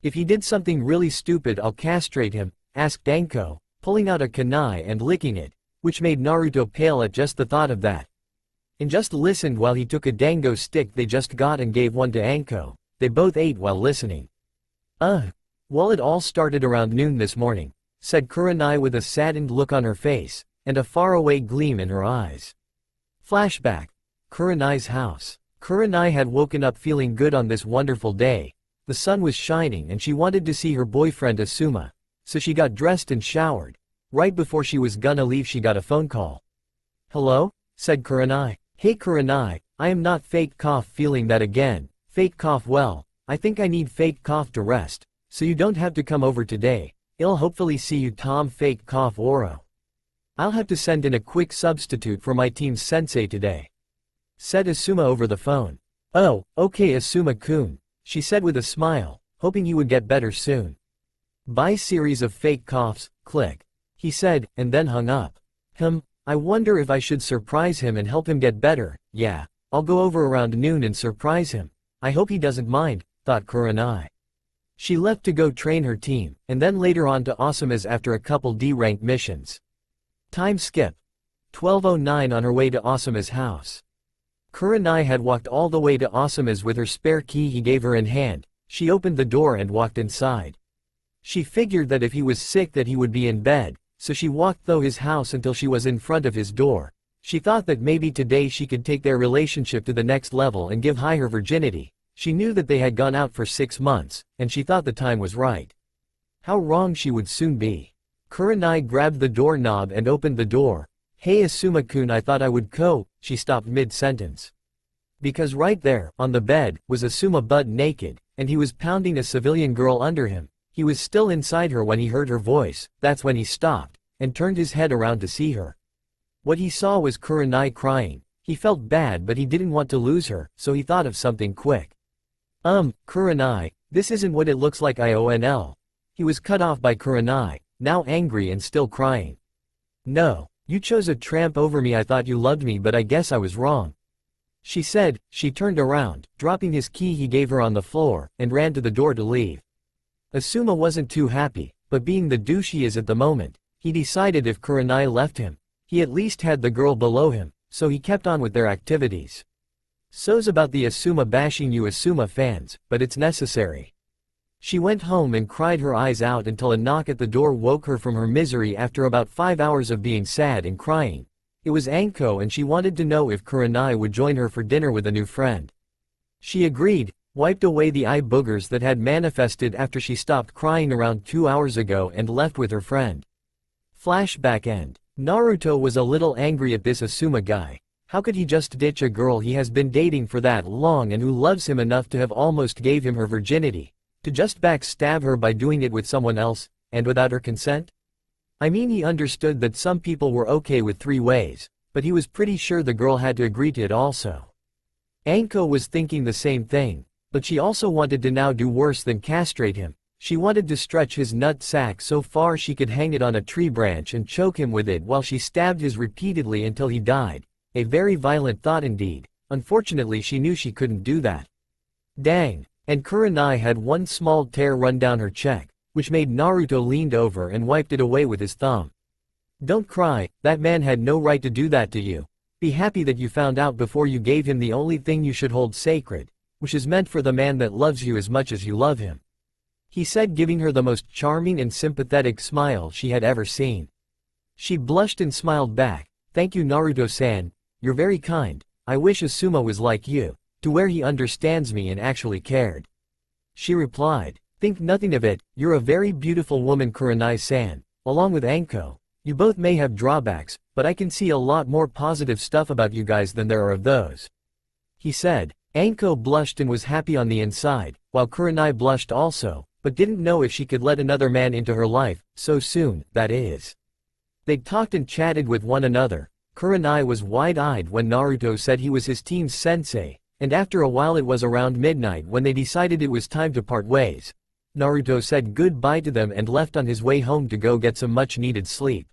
"If he did something really stupid, I'll castrate him," asked Anko, pulling out a kunai and licking it, which made Naruto pale at just the thought of that. And just listened while he took a dango stick they just got and gave one to Anko. They both ate while listening. Well, it all started around noon this morning," said Kurenai with a saddened look on her face, and a faraway gleam in her eyes. Flashback. Kurenai's house. Kurenai had woken up feeling good on this wonderful day. The sun was shining and she wanted to see her boyfriend Asuma, so she got dressed and showered. Right before she was gonna leave, she got a phone call. "Hello?" said Kurenai. "Hey Kurenai, I am not fake cough feeling that again. Fake cough, well, I think I need fake cough to rest, so you don't have to come over today. I'll hopefully see you Tom fake cough Oro. I'll have to send in a quick substitute for my team's sensei today," said Asuma over the phone. "Oh, okay Asuma-kun," she said with a smile, hoping he would get better soon. "Bye series of fake coughs, click," he said, and then hung up. I wonder if I should surprise him and help him get better. Yeah, I'll go over around noon and surprise him. I hope he doesn't mind, thought Kurenai. She left to go train her team, and then later on to Asuma's after a couple D-ranked missions. Time skip. 12:09 on her way to Asuma's house. Kurenai had walked all the way to Asuma's with her spare key he gave her in hand. She opened the door and walked inside. She figured that if he was sick that he would be in bed, so she walked through his house until she was in front of his door. She thought that maybe today she could take their relationship to the next level and give Hai her virginity. She knew that they had gone out for 6 months, and she thought the time was right. How wrong she would soon be. Kurenai grabbed the doorknob and opened the door. "Hey Asuma-kun, I thought I would go," she stopped mid-sentence. Because right there, on the bed, was Asuma butt naked, and he was pounding a civilian girl under him. He was still inside her when he heard her voice. That's when he stopped, and turned his head around to see her. What he saw was Kurenai crying. He felt bad but he didn't want to lose her, so he thought of something quick. Kurenai, this isn't what it looks like IONL. He was cut off by Kurenai, now angry and still crying. "No, you chose a tramp over me. I thought you loved me but I guess I was wrong," she said. She turned around, dropping his key he gave her on the floor, and ran to the door to leave. Asuma wasn't too happy, but being the douche he is at the moment, he decided if Kurenai left him, he at least had the girl below him, so he kept on with their activities. So's about the Asuma bashing, you Asuma fans, but it's necessary. She went home and cried her eyes out until a knock at the door woke her from her misery after about 5 hours of being sad and crying. It was Anko and she wanted to know if Kurenai would join her for dinner with a new friend. She agreed, wiped away the eye boogers that had manifested after she stopped crying around 2 hours ago and left with her friend. Flashback end. Naruto was a little angry at this Asuma guy. How could he just ditch a girl he has been dating for that long and who loves him enough to have almost gave him her virginity, to just backstab her by doing it with someone else, and without her consent? I mean, he understood that some people were okay with 3 ways, but he was pretty sure the girl had to agree to it also. Anko was thinking the same thing. But she also wanted to now do worse than castrate him. She wanted to stretch his nut sack so far she could hang it on a tree branch and choke him with it while she stabbed his repeatedly until he died. A very violent thought indeed. Unfortunately she knew she couldn't do that. Dang. And Kurenai had one small tear run down her cheek, which made Naruto leaned over and wiped it away with his thumb. "Don't cry, that man had no right to do that to you. Be happy that you found out before you gave him the only thing you should hold sacred, which is meant for the man that loves you as much as you love him," he said, giving her the most charming and sympathetic smile she had ever seen. She blushed and smiled back. "Thank you Naruto-san, you're very kind. I wish Asuma was like you, to where he understands me and actually cared." She replied, "Think nothing of it, you're a very beautiful woman Kurenai-san, along with Anko. You both may have drawbacks, but I can see a lot more positive stuff about you guys than there are of those," he said. Anko blushed and was happy on the inside, while Kurenai blushed also, but didn't know if she could let another man into her life, so soon, that is. They talked and chatted with one another. Kurenai was wide-eyed when Naruto said he was his team's sensei, and after a while it was around midnight when they decided it was time to part ways. Naruto said goodbye to them and left on his way home to go get some much-needed sleep.